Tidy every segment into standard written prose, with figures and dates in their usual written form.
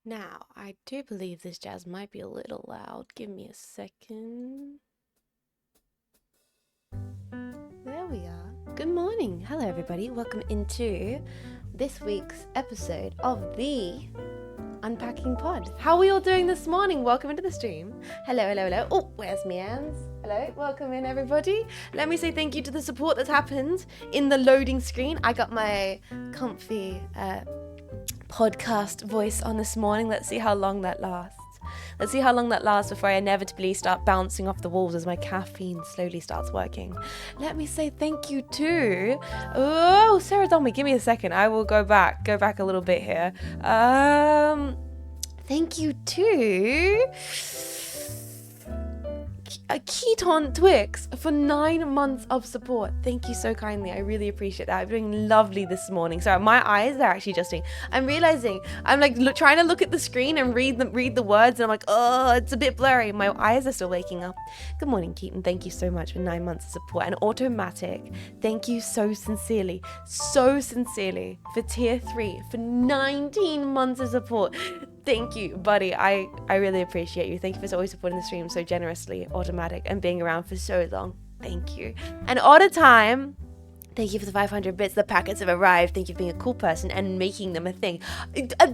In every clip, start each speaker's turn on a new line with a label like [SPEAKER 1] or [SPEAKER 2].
[SPEAKER 1] Now, I do believe this jazz might be a little loud. Give me a second. There we are. Good morning. Hello, everybody. Welcome into this week's episode of the Unpacking Pod. How are we all doing this morning? Welcome into the stream. Hello, hello, hello. Oh, where's Mians? Hello, welcome in, everybody. Let me say thank you to the support that's happened in the loading screen. I got my comfy podcast voice on this morning. Let's see how long that lasts. Let's see how long that lasts before I inevitably start bouncing off the walls as my caffeine slowly starts working. Let me say thank you to... Oh, Sarah Domi, give me a second. I will go back a little bit here. Thank you to... Keton Twix for 9 months of support. Thank you so kindly. I really appreciate that. I'm doing lovely this morning. Sorry, my eyes are actually adjusting. I'm realizing I'm like trying to look at the screen and read the words, and I'm like, oh, it's a bit blurry. My eyes are still waking up. Good morning, Keaton. Thank you so much for 9 months of support. And Automatic, thank you so sincerely for tier 3 for 19 months of support. Thank you, buddy. I really appreciate you. Thank you for always supporting the stream so generously, Automatic, and being around for so long. Thank you. And Auto Time, thank you for the 500 bits. The packets have arrived. Thank you for being a cool person and making them a thing.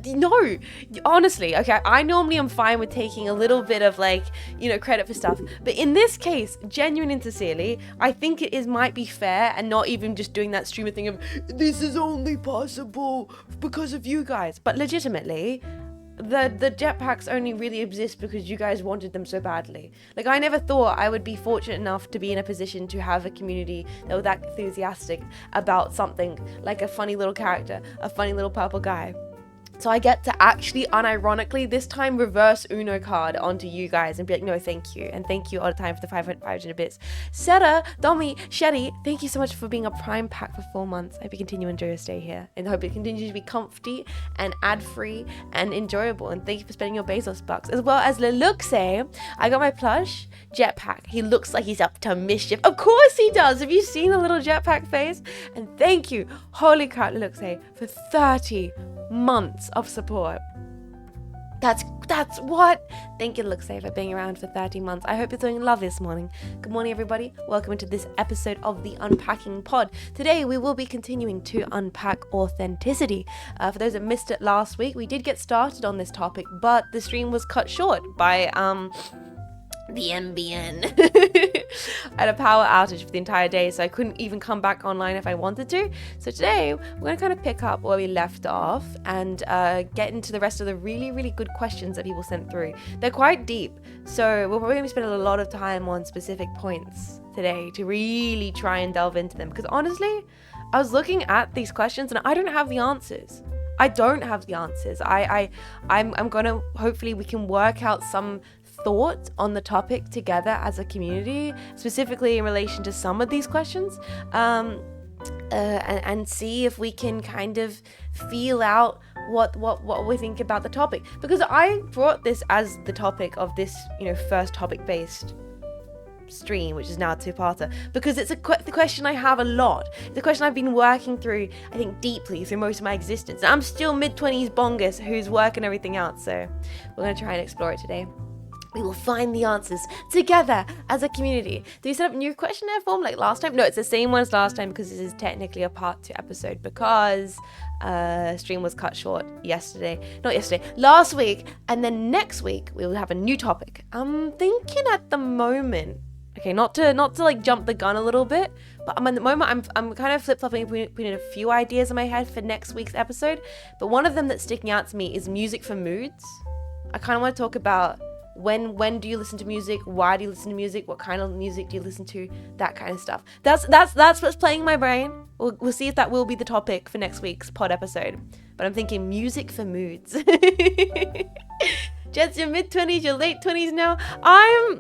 [SPEAKER 1] No, honestly, okay, I normally am fine with taking a little bit of credit for stuff. But in this case, genuine and sincerely, I think it might be fair and not even just doing that streamer thing of, this is only possible because of you guys. But legitimately, the jetpacks only really exist because you guys wanted them so badly. Like, I never thought I would be fortunate enough to be in a position to have a community that was that enthusiastic about something like a funny little character, a funny little purple guy. So I get to actually, unironically, this time reverse Uno card onto you guys and be like, no, thank you. And thank you all the time for the 500 bits. Seta, Domi, Shetty, thank you so much for being a prime pack for 4 months. I hope you continue to enjoy your stay here. And I hope it continues to be comfy and ad-free and enjoyable. And thank you for spending your Bezos bucks. As well as Leluxe, I got my plush jetpack. He looks like he's up to mischief. Of course he does. Have you seen the little jetpack face? And thank you, holy crap, Leluxe, for 30 months of support. That's what. Thank you, Luxe, for being around for 30 months. I hope you're doing lovely this morning. Good morning, everybody. Welcome into this episode of the Unpacking Pod. Today we will be continuing to unpack authenticity. For those that missed it last week, we did get started on this topic, but the stream was cut short by the NBN. I had a power outage for the entire day, so I couldn't even come back online if I wanted to. So today we're going to kind of pick up where we left off and get into the rest of the really, really good questions that people sent through. They're quite deep, so we're probably going to spend a lot of time on specific points today to really try and delve into them, because honestly, I was looking at these questions and I don't have the answers. I'm gonna, hopefully we can work out some thoughts on the topic together as a community, specifically in relation to some of these questions, and see if we can kind of feel out what we think about the topic, because I brought this as the topic of this first topic based stream, which is now a two-parter, because it's the question I have a lot. It's a question I've been working through, I think, deeply through most of my existence. I'm still mid-20s bongus who's working everything out, so we're going to try and explore it today. We will find the answers together as a community. Do we set up a new questionnaire form like last time? No, it's the same one as last time, because this is technically a part 2 episode, because stream was cut short last week, and then next week we will have a new topic. I'm thinking at the moment, okay, not to like jump the gun a little bit, but at the moment I'm kind of flip-flopping between a few ideas in my head for next week's episode. But one of them that's sticking out to me is music for moods. I kind of want to talk about when do you listen to music, why do you listen to music, what kind of music do you listen to, that kind of stuff. That's what's playing in my brain. We'll see if that will be the topic for next week's pod episode. But I'm thinking music for moods. Jets, your mid-20s, your late 20s now. I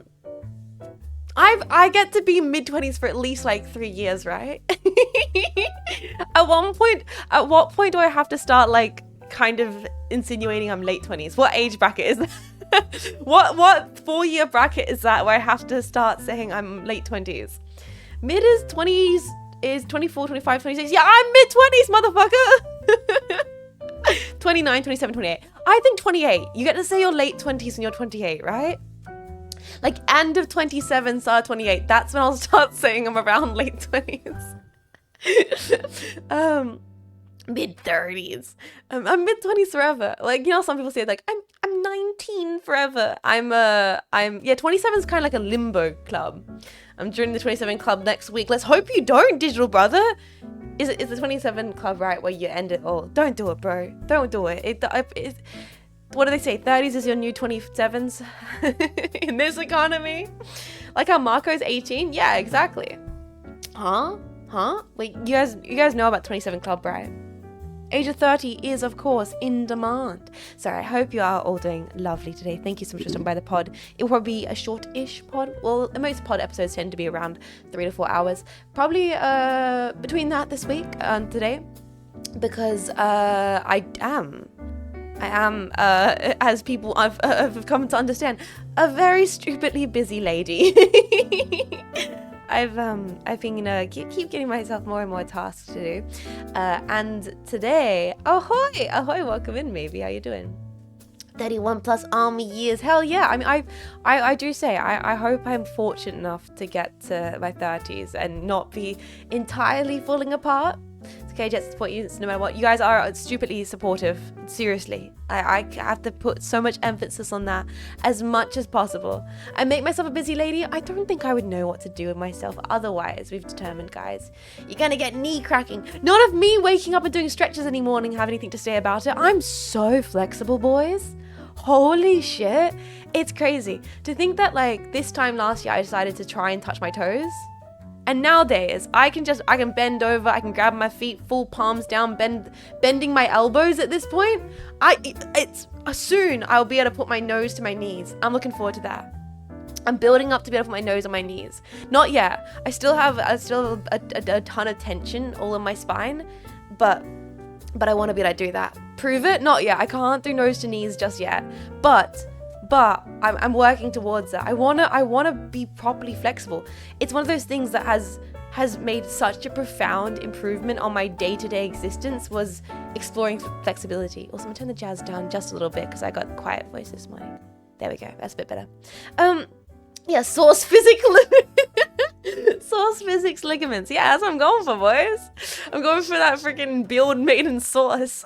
[SPEAKER 1] get to be mid-20s for at least like 3 years, right? At what point do I have to start like kind of insinuating I'm late 20s? What age bracket is that? What 4-year bracket is that where I have to start saying I'm late 20s? Mid is 20s is 24, 25, 26. Yeah, I'm mid 20s, motherfucker. 29, 27, 28. I think 28. You get to say your late 20s when you're 28, right? Like end of 27, start 28. That's when I'll start saying I'm around late 20s. Mid 30s. I'm mid 20s forever. Like, you know, some people say like I'm 19 forever. Yeah, 27 is kind of like a limbo club. I'm joining the 27 club next week. Let's hope you don't, digital brother. Is the 27 club right where you end it all? Don't do it, bro. Don't do it. What do they say? 30s is your new 27s in this economy. Like how Marco's 18? Yeah, exactly. Huh? Wait, you guys know about 27 club, right? Age of 30 is, of course, in demand. So I hope you are all doing lovely today. Thank you so much for stopping by the pod. It will probably be a short-ish pod. Well, most pod episodes tend to be around 3 to 4 hours. Probably between that this week and today. Because I am, as people have come to understand, a very stupidly busy lady. I've been keep getting myself more and more tasks to do, and today, ahoy, welcome in, maybe. How you doing? 31 plus army years, hell yeah. I mean, I do say I hope I'm fortunate enough to get to my 30s and not be entirely falling apart. It's okay, Jet, support you no matter what. You guys are stupidly supportive. Seriously, I have to put so much emphasis on that as much as possible. I make myself a busy lady. I don't think I would know what to do with myself otherwise. We've determined, guys. You're gonna get knee cracking. Not of me waking up and doing stretches any morning, have anything to say about it. I'm so flexible, boys. Holy shit. It's crazy to think that like this time last year I decided to try and touch my toes. And nowadays, I can bend over, I can grab my feet, full palms down, bending my elbows at this point. Soon I'll be able to put my nose to my knees. I'm looking forward to that. I'm building up to be able to put my nose on my knees. Not yet. I still have a ton of tension all in my spine, but I want to be able to do that. Prove it? Not yet. I can't do nose to knees just yet. But I'm working towards that. I wanna be properly flexible. It's one of those things that has made such a profound improvement on my day-to-day existence, was exploring flexibility. Also, I'm gonna turn the jazz down just a little bit because I got quiet voice this morning. There we go. That's a bit better. Yeah, source physics ligaments. Yeah, that's what I'm going for, boys. I'm going for that freaking build made in source.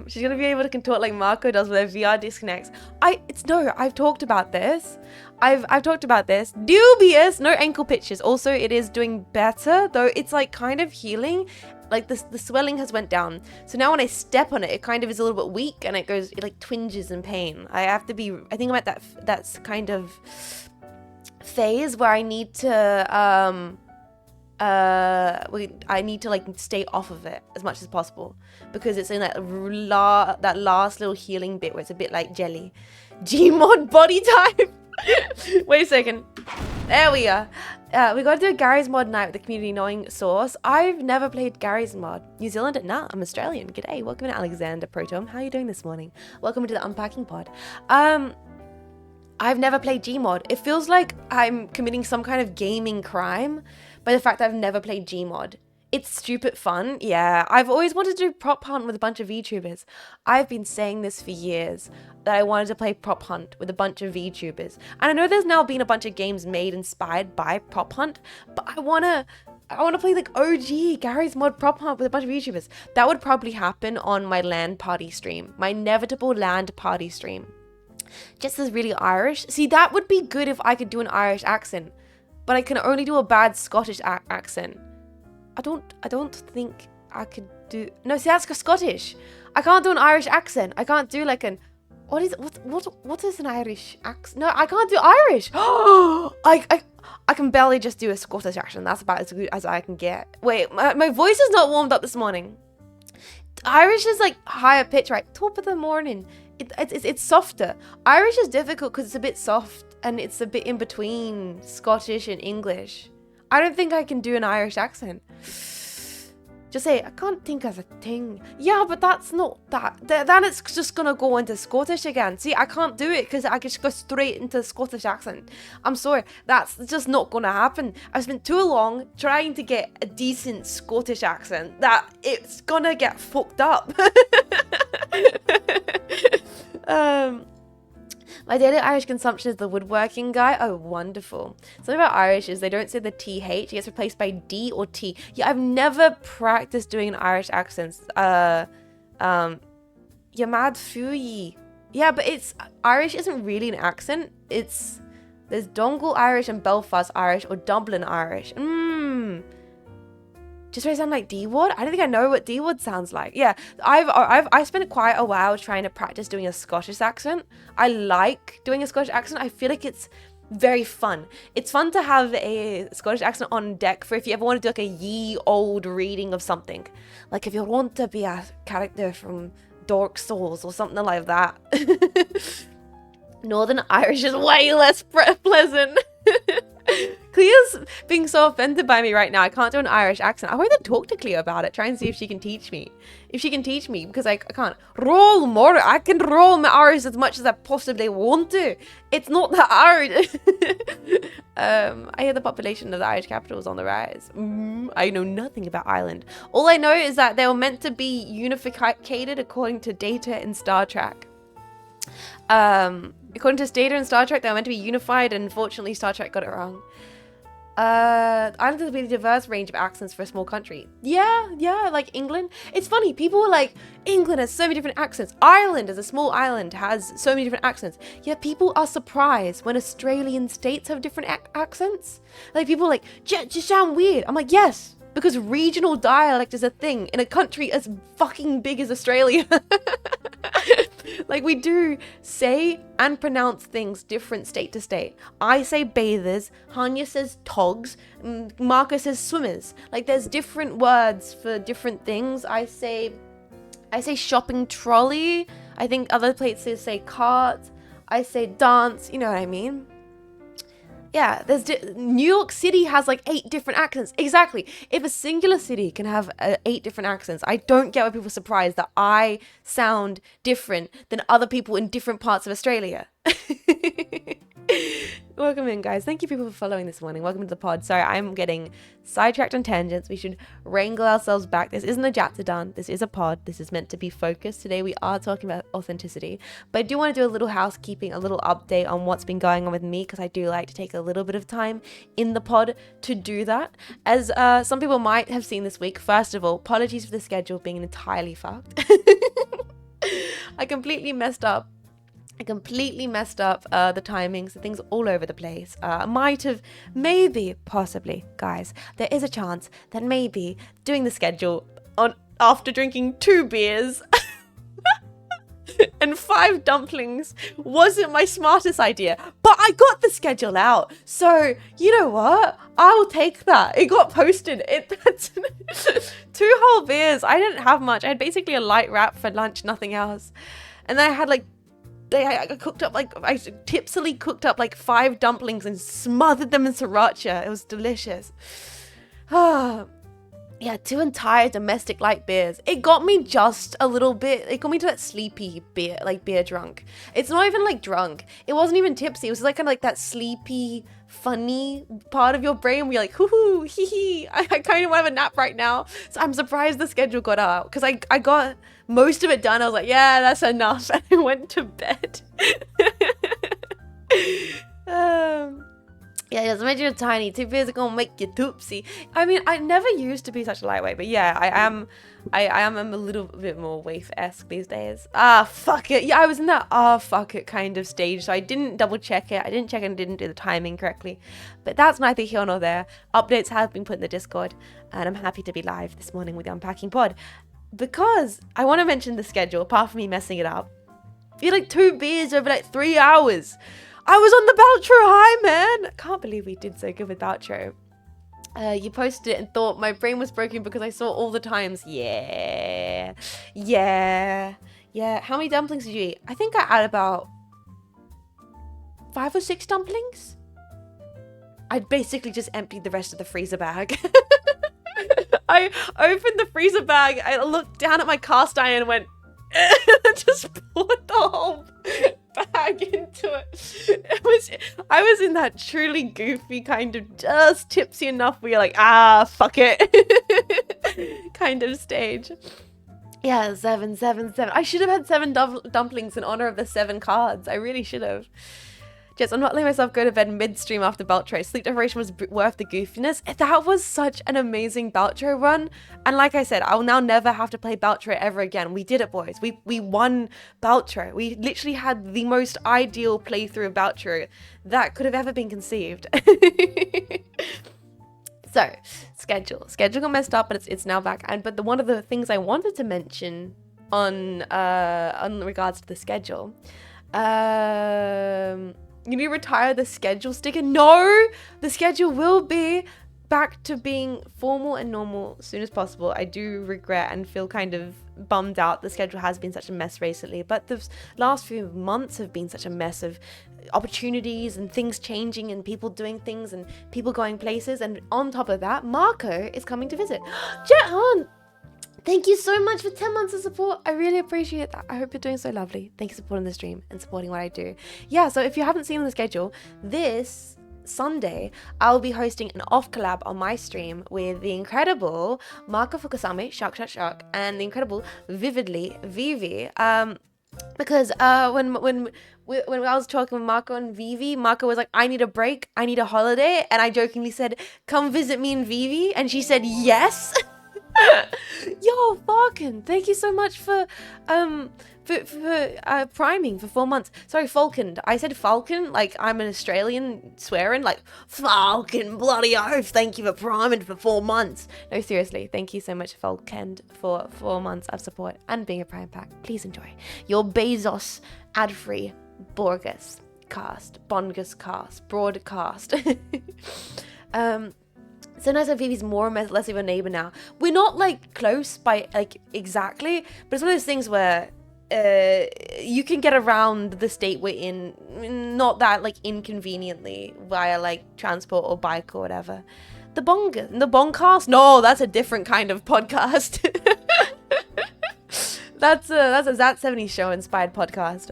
[SPEAKER 1] She's gonna be able to contort like Marco does with her VR disconnects. I've talked about this. I've talked about this. Dubious. No ankle pictures. Also, it is doing better, though it's like kind of healing. Like the swelling has went down. So now when I step on it, it kind of is a little bit weak and it like twinges in pain. I think I'm at that's kind of phase where I need to like stay off of it as much as possible, because it's in that last little healing bit where it's a bit like jelly. Gmod body type. Wait a second. There we are. We gotta do a Gary's mod night with the community knowing source. I've never played Gary's mod. New Zealand? Nah, I'm Australian. G'day. Welcome to Alexander Protom. How are you doing this morning? Welcome to the Unpacking pod. I've never played Gmod. It feels like I'm committing some kind of gaming crime by the fact that I've never played Gmod. It's stupid fun. Yeah, I've always wanted to do prop hunt with a bunch of VTubers. I've been saying this for years, that I wanted to play prop hunt with a bunch of VTubers. And I know there's now been a bunch of games made inspired by prop hunt, but I wanna play like OG Gary's mod prop hunt with a bunch of VTubers. That would probably happen on my LAN party stream, my inevitable LAN party stream. Just as really Irish. See, that would be good if I could do an Irish accent, but I can only do a bad Scottish accent. I don't think I could do. No, see, that's Scottish. I can't do an Irish accent. I can't do like an. What is an Irish accent? No, I can't do Irish. I can barely just do a Scottish accent. That's about as good as I can get. Wait, my voice is not warmed up this morning. Irish is like higher pitch, right? Top of the morning. It's softer. Irish is difficult because it's a bit soft and it's a bit in between Scottish and English. I don't think I can do an Irish accent. Just say, I can't think of a thing. Yeah, but that's not that. Then it's just gonna go into Scottish again. See, I can't do it because I just go straight into Scottish accent. I'm sorry, that's just not gonna happen. I've spent too long trying to get a decent Scottish accent that it's gonna get fucked up. My daily Irish consumption is the woodworking guy. Oh, wonderful. Something about Irish is they don't say the TH. It gets replaced by D or T. Yeah, I've never practiced doing an Irish accent. You're mad fooey. Yeah, but Irish isn't really an accent. There's Dongle Irish and Belfast Irish or Dublin Irish. Just I sound like D-word? I don't think I know what D-word sounds like. Yeah, I spent quite a while trying to practice doing a Scottish accent. I like doing a Scottish accent. I feel like it's very fun. It's fun to have a Scottish accent on deck for if you ever want to do like a ye old reading of something. Like if you want to be a character from Dark Souls or something like that. Northern Irish is way less pleasant. Cleo's being so offended by me right now. I can't do an Irish accent. I want to talk to Cleo about it. Try and see if she can teach me. If she can teach me, because I can't roll more. I can roll my R's as much as I possibly want to. It's not that hard. I hear the population of the Irish capital is on the rise. I know nothing about Ireland. All I know is that they were meant to be unified according to data in Star Trek. According to data in Star Trek, they were meant to be unified, and unfortunately Star Trek got it wrong. Ireland has a really diverse range of accents for a small country. Yeah, like England. It's funny, people are like, England has so many different accents. Ireland, as a small island, has so many different accents. Yet people are surprised when Australian states have different accents. Like, people are like, just sound weird. I'm like, yes, because regional dialect is a thing in a country as fucking big as Australia. Like, we do say and pronounce things different state to state. I say bathers, Hanya says togs, Marcus says swimmers. Like, there's different words for different things. I say shopping trolley. I think other places say cart. I say dance. You know what I mean? Yeah, New York City has like 8 different accents. Exactly. If a singular city can have 8 different accents, I don't get why people are surprised that I sound different than other people in different parts of Australia. Welcome in, guys. Thank you people for following this morning. Welcome to the pod. Sorry, I'm getting sidetracked on tangents. We should wrangle ourselves back. This isn't a Jatsadan. This is a pod. This is meant to be focused. Today we are talking about authenticity. But I do want to do a little housekeeping, a little update on what's been going on with me, because I do like to take a little bit of time in the pod to do that. As some people might have seen this week, first of all, apologies for the schedule being entirely fucked. I completely messed up the timings, the things all over the place. Might have, maybe, possibly, guys, there is a chance that maybe doing the schedule after drinking 2 beers and 5 dumplings wasn't my smartest idea, but I got the schedule out, so you know what, I will take that. It got posted. That's 2 whole beers. I didn't have much. I had basically a light wrap for lunch, nothing else, and then I had like I tipsily cooked up like 5 dumplings and smothered them in sriracha. It was delicious. Yeah, 2 entire domestic light beers. It got me just a little bit. It got me to that sleepy beer, like beer drunk. It's not even like drunk. It wasn't even tipsy. It was like kind of like that sleepy, funny part of your brain where you're like, hoo-hoo, hee-hee. I kind of want to have a nap right now. So I'm surprised the schedule got out, because I got most of it done. I was like, yeah, that's enough. And I went to bed. Yeah, it doesn't make you tiny. 2 beers are gonna make you toopsy. I mean, I never used to be such a lightweight, but yeah, I am a little bit more waif-esque these days. Fuck it. Yeah, I was in that fuck it kind of stage, so I didn't double check it. I didn't check and didn't do the timing correctly. But that's neither here nor there. Updates have been put in the Discord, and I'm happy to be live this morning with the Unpacking pod, because I want to mention the schedule, apart from me messing it up. You had like 2 beers over like 3 hours. I was on the Baltro high, man. I can't believe we did so good with Baltro. You posted it and thought my brain was broken because I saw all the times. Yeah. How many dumplings did you eat? I think I had about 5 or 6 dumplings. I basically just emptied the rest of the freezer bag. I opened the freezer bag, I looked down at my cast iron and went, just poured the whole bag into it. I was in that truly goofy kind of just tipsy enough where you're like, fuck it kind of stage. Yeah, 777. I should have had 7 dumplings in honor of the 7 cards. I really should have. Jess, I'm not letting myself go to bed midstream after Beltray. Sleep deprivation was worth the goofiness. That was such an amazing Beltray run. And like I said, I will now never have to play Beltray ever again. We did it, boys. We won Beltray. We literally had the most ideal playthrough of Beltray that could have ever been conceived. So, schedule got messed up, but it's now back. But one of the things I wanted to mention on regards to the schedule, you need to retire the schedule sticker. No, the schedule will be back to being formal and normal as soon as possible. I do regret and feel kind of bummed out. The schedule has been such a mess recently, but the last few months have been such a mess of opportunities and things changing and people doing things and people going places. And on top of that, Marco is coming to visit. Jehan, thank you so much for 10 months of support. I really appreciate that. I hope you're doing so lovely. Thank you for supporting the stream and supporting what I do. Yeah, so if you haven't seen the schedule, this Sunday, I'll be hosting an off collab on my stream with the incredible Marco Fukasame, Shark, and the incredible Vividly Vivi. Because when I was talking with Marco and Vivi, Marco was like, I need a break, I need a holiday, and I jokingly said, come visit me and Vivi, and she said yes. Yo, Falcon, thank you so much for priming for 4 months. Sorry, Falcon. I said Falcon like I'm an Australian swearing, like Falcon, bloody oath. Thank you for priming for 4 months. No, seriously, thank you so much, Falcon, for 4 months of support and being a Prime Pack. Please enjoy your Bezos ad-free Borgus cast, Bongus cast, broadcast. So nice that Vivi's more or less of a neighbor now. We're not like close by like exactly, but it's one of those things where you can get around the state we're in, not that like inconveniently via like transport or bike or whatever. The Bongcast? No, that's a different kind of podcast. that's a Zat70 show inspired podcast.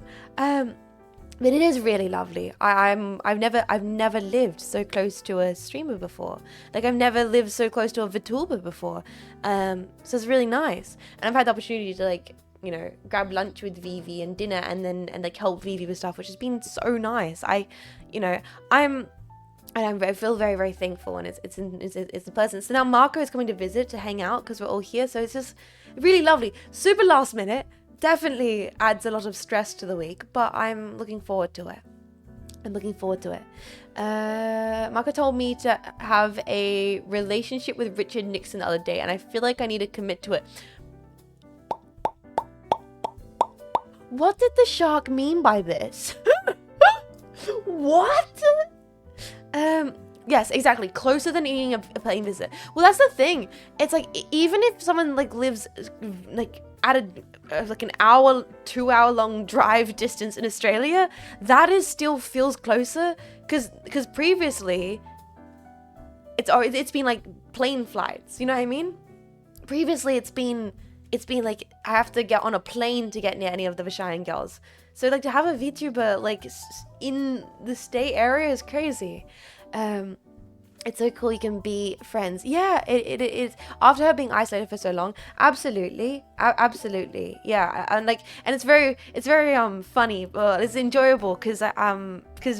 [SPEAKER 1] But it is really lovely. I've never lived so close to a streamer before. Like I've never lived so close to a VTuber before. So it's really nice. And I've had the opportunity to like, you know, grab lunch with Vivi and dinner and like help Vivi with stuff, which has been so nice. I feel very, very thankful, and it's a pleasant. So now Marco is coming to visit to hang out because we're all here. So it's just really lovely. Super last minute. Definitely adds a lot of stress to the week, but I'm looking forward to it. Marco told me to have a relationship with Richard Nixon the other day, and I feel like I need to commit to it. What did the shark mean by this? What? Yes, exactly. Closer than eating a plane visit. Well, that's the thing. It's like, even if someone like lives like at an hour, 2 hour long drive distance in Australia, that is still feels closer because previously it's been like plane flights, you know what I mean? Previously it's been like I have to get on a plane to get near any of the Vishayan girls. So like to have a VTuber like in the state area is crazy. It's so cool you can be friends. Yeah, it is. After her being isolated for so long, absolutely, yeah. And it's very funny, but it's enjoyable because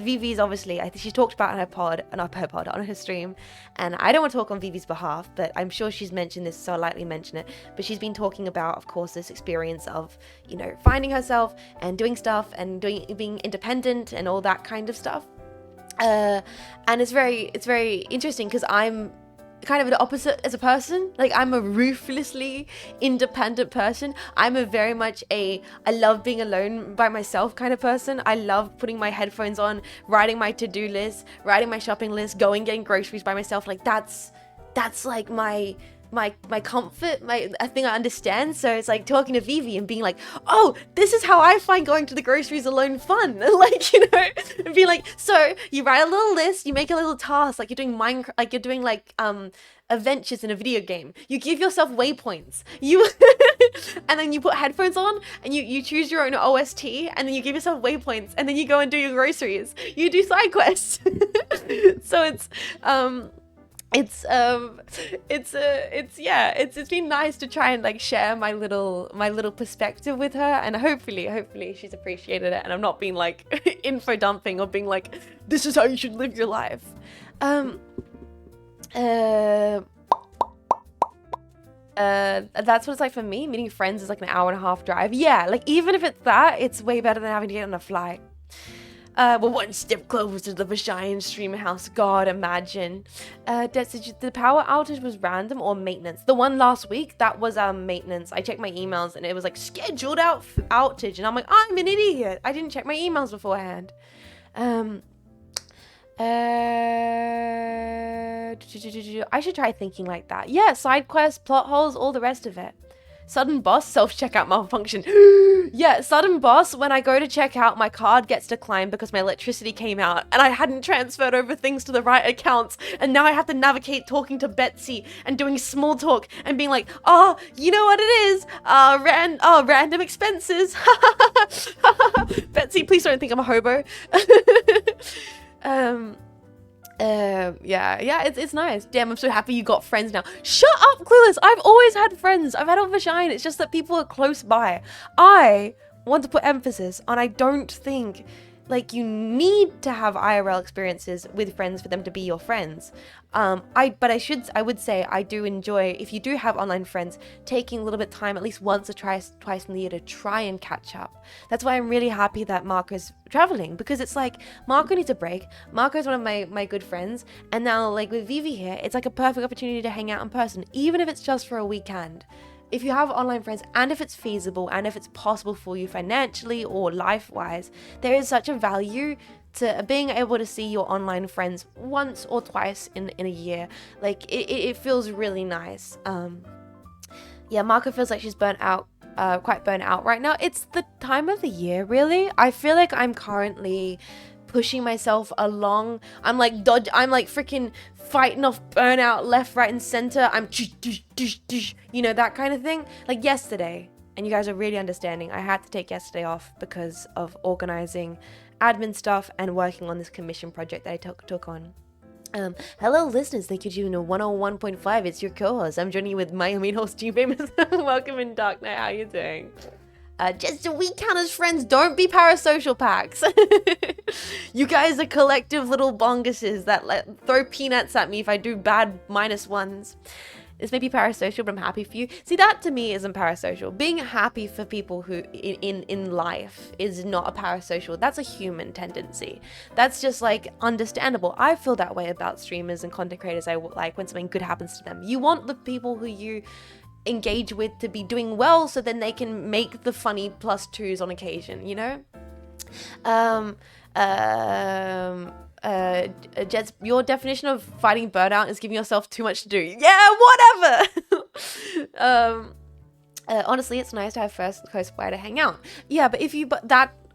[SPEAKER 1] Vivi's obviously, I think she talked about on her stream, and I don't want to talk on Vivi's behalf, but I'm sure she's mentioned this, so I'll lightly mention it. But she's been talking about, of course, this experience of, you know, finding herself and doing stuff and being independent and all that kind of stuff. And it's very interesting because I'm kind of the opposite as a person. Like I'm a ruthlessly independent person. I'm a very much I love being alone by myself kind of person. I love putting my headphones on, writing my to-do list, writing my shopping list, getting groceries by myself. Like that's like my my comfort, a thing I understand. So it's like talking to Vivi and being like, oh, this is how I find going to the groceries alone fun. Like, you know, and be like, so you write a little list, you make a little task, like you're doing Minecraft, like you're doing like adventures in a video game. You give yourself waypoints. You and then you put headphones on and you choose your own OST, and then you give yourself waypoints, and then you go and do your groceries. You do side quests. So it's been nice to try and like share my little perspective with her, and hopefully she's appreciated it, and I'm not being like info dumping or being like, this is how you should live your life. That's what it's like for me. Meeting friends is like an hour-and-a-half drive. Yeah, like even if it's that, it's way better than having to get on a flight. We're one step closer to the Vashine stream house. God, imagine. The power outage was random or maintenance? The one last week, that was maintenance. I checked my emails and it was like scheduled outage, and I'm like, I'm an idiot. I didn't check my emails beforehand. I should try thinking like that. Yeah, side quests, plot holes, all the rest of it. Sudden boss, self-checkout malfunction. Yeah, sudden boss, when I go to check out, my card gets declined because my electricity came out and I hadn't transferred over things to the right accounts, and now I have to navigate talking to Betsy and doing small talk and being like, oh, you know what it is? Random expenses. Betsy, please don't think I'm a hobo. Yeah, it's nice. Damn, I'm so happy you got friends now. Shut up, Clueless. I've always had friends. I've had all Vashine. It's just that people are close by. I want to put emphasis on, I don't think like you need to have IRL experiences with friends for them to be your friends. I would say I do enjoy, if you do have online friends, taking a little bit of time, at least once or twice in the year, to try and catch up. That's why I'm really happy that Marco's traveling, because it's like Marco needs a break. Marco's one of my good friends, and now like with Vivi here, it's like a perfect opportunity to hang out in person, even if it's just for a weekend. If you have online friends, and if it's feasible, and if it's possible for you financially or life-wise, there is such a value to being able to see your online friends once or twice in a year. Like, it feels really nice. Yeah, Marco feels like she's quite burnt out right now. It's the time of the year, really. I feel like I'm currently pushing myself along. I'm like freaking fighting off burnout left, right, and center. I'm you know, that kind of thing. Like yesterday, and you guys are really understanding, I had to take yesterday off because of organizing admin stuff and working on this commission project that I took on. Hello listeners, thank you to 101.5. It's your co-host. I'm joining you with my main host, Jean Faymas. Welcome in Dark Knight. How you doing? Just so we count as friends, don't be parasocial packs. You guys are collective little bonguses that throw peanuts at me if I do bad -1s. This may be parasocial, but I'm happy for you. See, that to me isn't parasocial. Being happy for people who in life is not a parasocial. That's a human tendency. That's just like understandable. I feel that way about streamers and content creators. I like when something good happens to them. You want the people who you engage with to be doing well, so then they can make the funny +2s on occasion, you know? Jets, your definition of fighting burnout is giving yourself too much to do. Yeah, whatever. Honestly, it's nice to have first close by to hang out. Yeah, but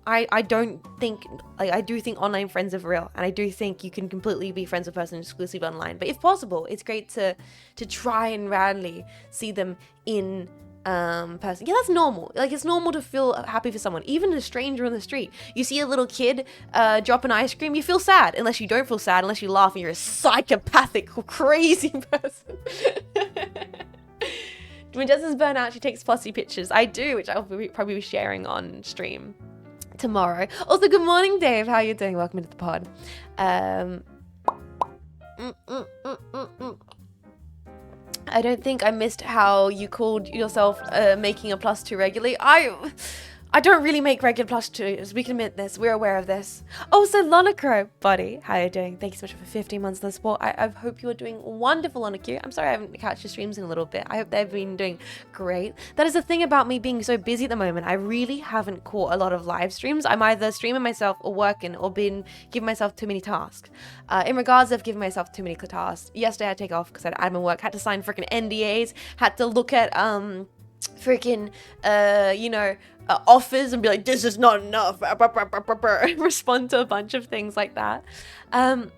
[SPEAKER 1] I don't think, like, I do think online friends are real, and I do think you can completely be friends with a person exclusively online. But if possible, it's great to try and randomly see them in person. Yeah, that's normal. Like, it's normal to feel happy for someone, even a stranger on the street. You see a little kid drop an ice cream, you feel sad, unless you don't feel sad, unless you laugh and you're a psychopathic, crazy person. When Jess is burnt out, she takes fussy pictures. I do, which I'll probably be sharing on stream tomorrow. Also, good morning, Dave. How are you doing? Welcome to the pod. I don't think I missed how you called yourself making a +2 regularly. I I don't really make regular plush toys. We can admit this. We're aware of this. Also, Lonacro, buddy, how are you doing? Thank you so much for 15 months of the support. I hope you are doing wonderful, Lonacro. I'm sorry I haven't catched your streams in a little bit. I hope they've been doing great. That is the thing about me being so busy at the moment. I really haven't caught a lot of live streams. I'm either streaming myself or working or been giving myself too many tasks. In regards of giving myself too many tasks, yesterday I had to take off because I had admin work, had to sign freaking NDAs, had to look at freaking offers and be like, this is not enough, respond to a bunch of things like that. And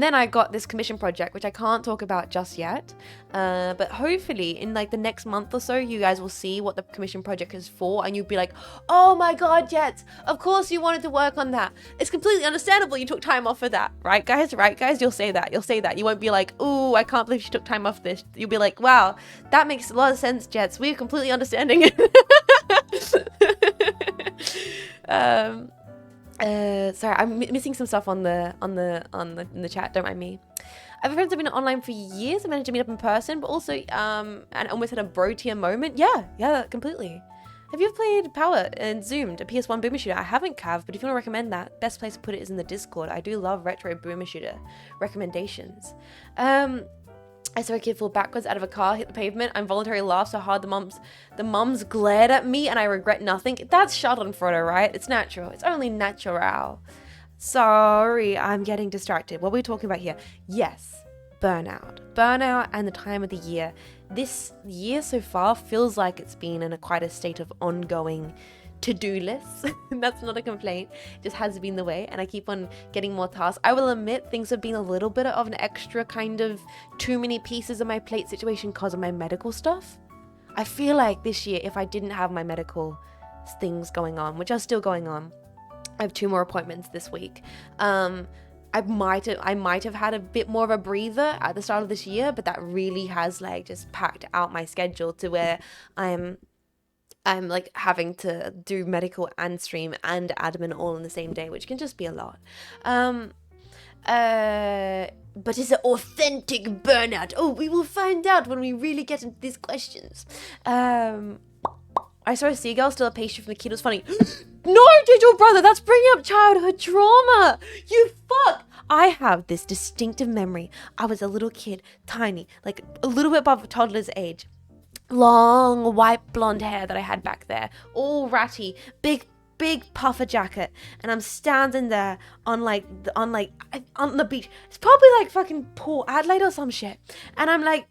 [SPEAKER 1] then I got this commission project, which I can't talk about just yet, but hopefully in like the next month or so, you guys will see what the commission project is for, and you'll be like, oh my god, Jets, of course you wanted to work on that. It's completely understandable you took time off for that, right guys? You'll say that. You won't be like, ooh, I can't believe she took time off this. You'll be like, wow, that makes a lot of sense, Jets. We're completely understanding it. Sorry, I'm missing some stuff in the chat. Don't mind me. I have friends who've been online for years. I managed to meet up in person, but also and almost had a bro tier moment. Yeah, completely. Have you ever played Power and Zoomed, a PS1 boomer shooter? I haven't, Cav, but if you want to recommend that, best place to put it is in the Discord. I do love retro boomer shooter recommendations. I saw a kid fall backwards out of a car, hit the pavement. I involuntarily laughed so hard the mums glared at me, and I regret nothing. That's Schadenfreude, right? It's natural. It's only natural. Sorry, I'm getting distracted. What are we talking about here? Yes, burnout. Burnout and the time of the year. This year so far feels like it's been in quite a state of ongoing to-do lists. That's not a complaint, it just has been the way, and I keep on getting more tasks. I will admit things have been a little bit of an extra kind of too many pieces of my plate situation because of my medical stuff. I feel like this year, if I didn't have my medical things going on, which are still going on, I have 2 more appointments this week. I might have had a bit more of a breather at the start of this year, but that really has like just packed out my schedule to where I'm like having to do medical and stream and admin all in the same day, which can just be a lot. But is it authentic burnout? Oh, we will find out when we really get into these questions. I saw a seagull steal a pastry from the kid. It was funny. No, digital brother, that's bringing up childhood trauma. You fuck. I have this distinctive memory. I was a little kid, tiny, like a little bit above a toddler's age. Long white blonde hair that I had back there, all ratty, big puffer jacket, and I'm standing there on the beach. It's probably like fucking Port Adelaide or some shit, and I'm like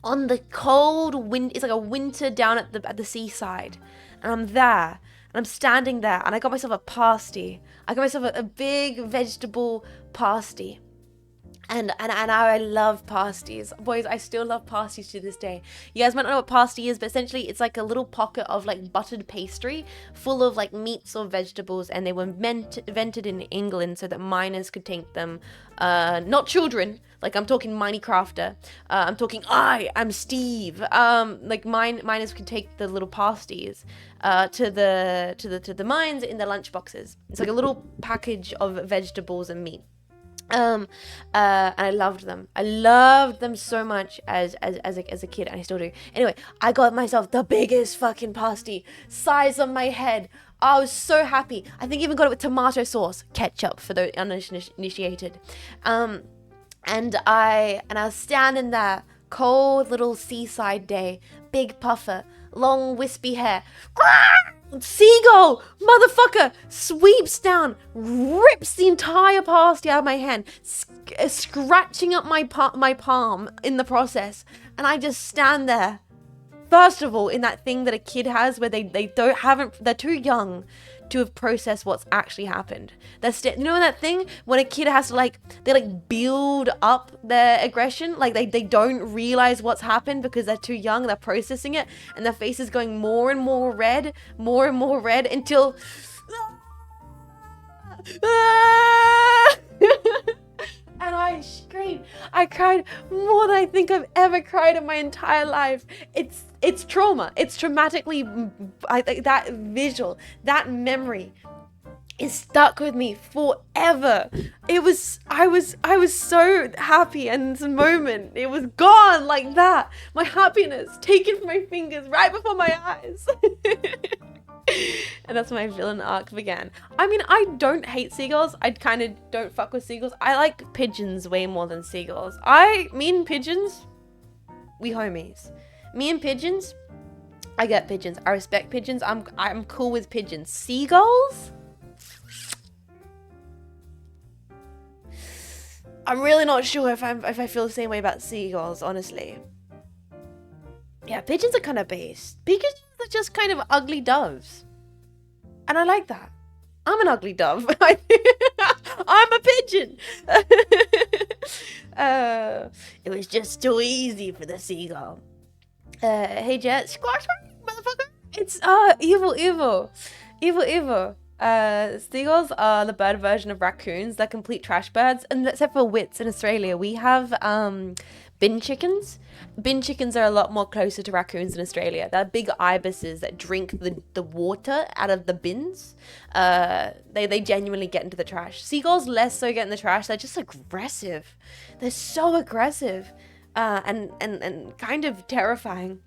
[SPEAKER 1] on the cold wind. It's like a winter down at the seaside, and I'm there, and I'm standing there, and I got myself a pasty. I got myself a big vegetable pasty. And I love pasties. Boys, I still love pasties to this day. You guys might not know what pasty is, but essentially it's like a little pocket of like buttered pastry full of like meats or vegetables, and they were invented in England so that miners could take them, not children, like I'm talking Minecrafter, I'm talking I'm Steve, like miners could take the little pasties to the mines in their lunchboxes. It's like a little package of vegetables and meat. And I loved them. I loved them so much as a kid, and I still do. Anyway, I got myself the biggest fucking pasty, size of my head. I was so happy. I think I even got it with tomato sauce, ketchup for the uninitiated. And I was standing there, cold little seaside day, big puffer, long wispy hair. Seagull, motherfucker, sweeps down, rips the entire pasty out of my hand, scratching up my palm in the process, and I just stand there. First of all, in that thing that a kid has where they're too young to have processed what's actually happened. You know that thing when a kid has to they build up their aggression, like they don't realize what's happened because they're too young, they're processing it, and their face is going more and more red until and I screamed. I cried more than I think I've ever cried in my entire life. It's trauma. It's traumatically, that visual, that memory is stuck with me forever. I was so happy, and this moment, it was gone like that. My happiness taken from my fingers right before my eyes. And that's when my villain arc began. I mean, I don't hate seagulls. I kind of don't fuck with seagulls. I like pigeons way more than seagulls. Me and pigeons, we homies. Me and pigeons, I get pigeons. I respect pigeons. I'm cool with pigeons. Seagulls? I'm really not sure if I feel the same way about seagulls, honestly. Yeah, pigeons are kind of based. Pigeons are just kind of ugly doves. And I like that. I'm an ugly dove. I'm a pigeon. It was just too easy for the seagull. Hey Jet, squash, motherfucker. It's evil. Seagulls are the bird version of raccoons. They're complete trash birds. And except for wits in Australia, we have bin chickens. Bin chickens are a lot more closer to raccoons in Australia. They're big ibises that drink the water out of the bins. They genuinely get into the trash. Seagulls less so get in the trash. They're just aggressive. They're so aggressive and kind of terrifying.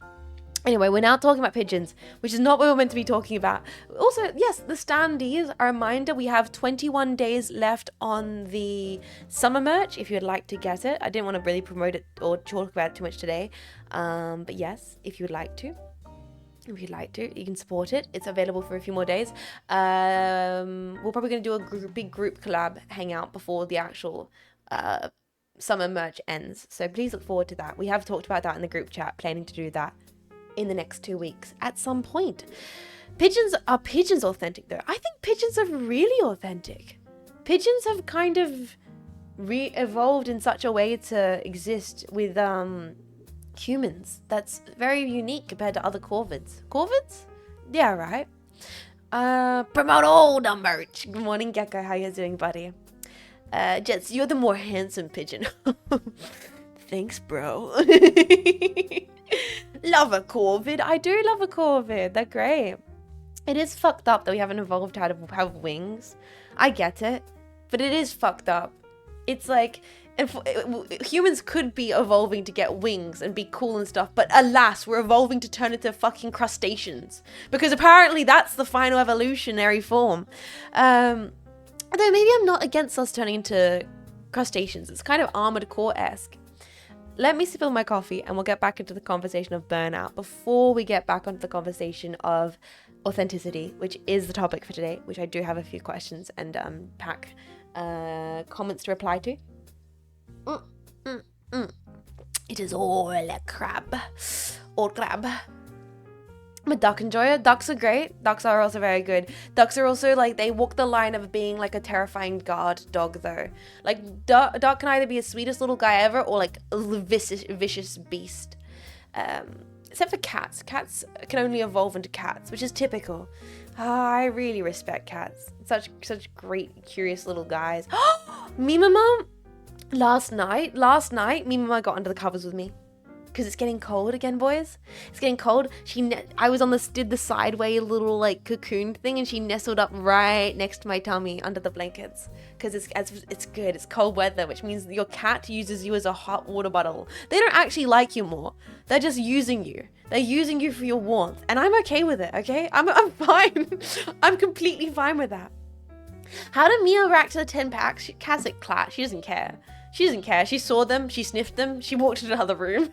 [SPEAKER 1] Anyway, we're now talking about pigeons, which is not what we're meant to be talking about. Also, yes, the standees, a reminder, we have 21 days left on the summer merch if you'd like to get it. I didn't want to really promote it or talk about it too much today. But yes, if you'd like to, you can support it. It's available for a few more days. We're probably going to do a big group collab hangout before the actual summer merch ends. So please look forward to that. We have talked about that in the group chat, planning to do that in the next 2 weeks at some point. Are pigeons authentic though? I think pigeons are really authentic. Pigeons have kind of evolved in such a way to exist with humans that's very unique compared to other corvids. Corvids? Yeah, right. Promote all the merch. Good morning, Gecko. How you doing, buddy? Jets, you're the more handsome pigeon. Thanks, bro. Love a corvid. I do love a corvid. They're great. It is fucked up that we haven't evolved how to have wings. I get it. But it is fucked up. It's like, humans could be evolving to get wings and be cool and stuff, but alas, we're evolving to turn into fucking crustaceans. Because apparently that's the final evolutionary form. Although maybe I'm not against us turning into crustaceans. It's kind of Armored Core-esque. Let me spill my coffee and we'll get back into the conversation of burnout before we get back onto the conversation of authenticity, which is the topic for today, which I do have a few questions and comments to reply to. It is all a crab. All crab. I'm a duck enjoyer. Ducks are great. Ducks are also very good. Ducks are also like, they walk the line of being like a terrifying guard dog though. Like duck can either be the sweetest little guy ever or like a vicious beast. Except for cats. Cats can only evolve into cats, which is typical. I really respect cats. Such great, curious little guys. Mima Mom, last night, Mima Mom got under the covers with me. Because it's getting cold again, boys. It's getting cold. I was did the sideway little like cocoon thing, and she nestled up right next to my tummy under the blankets. Because it's good. It's cold weather, which means your cat uses you as a hot water bottle. They don't actually like you more. They're just using you. They're using you for your warmth, and I'm okay with it. Okay, I'm fine. I'm completely fine with that. How did Mia react to the 10 packs? She has it class. She doesn't care. She doesn't care. She saw them. She sniffed them. She walked to another room.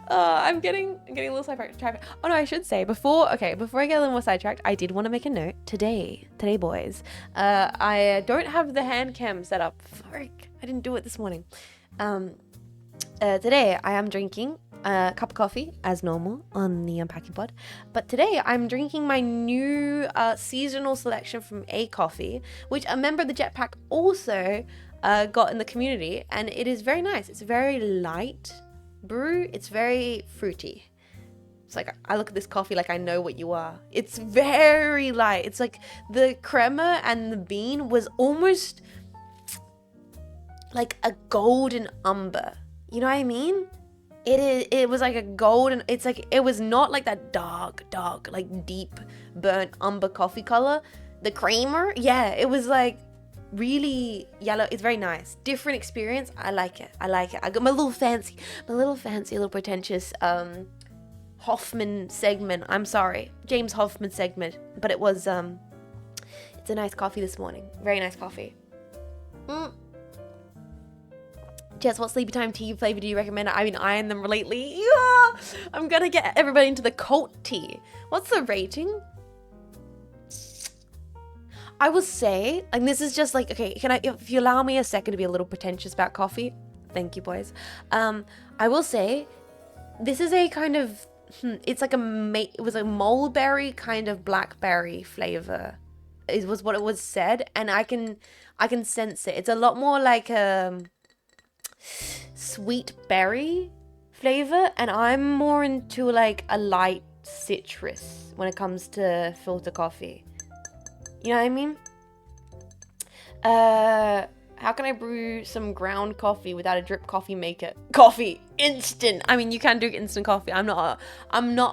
[SPEAKER 1] I'm getting a little sidetracked. Oh no, I should say before I get a little more sidetracked, I did want to make a note today, boys. I don't have the hand cam set up. Frick, I didn't do it this morning. Today I am drinking a cup of coffee as normal on the Unpacking pod, but today I'm drinking my new seasonal selection from A Coffee, which a member of the Jetpack also got in the community, and it is very nice. It's very light brew. It's very fruity. It's like, I look at this coffee like I know what you are. It's very light. It's like the crema and the bean was almost like a golden umber. You know what I mean? It was like a golden, it's like, it was not like that dark, like deep burnt umber coffee color. The creamer, yeah, it was like really yellow. It's very nice. Different experience. I like it. I got my little fancy, little pretentious Hoffman segment. I'm sorry, James Hoffman segment, but it was it's a nice coffee this morning. Very nice coffee. Jess, what sleepy time tea flavor do you recommend? I've been eyeing them lately. Yeah! I'm gonna get everybody into the cult tea. What's the rating? I will say, and this is just like, okay, if you allow me a second to be a little pretentious about coffee, thank you, boys. I will say, this is a kind of, it's like it was a mulberry kind of blackberry flavor. It was what it was said, and I can sense it. It's a lot more like sweet berry flavor, and I'm more into like a light citrus when it comes to filter coffee. You know what I mean? How can I brew some ground coffee without a drip coffee maker? Coffee, instant. I mean, you can do instant coffee. I'm not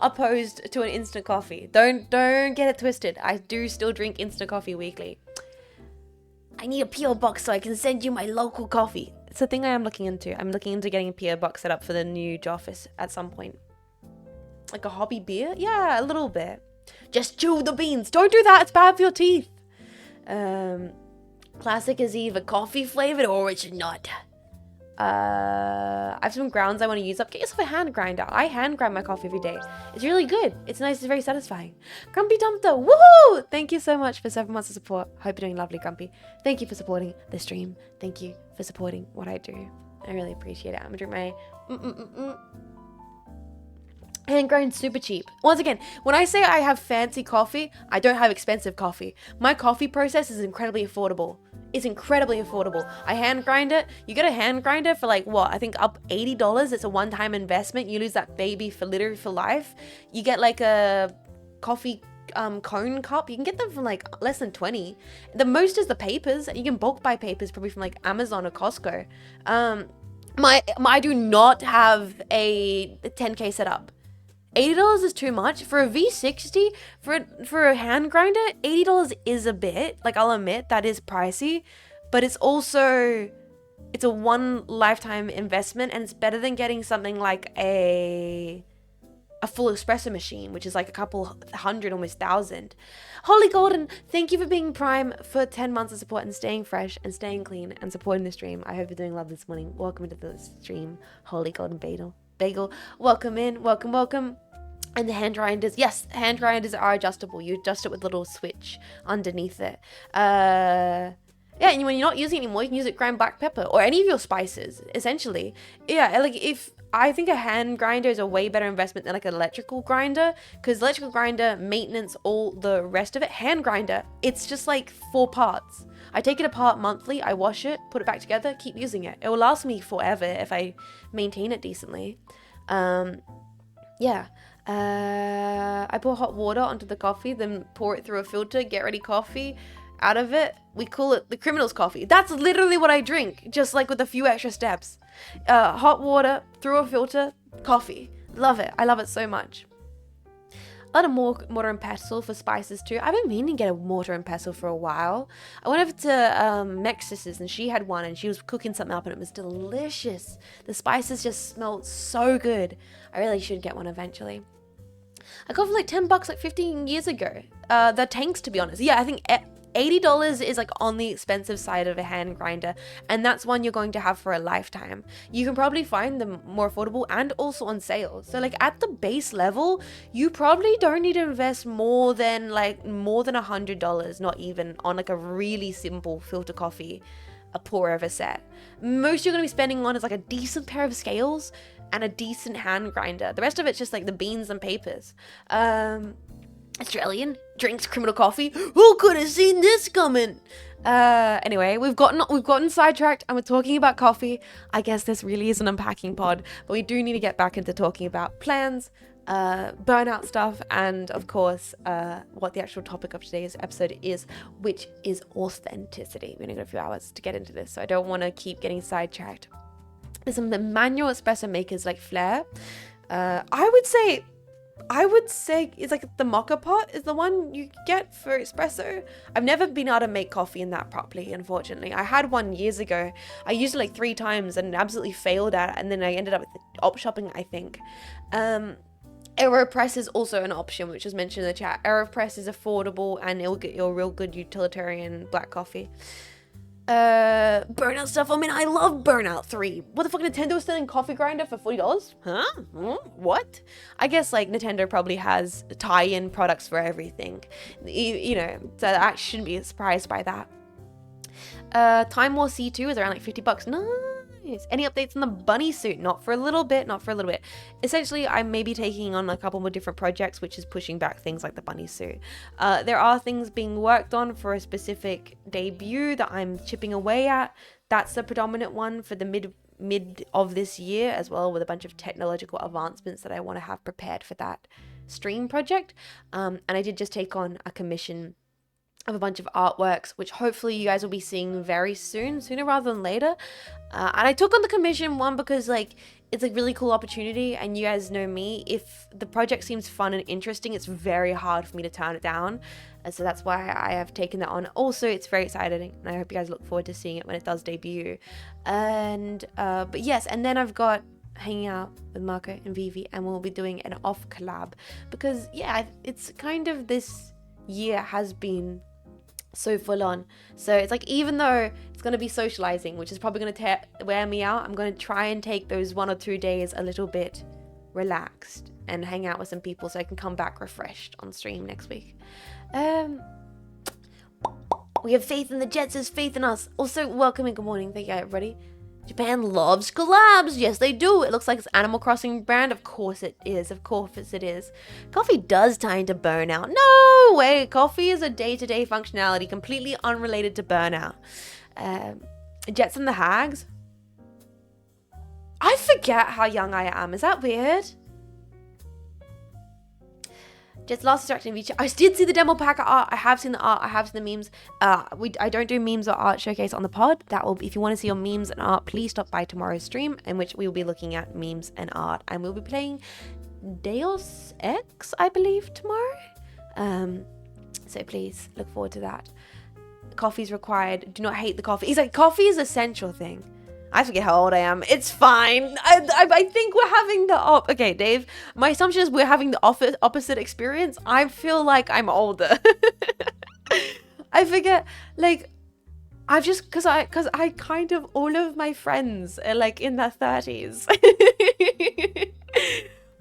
[SPEAKER 1] opposed to an instant coffee. Don't get it twisted. I do still drink instant coffee weekly. I need a PO box so I can send you my local coffee. It's a thing I am looking into. I'm looking into getting a PO box set up for the new office at some point. Like a hobby beer? Yeah, a little bit. Just chew the beans. Don't do that. It's bad for your teeth. Classic is either coffee flavored or it's not. I have some grounds I want to use up. Get yourself a hand grinder. I hand grind my coffee every day. It's really good. It's nice. It's very satisfying. Grumpy Dumpster. Woohoo! Thank you so much for 7 months of support. Hope you're doing lovely, Grumpy. Thank you for supporting the stream. Thank you for supporting what I do. I really appreciate it. I'm gonna drink my hand grind super cheap. Once again, when I say I have fancy coffee, I don't have expensive coffee. My coffee process is incredibly affordable. It's incredibly affordable. I hand grind it. You get a hand grinder for like what? I think up $80. It's a one-time investment. You lose that baby for literally for life. You get like a coffee cone cup. You can get them from like less than 20. The most is the papers. You can bulk buy papers probably from like Amazon or Costco. I do not have a 10K setup. $80 is too much for a V60 for a hand grinder. $80 is a bit, like, I'll admit that is pricey, but it's a one lifetime investment, and it's better than getting something like a full espresso machine, which is like a couple hundred, almost $1,000. Holly Golden, thank you for being Prime for 10 months of support and staying fresh and staying clean and supporting the stream. I hope you're doing love this morning. Welcome to the stream, Holly Golden Bagel. Welcome in, welcome. And the hand grinders, yes, hand grinders are adjustable. You adjust it with a little switch underneath it. Yeah, and when you're not using it anymore, you can use it to grind black pepper or any of your spices, essentially. Yeah, like I think a hand grinder is a way better investment than like an electrical grinder, because electrical grinder, maintenance, all the rest of it. Hand grinder, it's just like 4 parts. I take it apart monthly, I wash it, put it back together, keep using it. It will last me forever if I maintain it decently. Yeah. I pour hot water onto the coffee, then pour it through a filter, get ready coffee out of it. We call it the criminal's coffee. That's literally what I drink, just like with a few extra steps. Hot water, through a filter, coffee. Love it. I love it so much. A lot of mortar and pestle for spices too. I've been meaning to get a mortar and pestle for a while. I went over to Mex's and she had one, and she was cooking something up and it was delicious. The spices just smelled so good. I really should get one eventually. I got it for like $10 like 15 years ago. The tanks, to be honest. Yeah, I think $80 is like on the expensive side of a hand grinder, and that's one you're going to have for a lifetime. You can probably find them more affordable and also on sale. So like at the base level, you probably don't need to invest more than $100, not even, on like a really simple filter coffee, a pour over set. Most you're going to be spending on is like a decent pair of scales and a decent hand grinder. The rest of it's just like the beans and papers. Australian drinks criminal coffee. Who could have seen this coming? Anyway, we've gotten sidetracked and we're talking about coffee. I guess this really is an unpacking pod, but we do need to get back into talking about plans, burnout stuff, and of course, what the actual topic of today's episode is, which is authenticity. We're gonna go a few hours to get into this, so I don't want to keep getting sidetracked. There's some manual espresso makers like Flair. I would say it's like the mocha pot is the one you get for espresso. I've never been able to make coffee in that properly, unfortunately. I had one years ago. I used it like 3 times and absolutely failed at it, and then I ended up op shopping, I think. AeroPress is also an option, which was mentioned in the chat. AeroPress is affordable and it'll get you a real good utilitarian black coffee. Burnout stuff. I mean, I love Burnout 3. What the fuck, Nintendo's selling coffee grinder for $40? Huh? What? I guess like Nintendo probably has tie-in products for everything. You know, so I shouldn't be surprised by that. Time War C2 is around like $50. Nice. Any updates on the bunny suit? Not for a little bit. Essentially, I may be taking on a couple more different projects, which is pushing back things like the bunny suit. There are things being worked on for a specific debut that I'm chipping away at. That's the predominant one for the mid of this year, as well, with a bunch of technological advancements that I want to have prepared for that stream project. And I did just take on a commission of a bunch of artworks, which hopefully you guys will be seeing very soon, sooner rather than later. And I took on the commission one because like it's a really cool opportunity, and you guys know me, if the project seems fun and interesting, it's very hard for me to turn it down. And so that's why I have taken that on. Also, it's very exciting, and I hope you guys look forward to seeing it when it does debut. And but yes, and then I've got hanging out with Marco and Vivi, and we'll be doing an off collab because yeah, it's kind of, this year has been so full on. So it's like, even though it's going to be socializing, which is probably going to wear me out, I'm going to try and take those 1 or 2 days a little bit relaxed and hang out with some people so I can come back refreshed on stream next week. We have faith in the Jets, there's faith in us. Also, welcome and good morning. Thank you, everybody. Japan loves collabs. Yes, they do. It looks like it's Animal Crossing brand. Of course it is. Of course it is. Coffee does tie into burnout. No way. Coffee is a day-to-day functionality completely unrelated to burnout. Jets and the Hags. I forget how young I am. Is that weird? Just last distracting feature. I did see the demo pack art. I have seen the art. I have seen the memes. I don't do memes or art showcase on the pod. That will be, if you want to see your memes and art, please stop by tomorrow's stream, in which we will be looking at memes and art, and we'll be playing Deus Ex, I believe, tomorrow. So please look forward to that. Coffee's required. Do not hate the coffee. He's like, coffee is an essential thing. I forget how old I am. It's fine. I think we're having the okay, Dave. My assumption is we're having the opposite experience. I feel like I'm older. I forget, like, I've just because I kind of, all of my friends are like in their 30s.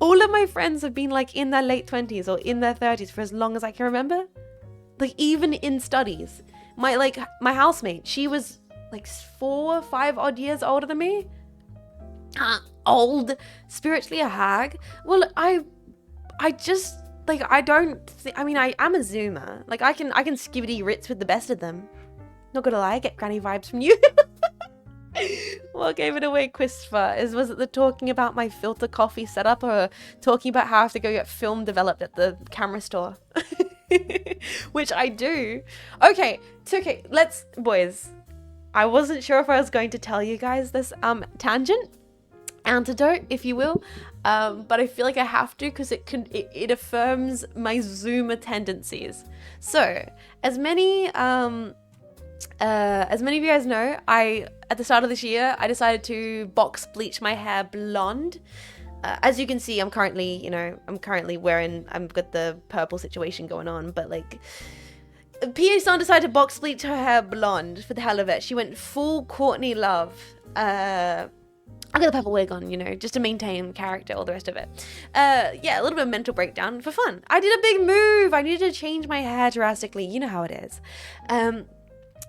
[SPEAKER 1] All of my friends have been like in their late 20s or in their 30s for as long as I can remember. Like, even in studies, my housemate, she was like 4 or 5 odd years older than me. Old, spiritually a hag. Well, I just, like, I mean, I am a zoomer. Like, I can skivvy ritz with the best of them. Not gonna lie, I get granny vibes from you. What gave it away, Christopher? Was it the talking about my filter coffee setup, or talking about how I have to go get film developed at the camera store? Which I do. Okay, it's okay. Let's, boys. I wasn't sure if I was going to tell you guys this antidote, if you will, but I feel like I have to, because it affirms my Zoomer tendencies. So, as many of you guys know, at the start of this year, I decided to box bleach my hair blonde. As you can see, I've got the purple situation going on, but like, PA-san decided to box bleach her hair blonde for the hell of it. She went full Courtney Love. I got the purple wig on, just to maintain character, all the rest of it. Yeah, a little bit of mental breakdown for fun. I did a big move. I needed to change my hair drastically. You know how it is.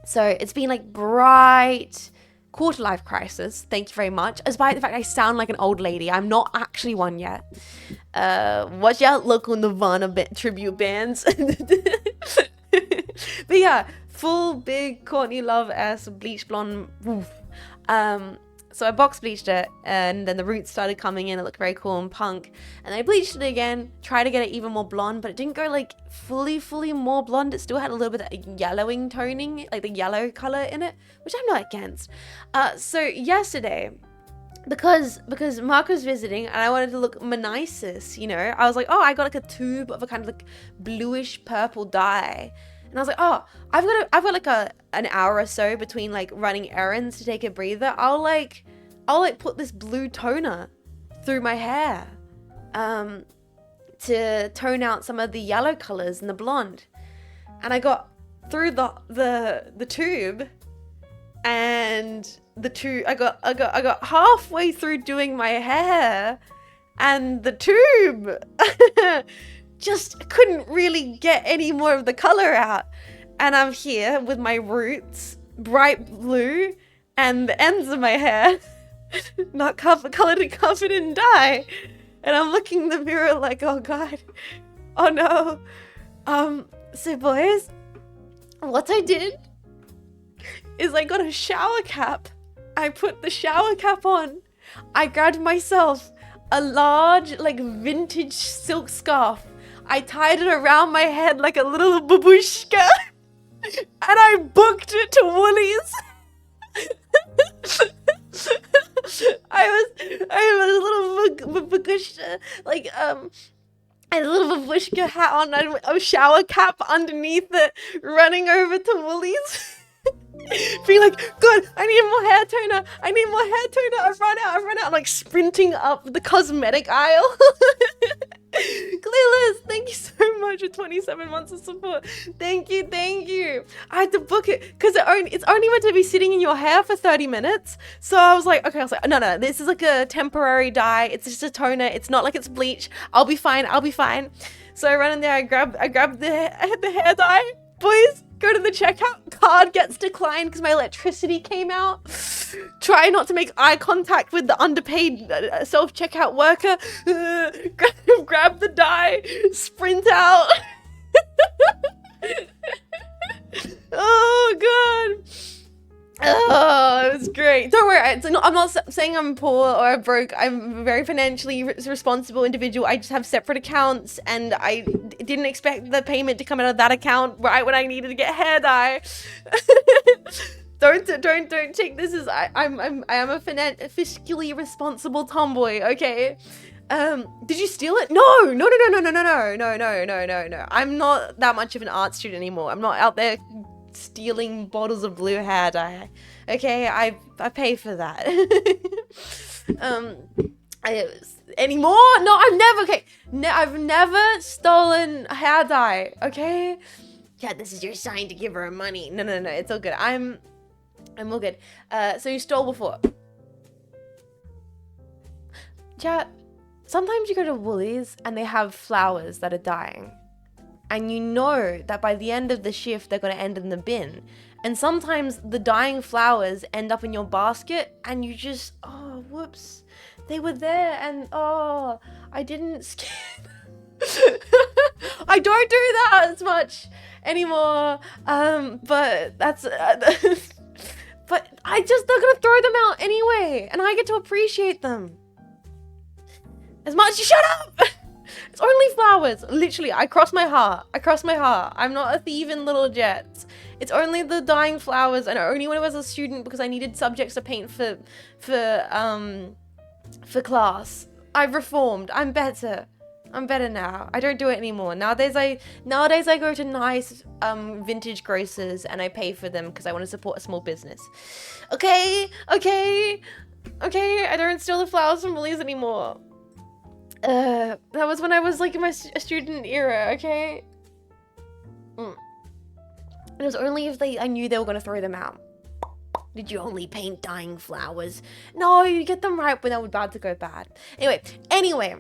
[SPEAKER 1] So it's been like bright quarter life crisis. Thank you very much. Despite the fact I sound like an old lady, I'm not actually one yet. Watch out, local Nirvana tribute bands. But yeah, full big Courtney Love-esque bleach blonde. So I box bleached it, and then the roots started coming in. It looked very cool and punk. And I bleached it again, tried to get it even more blonde, but it didn't go like fully more blonde. It still had a little bit of yellowing toning, like the yellow color in it, which I'm not against. So yesterday, because Marco's visiting and I wanted to look manicis, I was like, oh, I got like a tube of a kind of like bluish purple dye. And I was like, oh, I've got like an hour or so between like running errands to take a breather. I'll put this blue toner through my hair. to tone out some of the yellow colors and the blonde. And I got through the tube, and I got halfway through doing my hair, and the tube just couldn't really get any more of the color out. And I'm here with my roots, bright blue, and the ends of my hair not covered in dye. And I'm looking in the mirror like, oh God, oh no. So boys, what I did is I got a shower cap. I put the shower cap on. I grabbed myself a large, like, vintage silk scarf. I tied it around my head like a little babushka. And I booked it to Woolies. I was a little babushka, like, a little babushka hat on and a shower cap underneath it, running over to Woolies. Being like, God, I need more hair toner. I've run out. I'm like sprinting up the cosmetic aisle. Clueless, thank you so much for 27 months of support. Thank you. I had to book it because it's only meant to be sitting in your hair for 30 minutes. So I was like, no, this is like a temporary dye. It's just a toner. It's not like it's bleach. I'll be fine. So I run in there. I grab the hair dye. Boys, go to the checkout. Card gets declined because my electricity came out. Try not to make eye contact with the underpaid self-checkout worker. Grab the dye. Sprint out. Oh God. Oh, it was great. Don't worry. I'm not saying I'm poor or broke. I'm a very financially responsible individual. I just have separate accounts, and I didn't expect the payment to come out of that account right when I needed to get hair dye. Don't take this as I am a fiscally responsible tomboy. Okay. Did you steal it? No. I'm not that much of an art student anymore. I'm not out there stealing bottles of blue hair dye. Okay, I pay for that. Anymore? No, I've never. Okay, I've never stolen hair dye. Okay. Yeah, this is your sign to give her money. No, it's all good. I'm all good. So you stole before. Chat. Sometimes you go to Woolies and they have flowers that are dying. And you know that by the end of the shift, they're going to end in the bin. And sometimes the dying flowers end up in your basket and you just, oh, whoops. They were there and, oh, I didn't skip. I don't do that as much anymore. But that's, but they're going to throw them out anyway. And I get to appreciate them. As much, shut up! It's only flowers. Literally, I cross my heart. I'm not a thieving little jet. It's only the dying flowers, and only when I was a student because I needed subjects to paint for class. I've reformed. I'm better now. I don't do it anymore. Nowadays I go to nice vintage grocers and I pay for them because I want to support a small business. Okay. I don't steal the flowers from Woolies anymore. That was when I was like in my student era, okay? It was only if I knew they were gonna throw them out. Did you only paint dying flowers? No, you get them right when they were about to go bad. Anyway.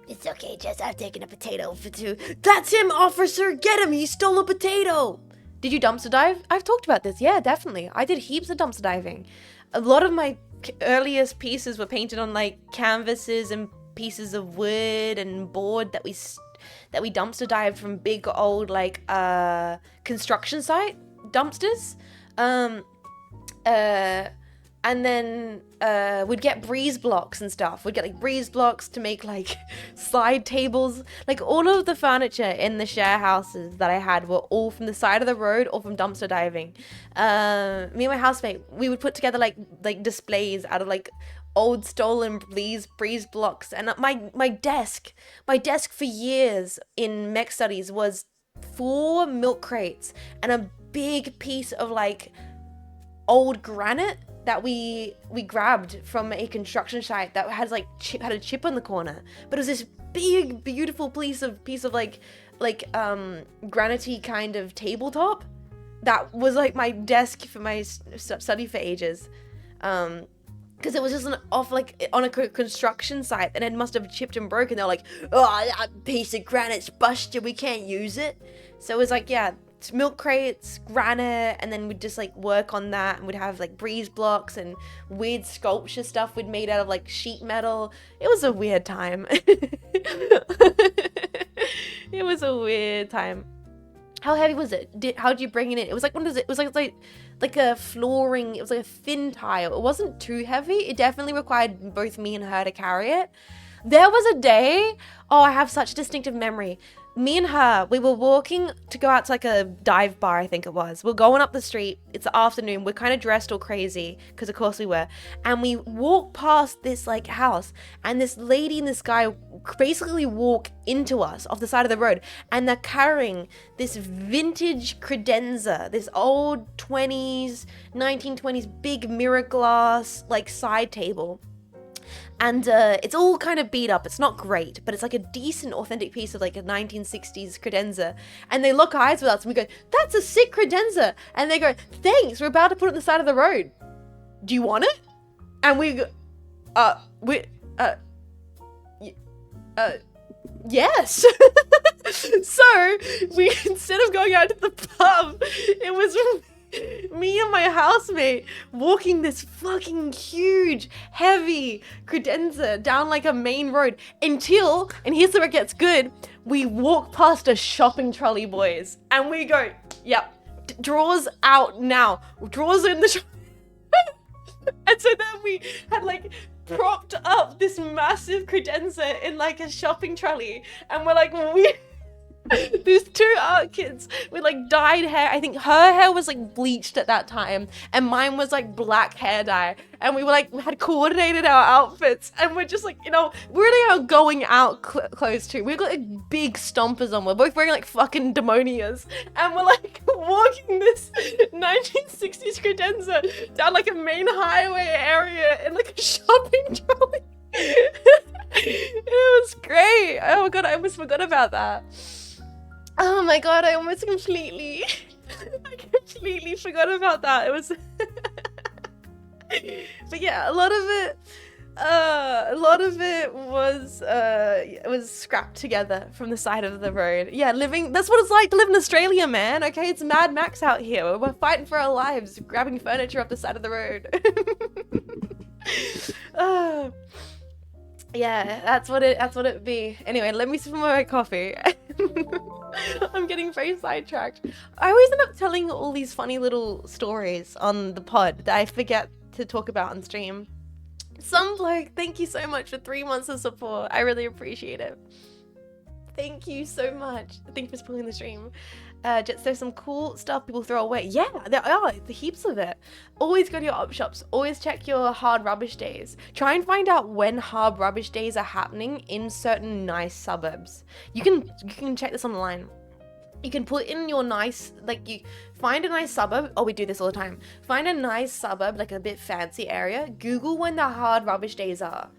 [SPEAKER 1] It's okay, Jess, I've taken a potato for two. That's him, officer! Get him! He stole a potato! Did you dumpster dive? I've talked about this, yeah, definitely. I did heaps of dumpster diving. A lot of my earliest pieces were painted on like canvases and pieces of wood and board that we dumpster dived from big old like construction site dumpsters, and then we'd get breeze blocks and stuff. We'd get like breeze blocks to make like slide tables. Like all of the furniture in the share houses that I had were all from the side of the road or from dumpster diving. Me and my housemate, we would put together like displays out of like old stolen breeze blocks. And my desk for years in mech studies was 4 milk crates and a big piece of like old granite that we grabbed from a construction site that has like had a chip on the corner, but it was this big, beautiful piece of like granity kind of tabletop that was like my desk for my study for ages. Because it was just on a construction site, and it must have chipped and broken. They're like, oh, that piece of granite's busted, we can't use it. So it was like, yeah, milk crates, granite, and then we'd just like work on that, and we'd have like breeze blocks and weird sculpture stuff we'd made out of like sheet metal. It was a weird time. It was a weird time. How heavy was it? How did you bring it in? It was like, what is it? It was like a flooring. It was like a thin tile. It wasn't too heavy. It definitely required both me and her to carry it. There was a day, oh, I have such distinctive memory. Me and her, we were walking to go out to like a dive bar, I think it was. We're going up the street. It's the afternoon. We're kind of dressed all crazy, because of course we were. And we walk past this like house, and this lady and this guy basically walk into us off the side of the road. And they're carrying this vintage credenza, this old 1920s big mirror glass like side table. And it's all kind of beat up. It's not great, but it's like a decent, authentic piece of like a 1960s credenza. And they lock eyes with us, and we go, "That's a sick credenza." And they go, "Thanks, we're about to put it on the side of the road. Do you want it?" And we go, yes. So we, instead of going out to the pub, it was me and my housemate walking this fucking huge, heavy credenza down like a main road until, and here's where it gets good, we walk past a shopping trolley, boys, and we go, yep, drawers out now. Drawers in the And so then we had like propped up this massive credenza in like a shopping trolley, and we're like, these two art kids with like dyed hair. I think her hair was like bleached at that time, and mine was like black hair dye. And we were like, had coordinated our outfits, and we're just like, you know, really our going out clothes too. We've got like big stompers on. We're both wearing like fucking demonias, and we're like walking this 1960s credenza down like a main highway area in like a shopping trolley. It was great. Oh my god, I almost forgot about that. Oh my god, I almost completely forgot about that. It was but yeah, a lot of it was scrapped together from the side of the road. Yeah, that's what it's like to live in Australia, man. Okay, it's Mad Max out here. We're fighting for our lives, grabbing furniture off the side of the road. Yeah, that's what it be. Anyway, let me sip my coffee. I'm getting very sidetracked. I always end up telling all these funny little stories on the pod that I forget to talk about on stream. Some bloke, thank you so much for 3 months of support. I really appreciate it. Thank you so much. Thank you for supporting the stream. Just there's some cool stuff people throw away. Yeah, there are heaps of it. Always go to your op shops. Always check your hard rubbish days. Try and find out when hard rubbish days are happening in certain nice suburbs. You can check this online. You can put in your nice, like, you find a nice suburb. Oh, we do this all the time. Find a nice suburb, like a bit fancy area. Google when the hard rubbish days are,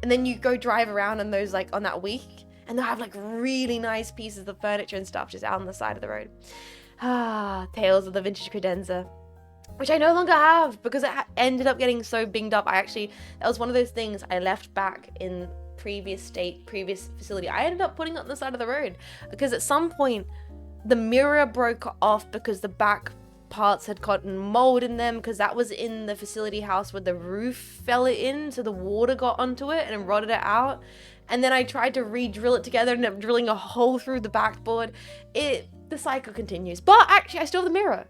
[SPEAKER 1] and then you go drive around on those, like, on that week. And they'll have like really nice pieces of furniture and stuff just out on the side of the road. Tales of the vintage credenza, which I no longer have because it ended up getting so binged up. That was one of those things I left back in previous facility. I ended up putting it on the side of the road because at some point the mirror broke off because the back parts had gotten mold in them, because that was in the facility house where the roof fell in, so the water got onto it and rotted it out. And then I tried to re-drill it together and ended up drilling a hole through the backboard. The cycle continues. But actually, I still have the mirror.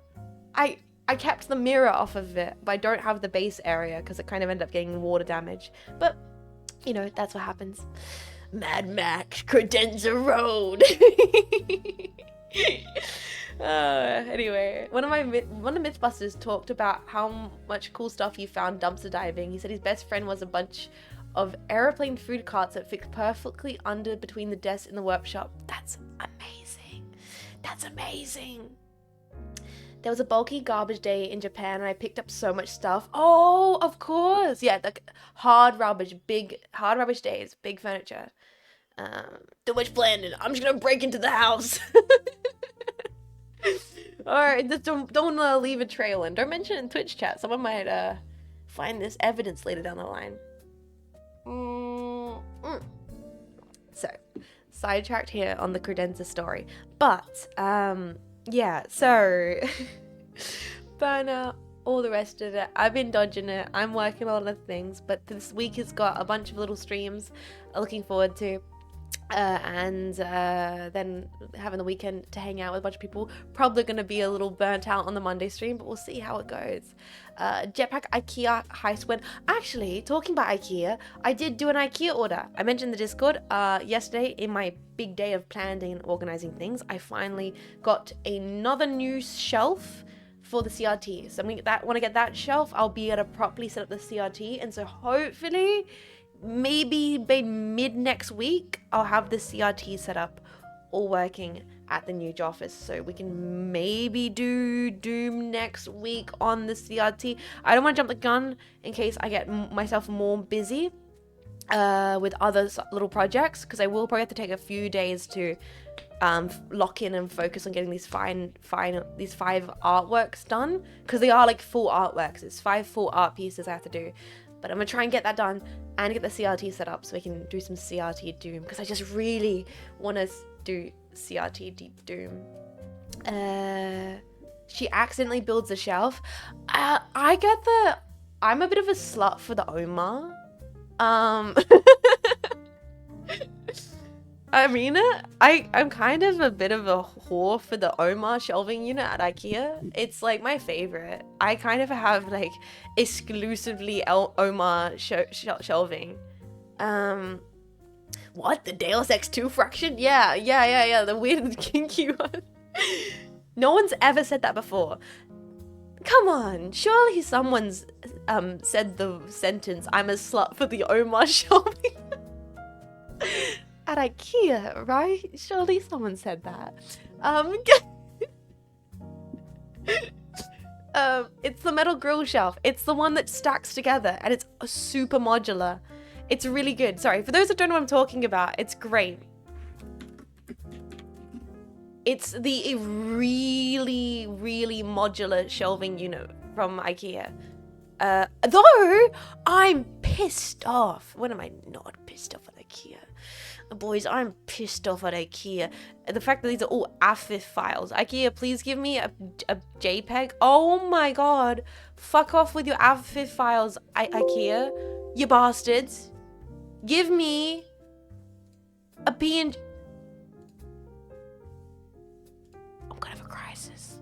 [SPEAKER 1] I kept the mirror off of it, but I don't have the base area because it kind of ended up getting water damage. But, you know, that's what happens. Mad Max, Credenza Road. Anyway, one of Mythbusters talked about how much cool stuff he found dumpster diving. He said his best friend was a bunch of aeroplane food carts that fit perfectly under between the desks in the workshop. That's amazing. That's amazing. There was a bulky garbage day in Japan and I picked up so much stuff. Oh, of course. Yeah, like hard rubbish days, big furniture. Too much planning. I'm just gonna break into the house. Alright, just don't leave a trail and don't mention it in Twitch chat. Someone might find this evidence later down the line. So, sidetracked here on the credenza story. But, yeah, so burnout, all the rest of it. I've been dodging it. I'm working on other things, but this week has got a bunch of little streams I'm looking forward to. And then having the weekend to hang out with a bunch of people. Probably going to be a little burnt out on the Monday stream, but we'll see how it goes. Jetpack IKEA heist win. Actually, talking about IKEA, I did do an IKEA order. I mentioned the Discord yesterday in my big day of planning and organizing things. I finally got another new shelf for the CRT. So I'm gonna get that. When I get that shelf, I'll be able to properly set up the CRT, and so hopefully maybe by mid next week I'll have the CRT set up all working at the new office, so we can maybe do Doom next week on the CRT. I don't want to jump the gun in case I get myself more busy with other little projects, because I will probably have to take a few days to lock in and focus on getting these these 5 artworks done, because they are like full artworks. It's 5 full art pieces I have to do. But I'm going to try and get that done and get the CRT set up so we can do some CRT Doom, because I just really want to do CRT Deep Doom. She accidentally builds a shelf. I'm a bit of a slut for the Oma. I mean it. I'm kind of a bit of a whore for the Oma shelving unit at IKEA. It's like my favorite. I kind of have like exclusively Oma shelving. What? The Deus Ex 2 fraction? Yeah. The weird kinky one. No one's ever said that before. Come on, surely someone's said the sentence, I'm a slut for the Oma shelving. At IKEA, right? Surely someone said that. It's the metal grill shelf. It's the one that stacks together, and it's super modular. It's really good. Sorry, for those that don't know what I'm talking about, it's great. It's the really, really modular shelving unit from IKEA. Though, I'm pissed off. When am I not pissed off at IKEA? Boys, I'm pissed off at IKEA. The fact that these are all AFIF files. IKEA, please give me a JPEG. Oh my god. Fuck off with your AFIF files, IKEA. You bastards. Give me a PNG. I'm gonna have a crisis.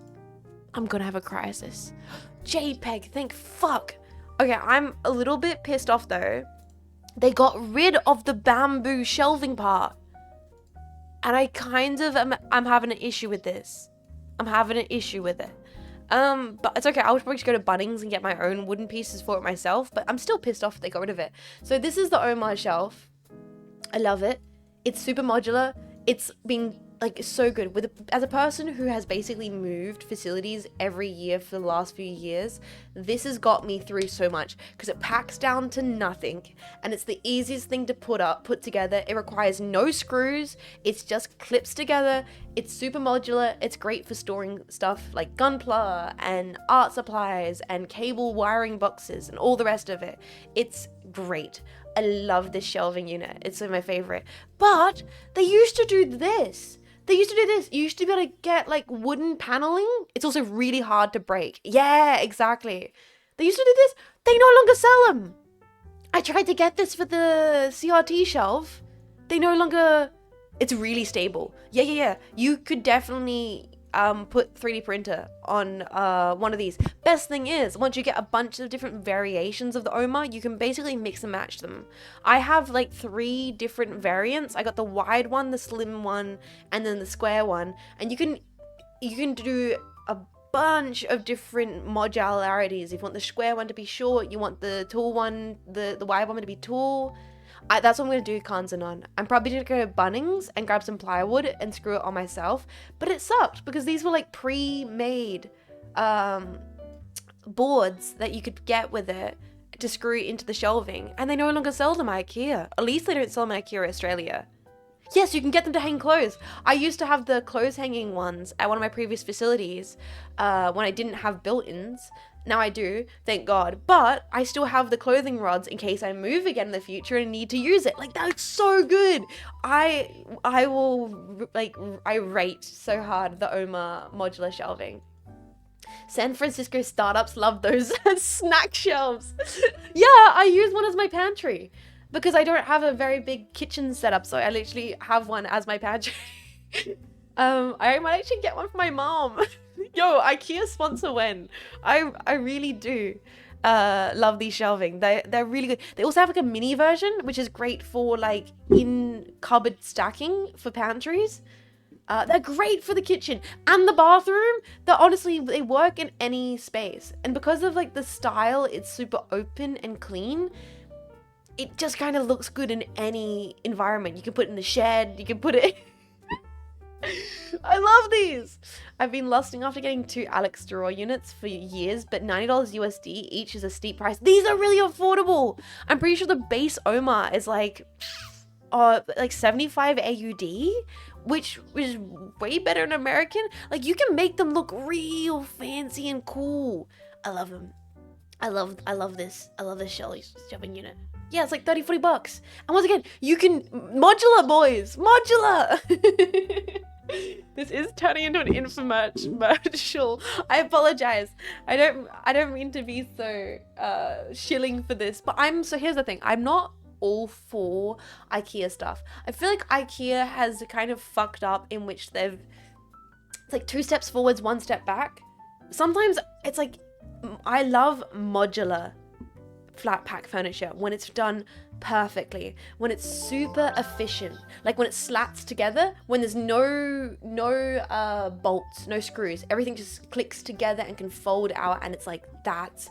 [SPEAKER 1] I'm gonna have a crisis. JPEG, thank fuck. Okay, I'm a little bit pissed off though. They got rid of the bamboo shelving part. And I kind of I'm having an issue with this. I'm having an issue with it. But it's okay. I would probably just go to Bunnings and get my own wooden pieces for it myself. But I'm still pissed off that they got rid of it. So this is the Omar shelf. I love it. It's super modular. It's been like so good. As a person who has basically moved facilities every year for the last few years, this has got me through so much because it packs down to nothing and it's the easiest thing to put together. It requires no screws. It's just clips together. It's super modular. It's great for storing stuff like Gunpla and art supplies and cable wiring boxes and all the rest of it. It's great. I love this shelving unit. It's my favorite. But they used to do this. You used to be able to get like wooden paneling. It's also really hard to break. Yeah, exactly. They used to do this. They no longer sell them. I tried to get this for the CRT shelf. They no longer... It's really stable. Yeah. You could definitely put 3D printer on one of these. Best thing is, once you get a bunch of different variations of the Oma, you can basically mix and match them. I have like 3 different variants. I got the wide one, the slim one, and then the square one. And you can do a bunch of different modularities. If you want the square one to be short, you want the tall one, the wide one to be tall. That's what I'm going to do, cons and on. I'm probably going to go to Bunnings and grab some plywood and screw it on myself. But it sucked because these were like pre-made boards that you could get with it to screw into the shelving. And they no longer sell them at IKEA. At least they don't sell them at IKEA Australia. Yes, you can get them to hang clothes. I used to have the clothes hanging ones at one of my previous facilities when I didn't have built-ins. Now I do, thank God. But I still have the clothing rods in case I move again in the future and need to use it. Like, that's so good. I rate so hard the OMA modular shelving. San Francisco startups love those snack shelves. Yeah, I use one as my pantry because I don't have a very big kitchen setup, so I literally have one as my pantry. I might actually get one for my mom. Yo, IKEA sponsor when. I really do love these shelving. They're really good. They also have like a mini version, which is great for like in cupboard stacking for pantries. They're great for the kitchen and the bathroom. They work in any space. And because of like the style, it's super open and clean. It just kind of looks good in any environment. You can put it in the shed. You can put it... I love these. I've been lusting after getting 2 Alex drawer units for years, but $90 USD each is a steep price. These are really affordable. I'm pretty sure the base OMA is like 75 AUD, which is way better in American. Like, you can make them look real fancy and cool. I love them. I love this. I love this shelving unit. Yeah, it's like 30-40 bucks. And once again, you can modular, boys. Modular. This is turning into an infomercial. I apologize. I don't mean to be so shilling for this, but here's the thing. I'm not all for IKEA stuff. I feel like IKEA has kind of fucked up in which it's like 2 steps forwards, 1 step back. Sometimes it's like, I love modular flat pack furniture when it's done perfectly, when it's super efficient, like when it slats together, when there's no bolts, no screws, everything just clicks together and can fold out, and it's like, that's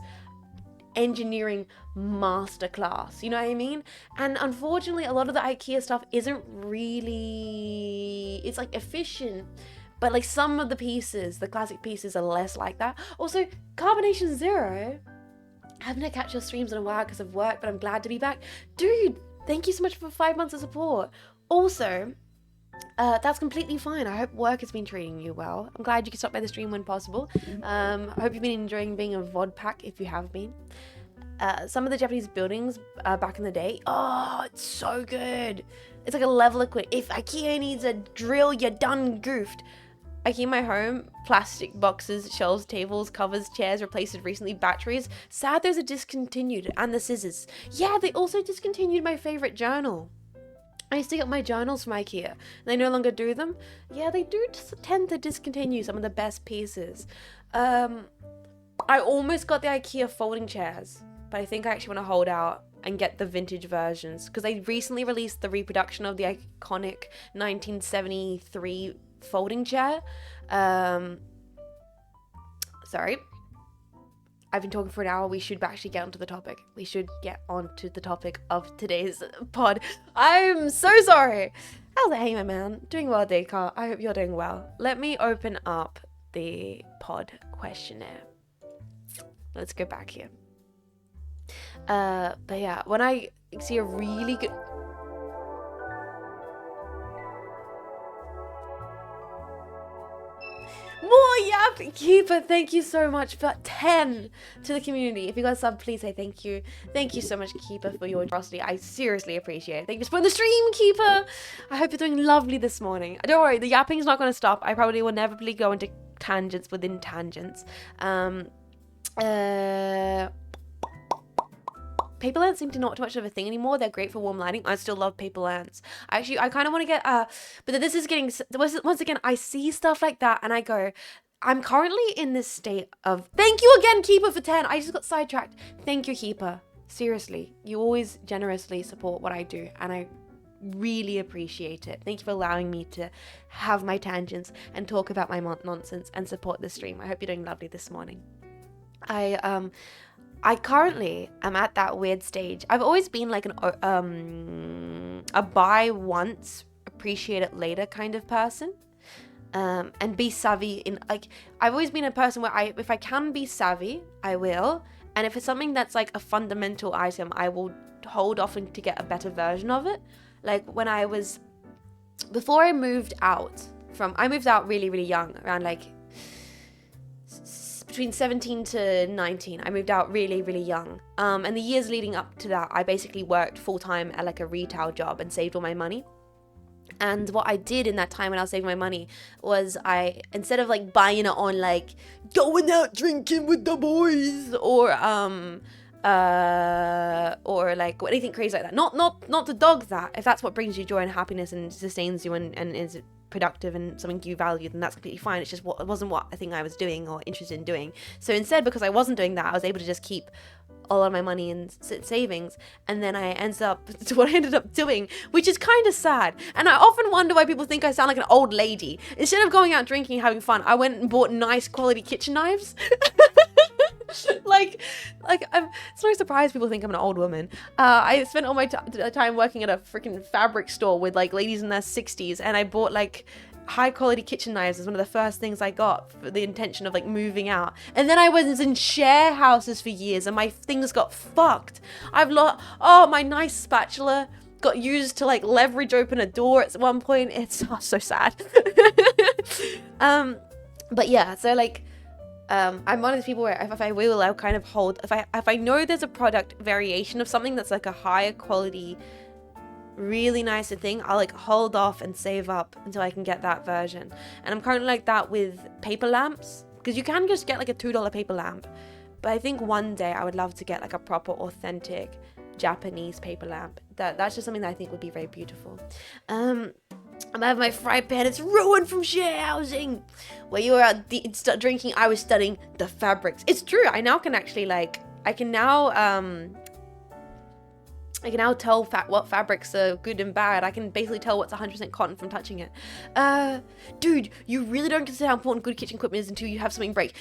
[SPEAKER 1] engineering masterclass, you know what I mean? And unfortunately, a lot of the IKEA stuff isn't really, it's like efficient, but like some of the pieces, the classic pieces, are less like that. Also, Carbonation Zero, I haven't catch your streams in a while because of work, but I'm glad to be back. Dude, thank you so much for 5 months of support. Also, that's completely fine. I hope work has been treating you well. I'm glad you could stop by the stream when possible. I hope you've been enjoying being a VOD pack if you have been. Some of the Japanese buildings back in the day, oh, it's so good. It's like a level equipment. If IKEA needs a drill, you're done goofed. IKEA my home, plastic boxes, shelves, tables, covers, chairs, replaced recently, batteries. Sad those are discontinued, and the scissors. Yeah, they also discontinued my favorite journal. I used to get my journals from IKEA, and they no longer do them. Yeah, they do tend to discontinue some of the best pieces. I almost got the IKEA folding chairs, but I think I actually want to hold out and get the vintage versions, because they recently released the reproduction of the iconic 1973 folding chair. Sorry, I've been talking for an hour. We should actually get onto the topic. We should get onto the topic of today's pod. I'm so sorry. How's it, hey my man? Doing well, Descartes. I hope you're doing well. Let me open up the pod questionnaire. Let's go back here. But yeah, when I see a really good... More Yap Keeper, thank you so much for 10 to the community. If you guys sub, please say thank you. Thank you so much, Keeper, for your generosity. I seriously appreciate it. Thank you for the stream, Keeper. I hope you're doing lovely this morning. Don't worry, the yapping's not going to stop. I probably will inevitably go into tangents within tangents. Paper lamps seem to not too much of a thing anymore. They're great for warm lighting. I still love paper lamps. I kind of want to get, but this is getting, once again, I see stuff like that and I go, I'm currently in this state of, thank you again, Keeper, for 10. I just got sidetracked. Thank you, Keeper. Seriously, you always generously support what I do, and I really appreciate it. Thank you for allowing me to have my tangents and talk about my nonsense and support the stream. I hope you're doing lovely this morning. I currently am at that weird stage. I've always been like a buy once, appreciate it later kind of person. And be savvy in, like, I've always been a person where if I can be savvy, I will. And if it's something that's like a fundamental item, I will hold off to get a better version of it. Like when I was before I moved out really, really young, around like between 17 to 19. I moved out really, really young. And the years leading up to that, I basically worked full-time at like a retail job and saved all my money. And what I did in that time when I was saving my money was instead of like buying it on like going out drinking with the boys or like anything crazy like that. Not to dog that. If that's what brings you joy and happiness and sustains you and is productive and something you value, then that's completely fine. It's just it wasn't what I think I was doing or interested in doing. So instead, because I wasn't doing that, I was able to just keep all of my money in savings, and then I ended up to what I ended up doing, which is kind of sad. And I often wonder why people think I sound like an old lady. Instead of going out drinking and having fun, I went and bought nice quality kitchen knives. It's no surprise people think I'm an old woman. I spent all my time working at a freaking fabric store with like ladies in their 60s, and I bought like high quality kitchen knives as one of the first things I got for the intention of like moving out. And then I was in share houses for years and my things got fucked. My nice spatula got used to like leverage open a door at one point. It's so sad. But yeah, so like I'm one of those people where I'll kind of hold, if I know there's a product variation of something that's like a higher quality, really nice thing, I'll like hold off and save up until I can get that version. And I'm currently like that with paper lamps, because you can just get like a $2 paper lamp, but I think one day I would love to get like a proper authentic Japanese paper lamp. That's just something that I think would be very beautiful. I have my fry pan. It's ruined from share housing. Where you were out drinking, I was studying the fabrics. It's true. I now can actually like, I can now tell what fabrics are good and bad. I can basically tell what's 100% cotton from touching it. Dude, you really don't consider how important good kitchen equipment is until you have something break.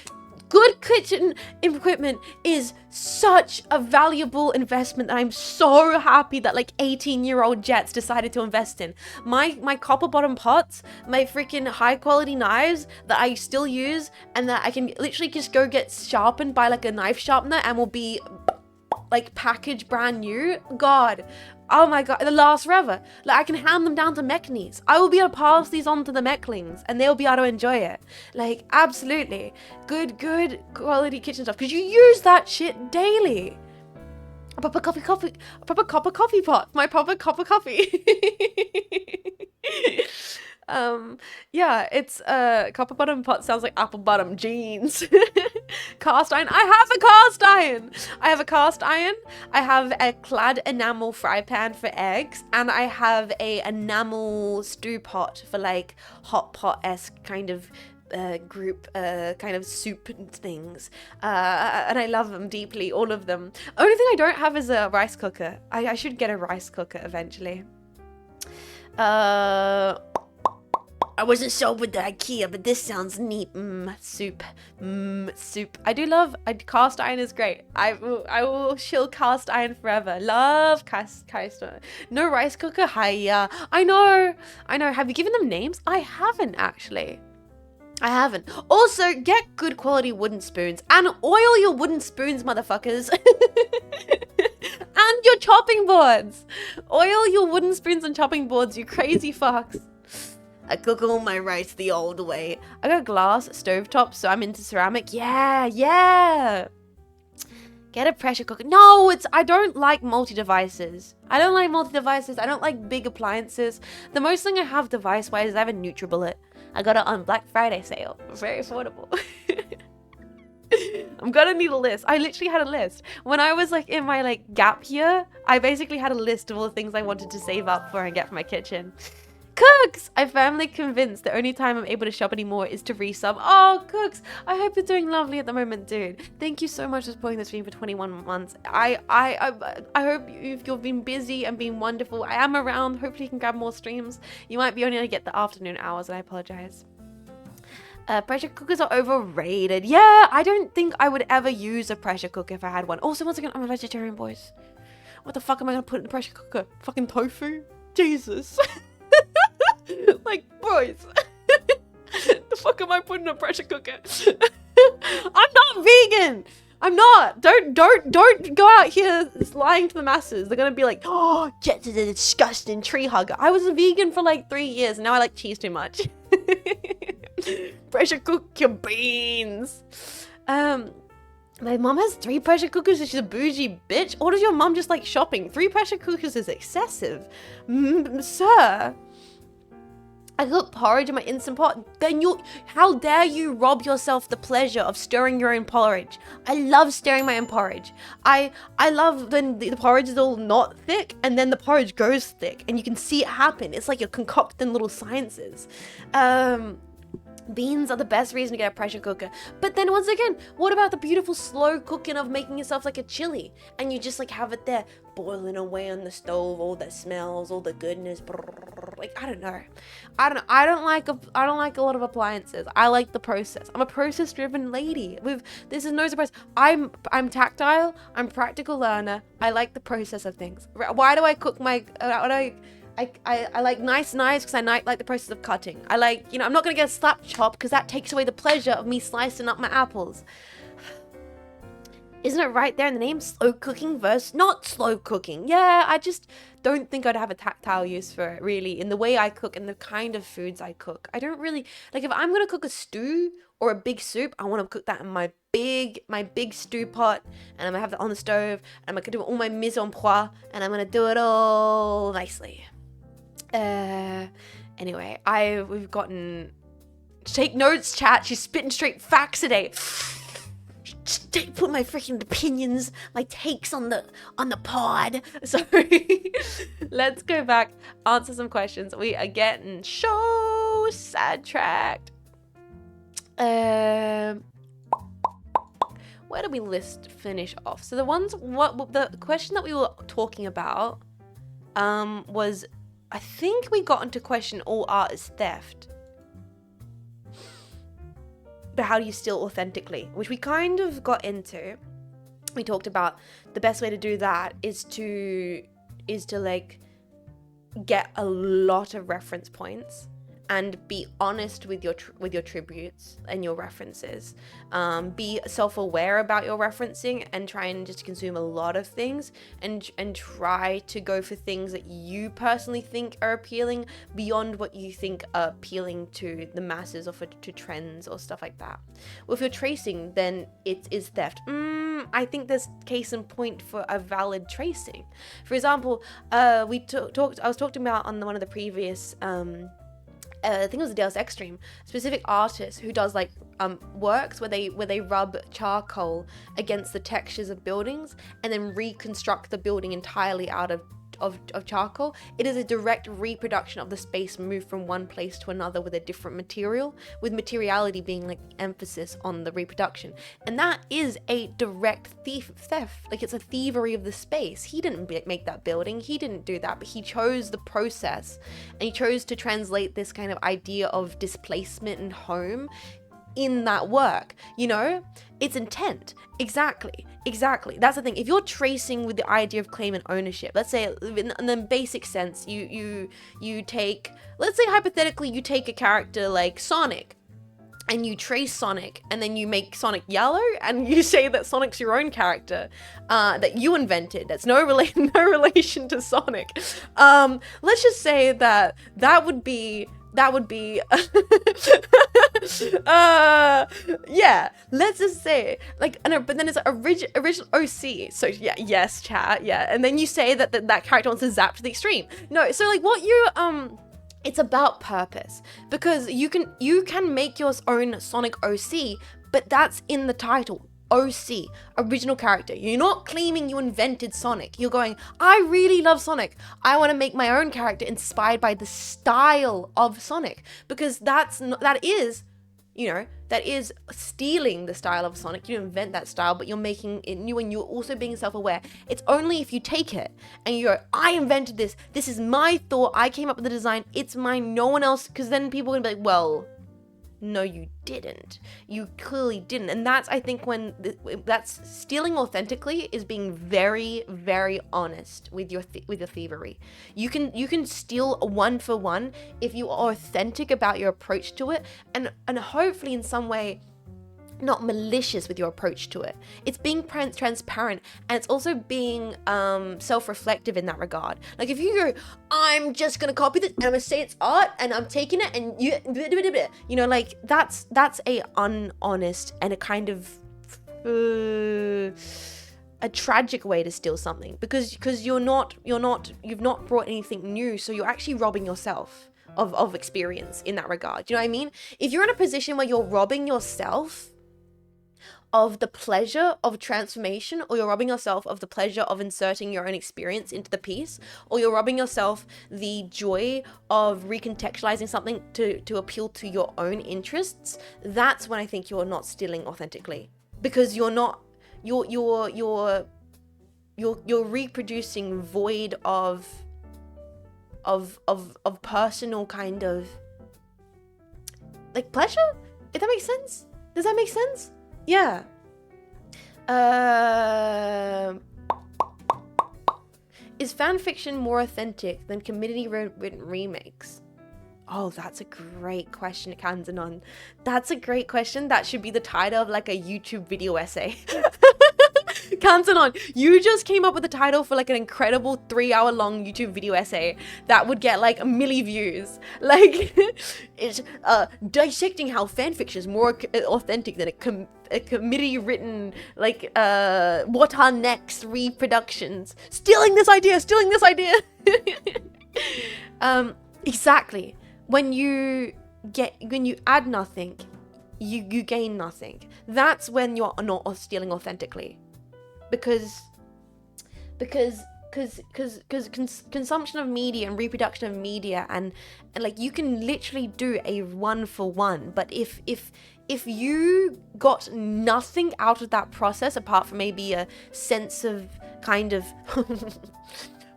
[SPEAKER 1] Good kitchen equipment is such a valuable investment that I'm so happy that like 18-year-old Jets decided to invest in. My copper bottom pots, my freaking high quality knives that I still use and that I can literally just go get sharpened by like a knife sharpener and will be like packaged brand new. God, oh my god, they last forever. Like I can hand them down to mechnies. I will be able to pass these on to the mechlings and they'll be able to enjoy it. Like absolutely good quality kitchen stuff, because you use that shit daily. A proper copper coffee pot, my proper copper coffee. Yeah, it's copper bottom pot sounds like apple bottom jeans. Cast iron. I have a cast iron. I have a clad enamel fry pan for eggs, and I have a enamel stew pot for like hot pot-esque kind of group kind of soup things, and I love them deeply, all of them. Only thing I don't have is a rice cooker. I should get a rice cooker eventually. I wasn't sold with the IKEA, but this sounds neat. Soup. I do love, cast iron is great. I will chill cast iron forever. Love cast iron. No rice cooker? Hiya. I know. Have you given them names? I haven't actually. I haven't. Also, get good quality wooden spoons and oil your wooden spoons, motherfuckers. And your chopping boards. Oil your wooden spoons and chopping boards, you crazy fucks. I cook all my rice the old way. I got a glass stovetop, so I'm into ceramic. Yeah. Get a pressure cooker. No, I don't like multi-devices. I don't like big appliances. The most thing I have device-wise is I have a NutriBullet. I got it on Black Friday sale. Very affordable. I'm gonna need a list. I literally had a list. When I was like in my like gap year, I basically had a list of all the things I wanted to save up for and get for my kitchen. Cooks! I'm firmly convinced the only time I'm able to shop anymore is to resub. Oh, Cooks! I hope you're doing lovely at the moment, dude. Thank you so much for supporting the stream for 21 months. I hope you've been busy and been wonderful. I am around. Hopefully you can grab more streams. You might be only going to get the afternoon hours, and I apologize. Pressure cookers are overrated. Yeah, I don't think I would ever use a pressure cooker if I had one. Also, once again, I'm a vegetarian, boys. What the fuck am I going to put in the pressure cooker? Fucking tofu? Jesus. Like, boys, the fuck am I putting in a pressure cooker? I'm not vegan. I'm not. Don't go out here lying to the masses. They're gonna be like, oh, Jet's a disgusting tree hugger. I was a vegan for like 3 years, and now I like cheese too much. Pressure cook your beans. My mom has 3 pressure cookers and she's a bougie bitch. Or does your mom just like shopping? 3 pressure cookers is excessive. Sir. I cook porridge in my Instant Pot. Then how dare you rob yourself the pleasure of stirring your own porridge? I love stirring my own porridge. I love when the porridge is all not thick and then the porridge goes thick and you can see it happen. It's like you're concocting little sciences. Beans are the best reason to get a pressure cooker. But then once again, what about the beautiful slow cooking of making yourself like a chili? And you just like have it there boiling away on the stove, all the smells, all the goodness. Like, I don't know. I don't like a lot of appliances. I like the process. I'm a process driven lady. This is no surprise. I'm tactile. I'm a practical learner. I like the process of things. Why do I cook I like nice knives because I like the process of cutting. I like, I'm not going to get a slap chop because that takes away the pleasure of me slicing up my apples. Isn't it right there in the name? Slow cooking versus not slow cooking. Yeah, I just don't think I'd have a tactile use for it, really, in the way I cook and the kind of foods I cook. I don't really, like, if I'm going to cook a stew or a big soup, I want to cook that in my big stew pot, and I'm going to have that on the stove, and I'm going to do all my mise en place, and I'm going to do it all nicely. Anyway, we've gotten, take notes, chat. She's spitting straight facts today. Put my freaking opinions, my takes on the pod. Sorry. Let's go back, answer some questions. We are getting so sidetracked. Where do we finish off? So the question that we were talking about was, I think we got into question all art is theft. But how do you steal authentically? Which we kind of got into. We talked about the best way to do that is to like get a lot of reference points and be honest with your tributes and your references. Be self-aware about your referencing and try and just consume a lot of things and try to go for things that you personally think are appealing beyond what you think are appealing to the masses or to trends or stuff like that. Well, if you're tracing, then it is theft. I think there's case in point for a valid tracing. For example, I was talking about on one of the previous I think it was a Deus Ex stream, specific artist who does like works where they rub charcoal against the textures of buildings and then reconstruct the building entirely out of charcoal. It is a direct reproduction of the space moved from one place to another with a different material, with materiality being like emphasis on the reproduction. And that is a direct theft. Like, it's a thievery of the space. He didn't make that building. He didn't do that, but he chose the process and he chose to translate this kind of idea of displacement and home in that work. It's intent. Exactly. That's the thing. If you're tracing with the idea of claim and ownership, let's say in the basic sense, you take, let's say hypothetically, you take a character like Sonic and you trace Sonic and then you make Sonic yellow and you say that Sonic's your own character that you invented. That's no relation to Sonic. Let's just say that would be yeah, let's just say like, I know, but then it's original OC. So yeah, yes, chat, yeah, and then you say that character wants to zap to the extreme. No, so like what you it's about purpose, because you can make your own Sonic OC, but that's in the title. OC, original character. You're not claiming you invented Sonic. You're going, I really love Sonic. I want to make my own character inspired by the style of Sonic, because that is stealing the style of Sonic. You invent that style, but you're making it new and you're also being self-aware. It's only if you take it and you go, I invented this. This is my thought. I came up with the design. It's mine. No one else. Because then people are going to be like, well, no, you didn't. You clearly didn't. And that's, I think, that's stealing authentically is being very, very honest with your thievery. You can steal one for one if you are authentic about your approach to it, and hopefully in some way not malicious with your approach to it. It's being transparent, and it's also being self-reflective in that regard. Like if you go, I'm just gonna copy this and I'm gonna say it's art and I'm taking it and you know, like that's a unhonest and a kind of a tragic way to steal something, because you've not brought anything new, so you're actually robbing yourself of experience in that regard. Do you know what I mean? If you're in a position where you're robbing yourself of the pleasure of transformation, or you're robbing yourself of the pleasure of inserting your own experience into the piece, or you're robbing yourself the joy of recontextualizing something to appeal to your own interests, that's when I think you're not stealing authentically, because you're reproducing void of personal kind of like pleasure, if that makes sense. Does that make sense? Yeah. Is fan fiction more authentic than community written remakes? Oh, that's a great question, Kanzanon. That's a great question. That should be the title of like a YouTube video essay. Kanzanon, you just came up with a title for like an incredible 3-hour long YouTube video essay that would get like a million views. Like, it's dissecting how fanfiction is more authentic than a committee written, like, what are next reproductions. Stealing this idea. Exactly. When you add nothing, you gain nothing. That's when you're not stealing authentically. Because consumption of media and reproduction of media and like you can literally do a 1-for-1, but if you got nothing out of that process apart from maybe a sense of kind of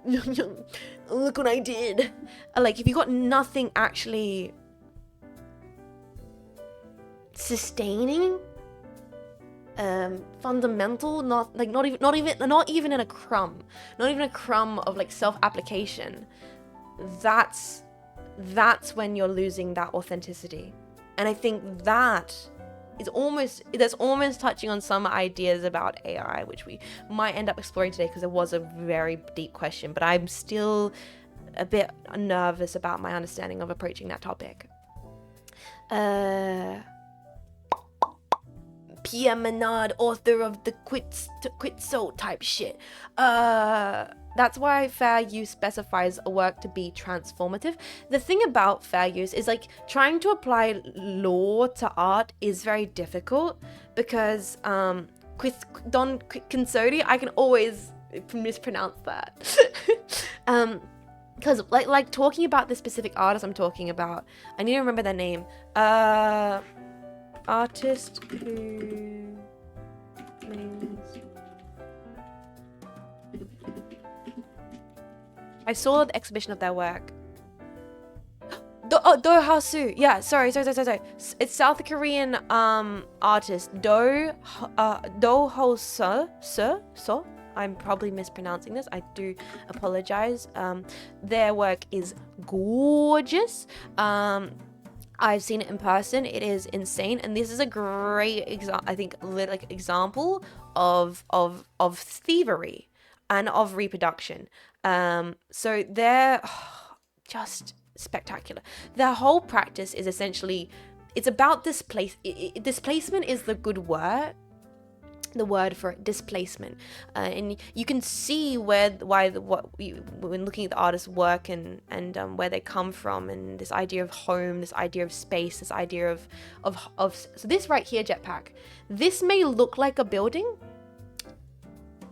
[SPEAKER 1] look what I did, like if you got nothing actually sustaining, fundamental, not even in a crumb of like self-application, that's when you're losing that authenticity. And I think that's almost touching on some ideas about AI, which we might end up exploring today, because it was a very deep question, but I'm still a bit nervous about my understanding of approaching that topic. Pierre Menard, author of the Quit Soul type shit. That's why fair use specifies a work to be transformative. The thing about fair use is like trying to apply law to art is very difficult, because Don Quixote, I can always mispronounce that. Because like talking about the specific artist I'm talking about, I need to remember their name. Artist who names. I saw the exhibition of their work. Do Ha-soo. Yeah, sorry. It's South Korean artist Do Ho-soo. I'm probably mispronouncing this. I do apologize. Their work is gorgeous. I've seen it in person. It is insane, and this is a great example of thievery and of reproduction. So they're just spectacular. Their whole practice is essentially, it's about displacement is the good word. The word for it, displacement, and you can see when looking at the artist's work and where they come from, and this idea of home, this idea of space, this idea of so this right here, Jetpack, this may look like a building,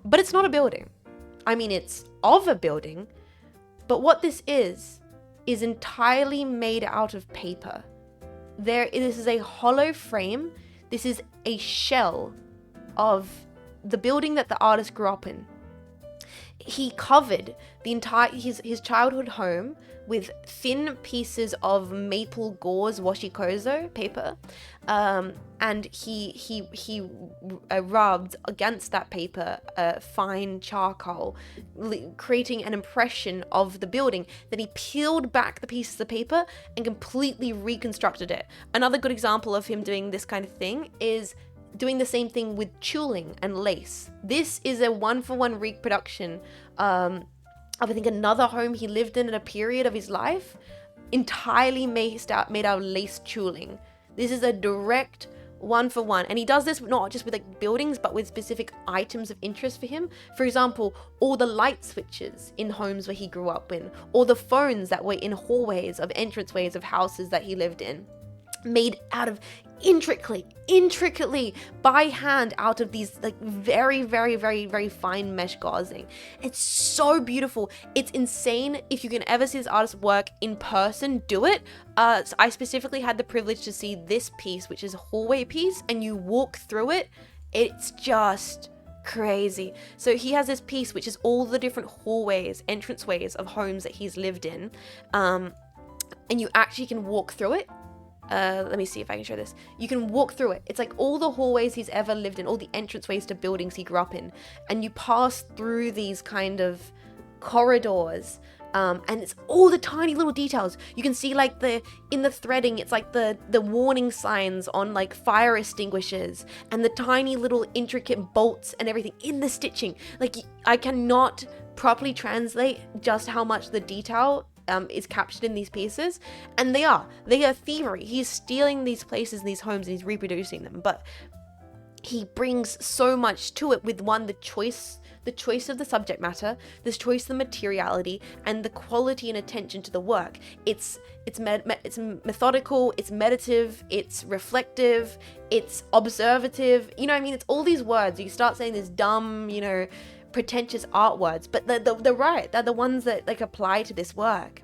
[SPEAKER 1] but it's not a building. I mean, it's of a building, but what this is entirely made out of paper. This is a hollow frame. This is a shell of the building that the artist grew up in. He covered the entire his childhood home with thin pieces of maple gauze washikozo paper, and he rubbed against that paper fine charcoal, creating an impression of the building. Then he peeled back the pieces of paper and completely reconstructed it. Another good example of him doing this kind of thing is doing the same thing with tooling and lace. This is a 1-for-1 reproduction of, I think, another home he lived in at a period of his life, entirely made out of lace tooling. This is a direct 1-for-1, and he does this not just with like buildings, but with specific items of interest for him. For example, all the light switches in homes where he grew up in, or the phones that were in hallways of entranceways of houses that he lived in, made out of intricately by hand out of these like very fine mesh gauzing. It's so beautiful. It's insane. If you can ever see this artist's work in person, do it. So I specifically had the privilege to see this piece, which is a hallway piece, and you walk through it. It's just crazy. So he has this piece which is all the different hallways, entranceways of homes that he's lived in, and you actually can walk through it. Let me see if I can show this. You can walk through it. It's like all the hallways he's ever lived in, all the entranceways to buildings he grew up in, and you pass through these kind of corridors, and it's all the tiny little details. You can see like in the threading, it's like the warning signs on like fire extinguishers, and the tiny little intricate bolts and everything in the stitching. Like, I cannot properly translate just how much the detail is captured in these pieces, and they are thievery. He's stealing these places and these homes and he's reproducing them, but he brings so much to it with the choice of the subject matter, this choice of the materiality, and the quality and attention to the work. It's methodical, it's meditative, it's reflective, it's observative. You know what I mean? It's all these words. You start saying this dumb, pretentious art words, but they're right. They're the ones that like apply to this work.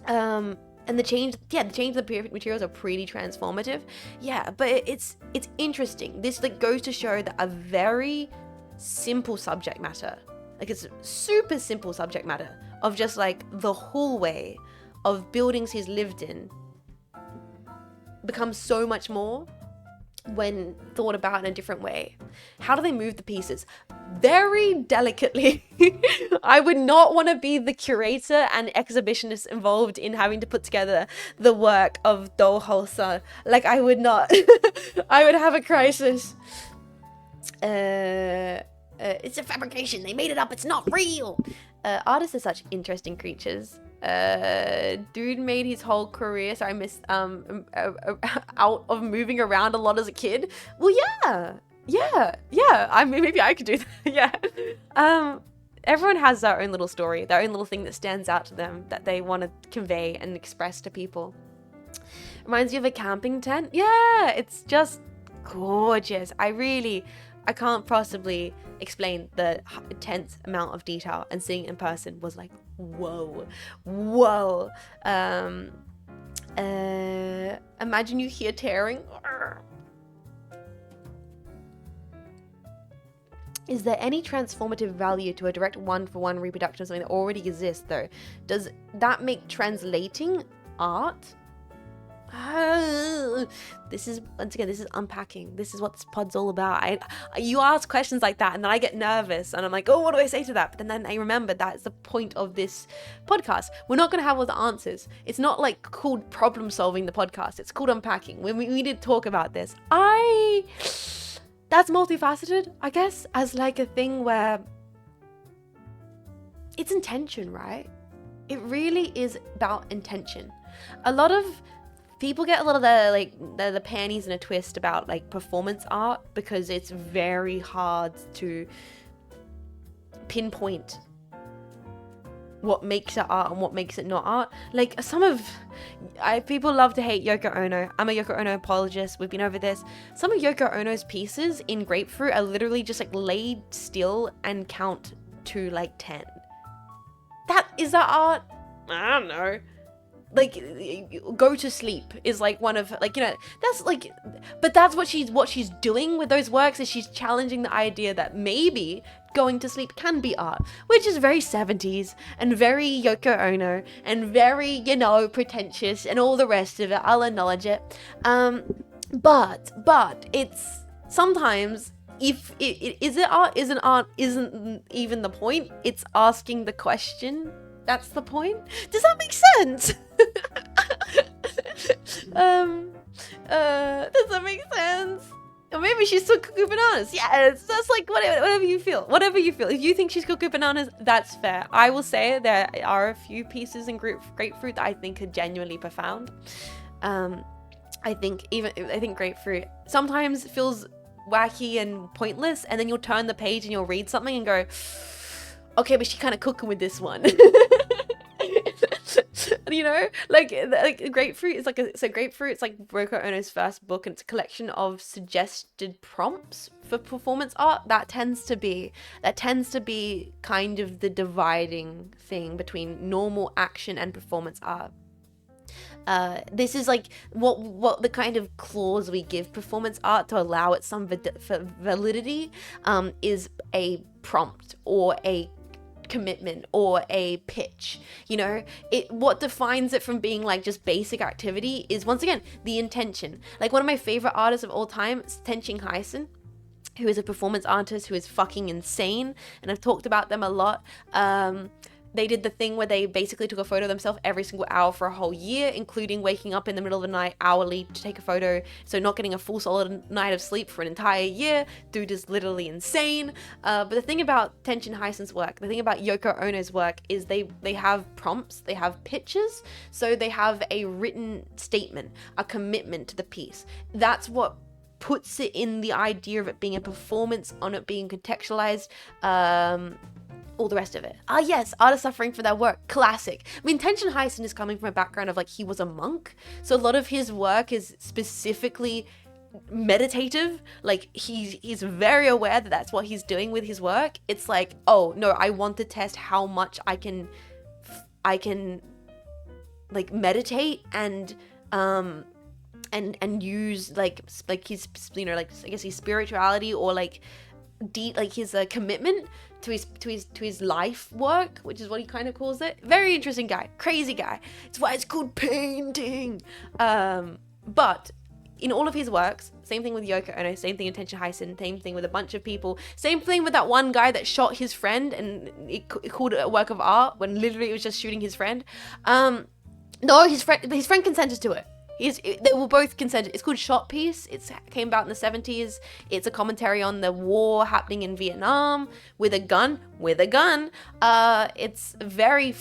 [SPEAKER 1] And the change of the materials are pretty transformative. Yeah, but it's interesting. This like goes to show that a very simple subject matter, like it's super simple subject matter of just like the hallway of buildings he's lived in, becomes so much more when thought about in a different way. How do they move the pieces? Very delicately. I would not want to be the curator and exhibitionist involved in having to put together the work of Dollhauser. Like, I would not. I would have a crisis. It's a fabrication. They made it up. It's not real. Artists are such interesting creatures. Dude made his whole career, so I missed out of moving around a lot as a kid. Well, yeah. I mean, maybe I could do that. Yeah. Everyone has their own little story, their own little thing that stands out to them that they want to convey and express to people. Reminds you of a camping tent. Yeah, it's just gorgeous. I can't possibly explain the intense amount of detail, and seeing it in person was like, whoa. Imagine you hear tearing. Is there any transformative value to a direct 1-for-1 reproduction of something that already exists, though? Does that make translating art? This is unpacking. This is what this pod's all about. You ask questions like that, and then I get nervous, and I'm like, oh, what do I say to that? But then I remember that's the point of this podcast. We're not going to have all the answers. It's not like called problem solving the podcast. It's called unpacking. We need to talk about this. That's multifaceted, I guess, as like a thing where it's intention, right? It really is about intention. A lot of people get a lot of the panties in a twist about like performance art, because it's very hard to pinpoint what makes it art and what makes it not art. Like people love to hate Yoko Ono. I'm a Yoko Ono apologist. We've been over this. Some of Yoko Ono's pieces in Grapefruit are literally just like laid still and count to like 10. Is that art? I don't know. Like, Go to Sleep is like one of like, that's like, but that's what she's doing with those works, is she's challenging the idea that maybe going to sleep can be art, which is very 70s and very Yoko Ono and very, pretentious and all the rest of it. I'll acknowledge it. But it's sometimes, if is it art, isn't art, isn't even the point. It's asking the question. That's the point. Does that make sense? Does that make sense? Or maybe she's still cuckoo bananas. Yeah, that's like whatever you feel. Whatever you feel. If you think she's cuckoo bananas, that's fair. I will say there are a few pieces in grapefruit that I think are genuinely profound. I think grapefruit sometimes feels wacky and pointless, and then you'll turn the page and you'll read something and go, okay, but she kind of cooking with this one. You know, like grapefruit is grapefruit. It's like Yoko Ono's first book, and it's a collection of suggested prompts for performance art. That tends to be kind of the dividing thing between normal action and performance art. This is like what the kind of clause we give performance art to allow it some validity is a prompt or a commitment or a pitch. You know, what defines it from being like just basic activity is, once again, the intention. Like, one of my favorite artists of all time is Jean Faymas, who is a performance artist who is fucking insane, and I've talked about them a lot. They did the thing where they basically took a photo of themselves every single hour for a whole year, including waking up in the middle of the night hourly to take a photo. So not getting a full solid night of sleep for an entire year. Dude is literally insane. But the thing about Tenshin Hysen's work, the thing about Yoko Ono's work, is they have prompts, they have pitches, so they have a written statement, a commitment to the piece. That's what puts it in the idea of it being a performance, on it being contextualized, all the rest of it. Yes, artists suffering for their work, classic. I mean, Tenshin Hysen is coming from a background of like, he was a monk, so a lot of his work is specifically meditative. Like, he's very aware that that's what he's doing with his work. It's like, oh no, I want to test how much I can like meditate and use like his, you know, like, I guess his spirituality, or like deep, like his commitment to his life work, which is what he kind of calls it. Very interesting guy, crazy guy. It's why it's called painting. But in all of his works, same thing with Yoko Ono, same thing in Tenshin Hysen, same thing with a bunch of people, same thing with that one guy that shot his friend and it called it a work of art when literally it was just shooting his friend. No, his friend consented to it. They were both consented. It's called Shot Piece. It came about in the 70s. It's a commentary on the war happening in Vietnam with a gun. It's very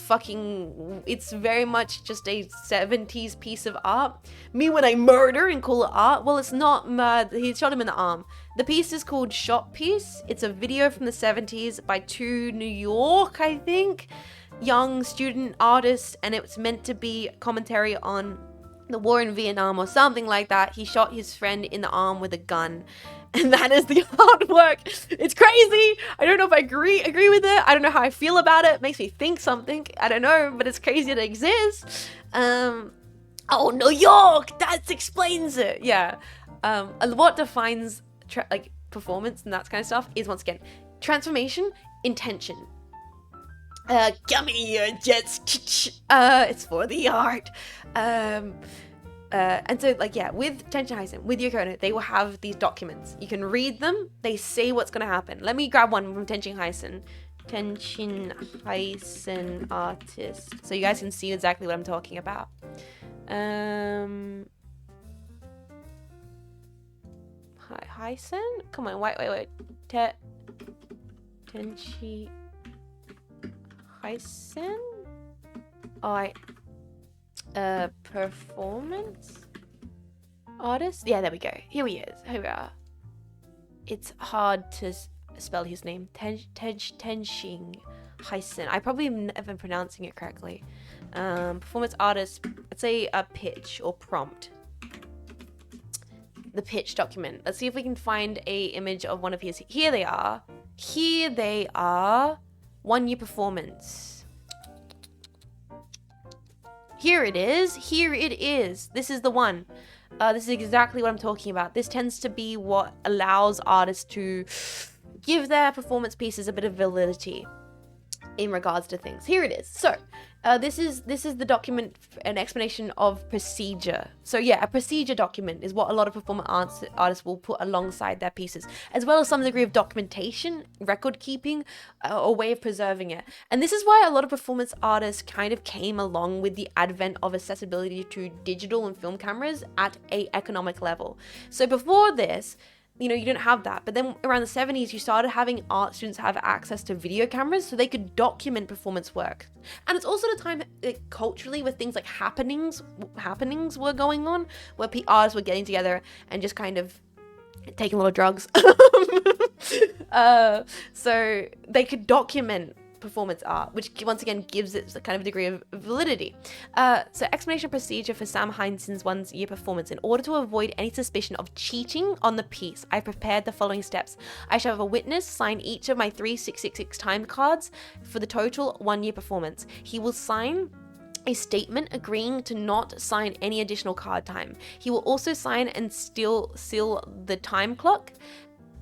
[SPEAKER 1] much just a 70s piece of art. Me, when I murder and call it art, well, it's not murder. He shot him in the arm. The piece is called Shot Piece. It's a video from the 70s by two New York, I think, young student artists, and it's meant to be commentary on the war in Vietnam or something like that. He shot his friend in the arm with a gun, and that is the artwork. It's crazy. I don't know if I agree with it. I don't know how I feel about it. It makes me think something. I don't know, but it's crazy that it exists. Oh, New York, that explains it. Yeah. What defines like performance and that kind of stuff is, once again, transformation, intention. Come here, Jets. It's for the art. And so, like, yeah, with Tenshin Hysen, with Yoko Ono, they will have these documents. You can read them. They say what's going to happen. Let me grab one from Tenshin Hysen. Tenshin Hysen artist. So you guys can see exactly what I'm talking about. Hysen? Come on, wait. Tenshin Hysen? Performance artist? Yeah, there we go. Here he is. Here we are. It's hard to spell his name. Tenshin Hysen. I probably am never pronouncing it correctly. Performance artist, let's say a pitch or prompt. The pitch document. Let's see if we can find a image of one of his. Here they are. 1 year performance. Here it is. This is the one. This is exactly what I'm talking about. This tends to be what allows artists to give their performance pieces a bit of validity in regards to things. Here it is. So, this is the document, an explanation of procedure. So yeah, a procedure document is what a lot of performance artists will put alongside their pieces, as well as some degree of documentation, record keeping, a way of preserving it. And this is why a lot of performance artists kind of came along with the advent of accessibility to digital and film cameras at a economic level. So before this, you know, you didn't have that. But then around the 70s, you started having art students have access to video cameras so they could document performance work. And it's also the time culturally where things like happenings were going on, where artists were getting together and just kind of taking a lot of drugs. So they could document performance art, which once again gives it a kind of degree of validity. So explanation procedure for Sam Heinsohn's one-year performance. In order to avoid any suspicion of cheating on the piece, I prepared the following steps. I shall have a witness sign each of my 3 666 time cards for the total 1-year performance. He will sign a statement agreeing to not sign any additional card time. He will also sign and still seal the time clock.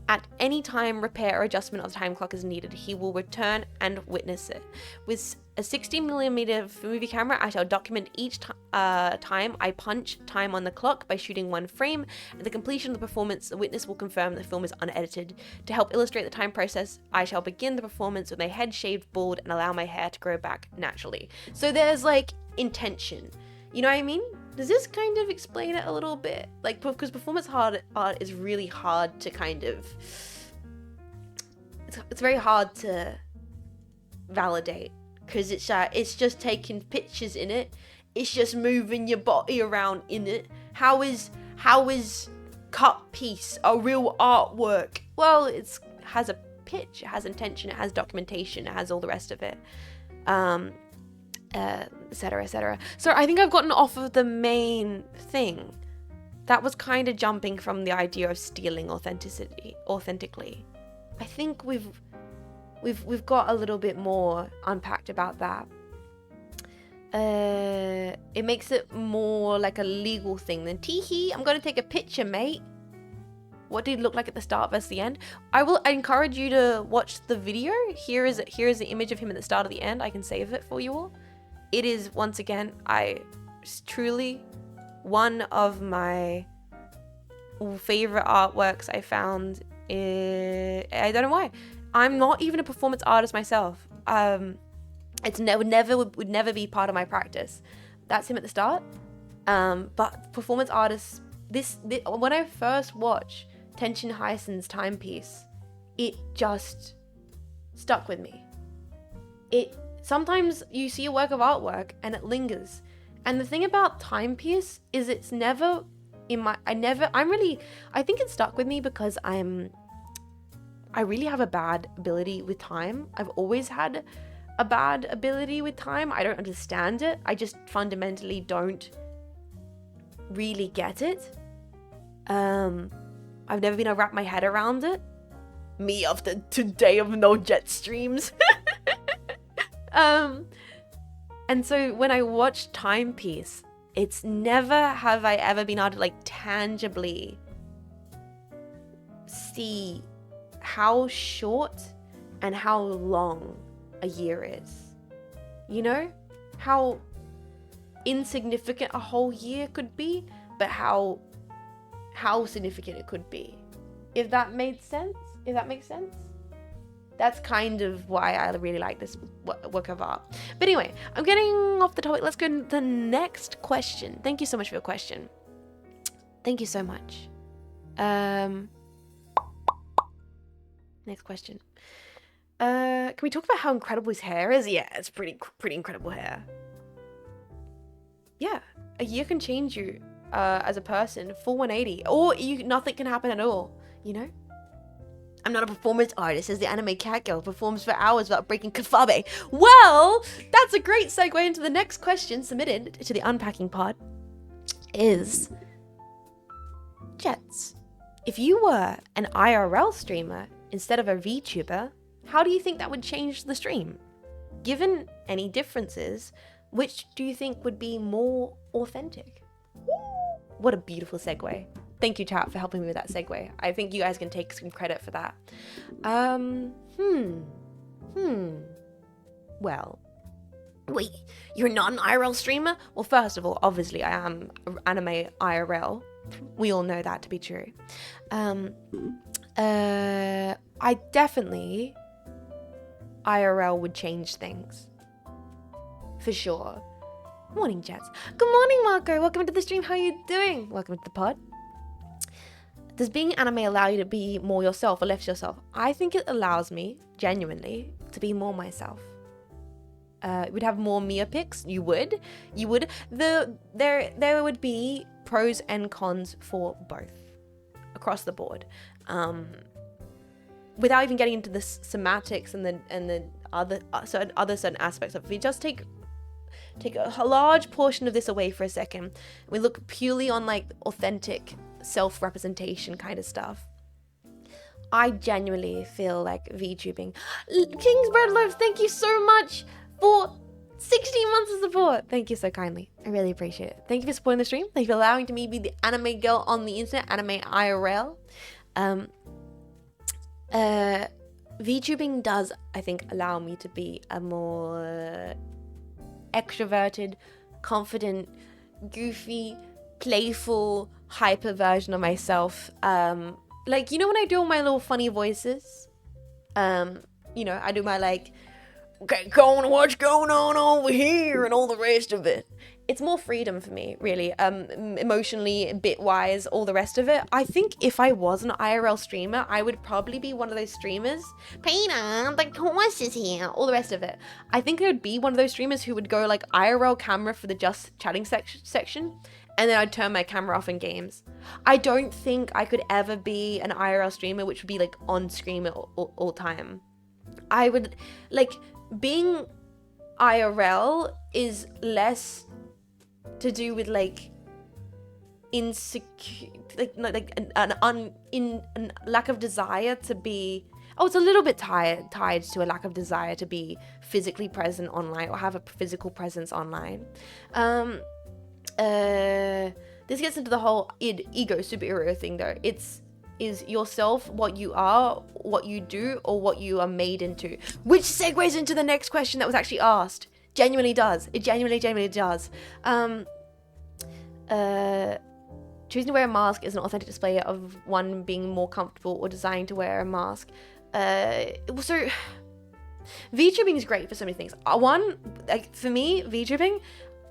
[SPEAKER 1] At any time, repair or adjustment of the time clock is needed. He will return and witness it. With a 60mm movie camera, I shall document each time I punch time on the clock by shooting 1 frame. At the completion of the performance, the witness will confirm the film is unedited. To help illustrate the time process, I shall begin the performance with my head shaved bald and allow my hair to grow back naturally. So there's like intention. You know what I mean? Does this kind of explain it a little bit? Like, because performance art is really hard to kind of... It's very hard to validate. Because it's just taking pictures in it. It's just moving your body around in it. How is cut piece a real artwork? Well, it has a pitch, it has intention, it has documentation, it has all the rest of it. Etc, etc. So I think I've gotten off of the main thing. That was kind of jumping from the idea of stealing authentically. I think we've got a little bit more unpacked about that. It makes it more like a legal thing than tee-hee, I'm gonna take a picture, mate. What did it look like at the start versus the end? I encourage you to watch the video. Here is the image of him at the start of the end. I can save it for you all. It is, once again, truly one of my favorite artworks I found. I don't know why. I'm not even a performance artist myself. It's would never be part of my practice. That's him at the start. But performance artists, this when I first watched Jean Faymas' timepiece, it just stuck with me. Sometimes you see a work of artwork and it lingers. And the thing about timepiece is it's never I think it stuck with me because I really have a bad ability with time. I've always had a bad ability with time. I don't understand it. I just fundamentally don't really get it. I've never been able to wrap my head around it. Me after today of no jet streams. And so when I watch Timepiece, it's never have I ever been able to like tangibly see how short and how long a year is. You know? How insignificant a whole year could be, but how significant it could be. If that made sense? If that makes sense? That's kind of why I really like this work of art. But anyway, I'm getting off the topic. Let's go to the next question. Thank you so much for your question. Thank you so much. Next question. Can we talk about how incredible his hair is? Yeah, it's pretty incredible hair. Yeah, a year can change you as a person, full 180, or nothing can happen at all, you know? I'm not a performance artist, as the anime cat girl performs for hours without breaking kafabe. Well, that's a great segue into the next question submitted to the Unpacking pod. Is Jets, if you were an IRL streamer instead of a VTuber, how do you think that would change the stream? Given any differences, which do you think would be more authentic? What a beautiful segue. Thank you, chat, for helping me with that segue. I think you guys can take some credit for that. Well, wait, you're not an IRL streamer? Well, first of all, obviously I am anime IRL. We all know that to be true. I definitely IRL would change things. For sure. Morning, Jets. Good morning, Marco. Welcome to the stream. How are you doing? Welcome to the pod. Does being anime allow you to be more yourself or less yourself? I think it allows me, genuinely, to be more myself. We'd have more Mia pics. You would. There would be pros and cons for both across the board. Without even getting into the semantics and the other certain aspects of it, we just take a large portion of this away for a second. We look purely on like authentic self-representation kind of stuff. I genuinely feel like VTubing. King's Bread Loaves, thank you so much for 16 months of support. Thank you so kindly. I really appreciate it. Thank you for supporting the stream. Thank you for allowing me to be the anime girl on the internet, anime IRL. VTubing does, I think, allow me to be a more extroverted, confident, goofy, playful, hyper version of myself. Like, you know when I do all my little funny voices? You know, I do my like, okay, what's going on over here and all the rest of it. It's more freedom for me, really, emotionally, bit-wise, all the rest of it. I think if I was an IRL streamer, I would probably be one of those streamers. Peter, the course is here, all the rest of it. I think I would be one of those streamers who would go like IRL camera for the just chatting section, and then I'd turn my camera off in games. I don't think I could ever be an IRL streamer, which would be like on screen all time. I would, like, being IRL is less to do with like insecure, like an lack of desire to be. Oh, it's a little bit tied to a lack of desire to be physically present online or have a physical presence online. This gets into the whole ego superhero thing though. Is yourself what you are, what you do, or what you are made into? Which segues into the next question that was actually asked. Genuinely does. It genuinely does. Choosing to wear a mask is an authentic display of one being more comfortable or desiring to wear a mask. So VTubing is great for so many things. One, like for me, VTubing,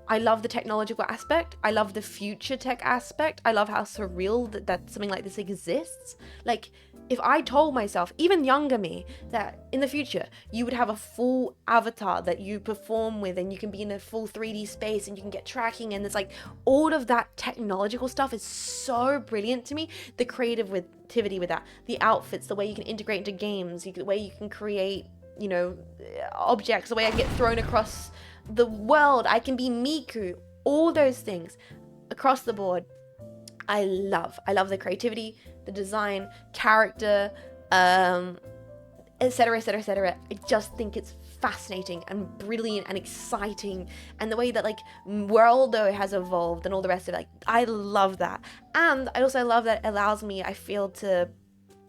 [SPEAKER 1] I love the technological aspect. I love the future tech aspect. I love how surreal that something like this exists. Like, if I told myself, even younger me, that in the future, you would have a full avatar that you perform with and you can be in a full 3D space and you can get tracking, and it's like, all of that technological stuff is so brilliant to me. The creativity with that, the outfits, the way you can integrate into games, the way you can create, you know, objects, the way I get thrown across the world, I can be Miku, all those things across the board. I love the creativity, the design, character, etc. I just think it's fascinating and brilliant and exciting, and the way that like Worldo has evolved and all the rest of it, like I love that. And I also love that it allows me, I feel, to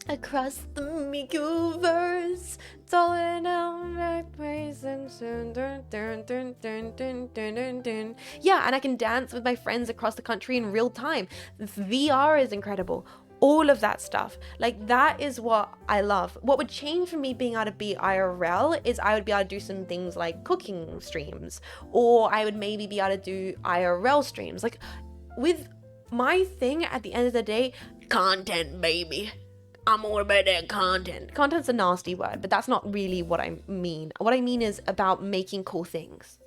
[SPEAKER 1] across the Miku-verse, it's all in our praise and yeah, and I can dance with my friends across the country in real time. VR is incredible. All of that stuff, like that is what I love. What would change for me being able to be IRL is I would be able to do some things like cooking streams, or I would maybe be able to do IRL streams. Like with my thing at the end of the day, content, baby. I'm all about that content. Content's a nasty word, but that's not really what I mean. What I mean is about making cool things.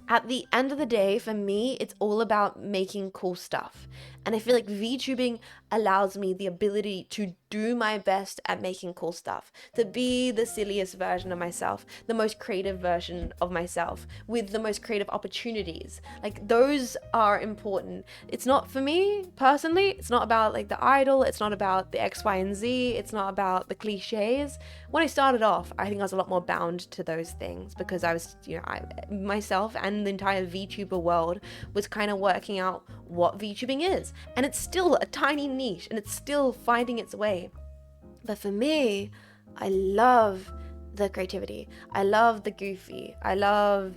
[SPEAKER 1] At the end of the day, for me, it's all about making cool stuff. And I feel like VTubing allows me the ability to do my best at making cool stuff, to be the silliest version of myself, the most creative version of myself, with the most creative opportunities. Like, those are important. It's not, for me personally, it's not about like the idol, it's not about the X, Y, and Z, it's not about the cliches. When I started off, I think I was a lot more bound to those things because I was, you know, myself and the entire VTuber world was kind of working out what VTubing is. And it's still a tiny niche and it's still finding its way. But for me, I love the creativity. I love the goofy. I love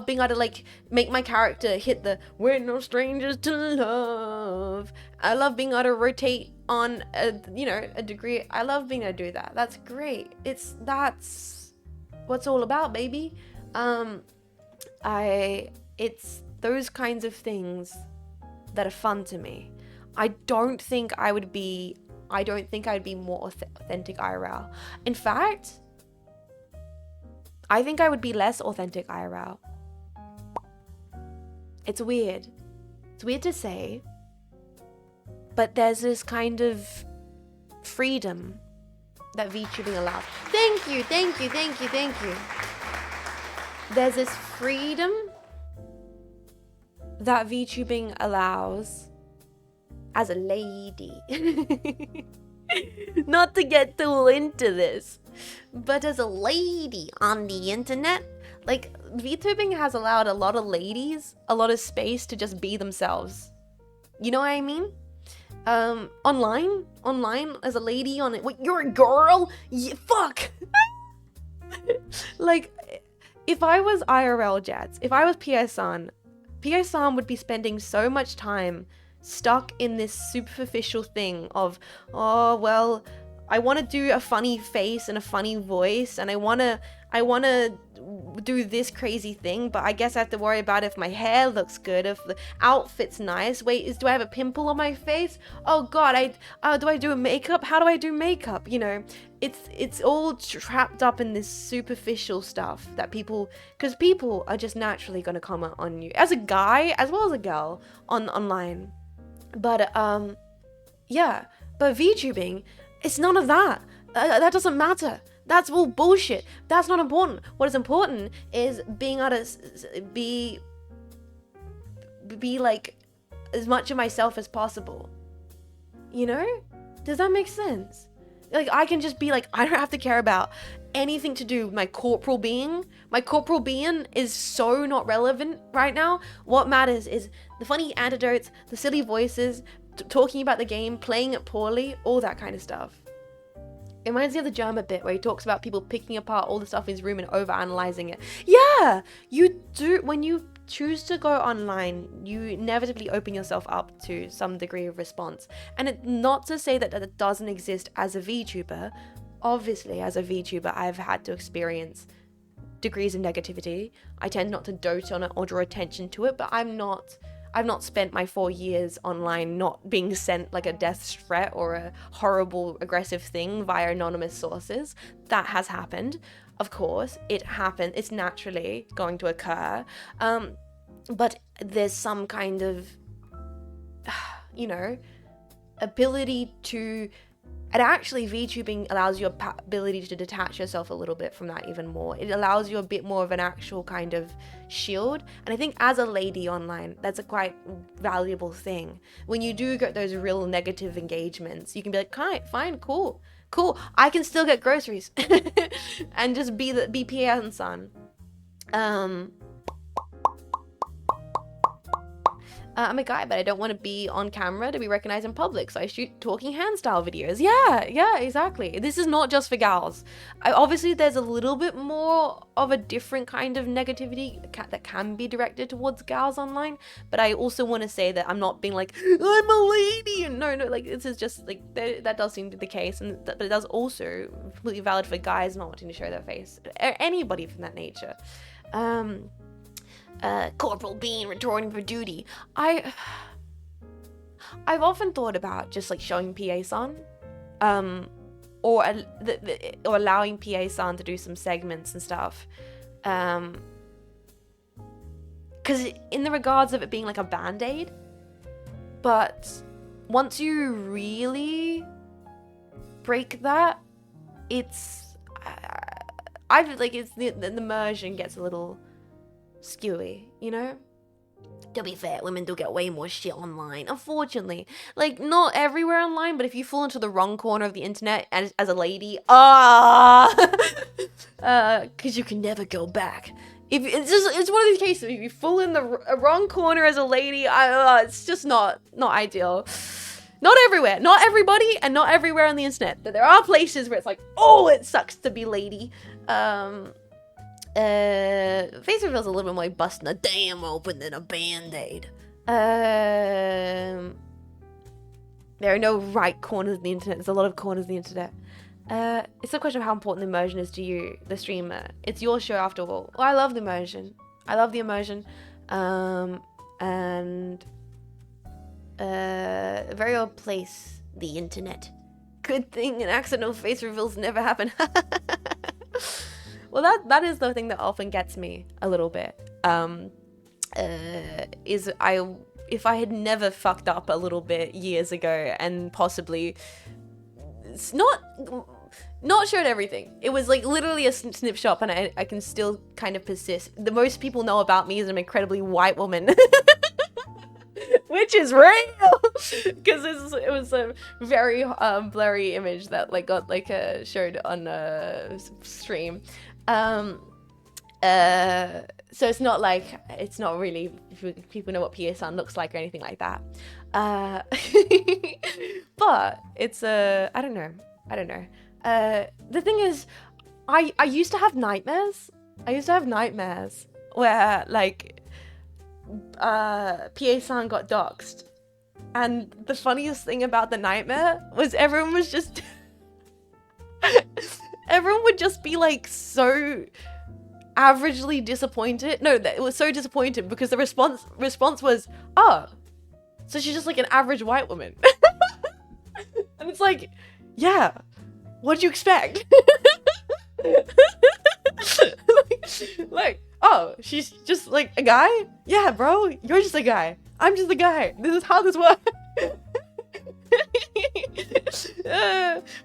[SPEAKER 1] being able to like make my character hit the "we're no strangers to love." I love being able to rotate on a degree. I love being able to do that. That's great. That's what's all about, baby. It's those kinds of things that are fun to me. I don't think I would be more authentic IRL. In fact, I think I would be less authentic IRL. It's weird. It's weird to say, but there's this kind of freedom that VTubing allows. Thank you. There's this freedom that VTubing allows as a lady. Not to get too into this, but as a lady on the internet, like, VTubing has allowed a lot of ladies a lot of space to just be themselves. You know what I mean? Online as a lady on it. Wait, you're a girl? Yeah, fuck. Like, if I was IRL Jets, if I was PSN would be spending so much time stuck in this superficial thing of, oh, well, I want to do a funny face and a funny voice, and I want to do this crazy thing, but I guess I have to worry about if my hair looks good, if the outfit's nice. Wait, do I have a pimple on my face? Oh god, do I do makeup? How do I do makeup? You know, it's all trapped up in this superficial stuff that because people are just naturally going to comment on you as a guy as well as a girl online. But yeah, but VTubing, it's none of that. That doesn't matter. That's all bullshit. That's not important. What is important is being able to be like as much of myself as possible. You know? Does that make sense? Like, I can just be like, I don't have to care about anything to do with my corporal being. My corporal being is so not relevant right now. What matters is the funny anecdotes, the silly voices, talking about the game, playing it poorly, all that kind of stuff. It reminds me of the German bit where he talks about people picking apart all the stuff in his room and over-analyzing it. Yeah, you do. When you choose to go online, you inevitably open yourself up to some degree of response. And it's not to say that it doesn't exist as a VTuber. Obviously, as a VTuber, I've had to experience degrees of negativity. I tend not to dote on it or draw attention to it, but I've not spent my 4 years online not being sent like a death threat or a horrible aggressive thing via anonymous sources. That has happened. Of course, it happened. It's naturally going to occur. But there's some kind of, you know, ability to... And actually, VTubing allows you ability to detach yourself a little bit from that even more. It allows you a bit more of an actual kind of shield. And I think as a lady online, that's a quite valuable thing. When you do get those real negative engagements, you can be like, fine, cool. I can still get groceries and just be Pierre and son. I'm a guy, but I don't want to be on camera to be recognized in public, so I shoot talking hand style videos. Yeah, exactly. This is not just for gals. Obviously, there's a little bit more of a different kind of negativity that can be directed towards gals online, but I also want to say that I'm not being like, I'm a lady. No, like, this is just like, that does seem to be the case, but it does also completely valid for guys not wanting to show their face. Anybody from that nature. Corporal Bean returning for duty. I've often thought about just like showing PA-san, or allowing PA-san to do some segments and stuff, because in the regards of it being like a band-aid, but once you really break that, it's the immersion gets a little skewy, you know? To be fair, women do get way more shit online, unfortunately. Like, not everywhere online, but if you fall into the wrong corner of the internet as a lady, because you can never go back. It's one of these cases, if you fall in the wrong corner as a lady, it's just not ideal. Not everywhere, not everybody, and not everywhere on the internet, but there are places where it's like, oh, it sucks to be lady. Face reveal's a little bit more like busting a damn open than a band-aid. There are no right corners of the internet. There's a lot of corners of the internet. It's a question of how important the immersion is to you, the streamer. It's your show after all. Well, I love the immersion. And A very old place, the internet. Good thing an accidental face reveals never happen. Well, that is the thing that often gets me a little bit. If I had never fucked up a little bit years ago and possibly it's not showed everything. It was like literally a snip shot, and I can still kind of persist. The most people know about me is I'm an incredibly white woman. Which is real, because it was a very blurry image that like got like showed on a stream. So it's not like, it's not really, people know what PA-san looks like or anything like that. But it's I don't know. The thing is, I used to have nightmares. Where like PA-san got doxxed, and the funniest thing about the nightmare was everyone would just be like so averagely disappointed. No, it was so disappointed because the response was, oh, so she's just like an average white woman. And it's like, yeah, what'd you expect? like, oh, she's just like a guy? Yeah, bro, you're just a guy. I'm just a guy. This is how this works.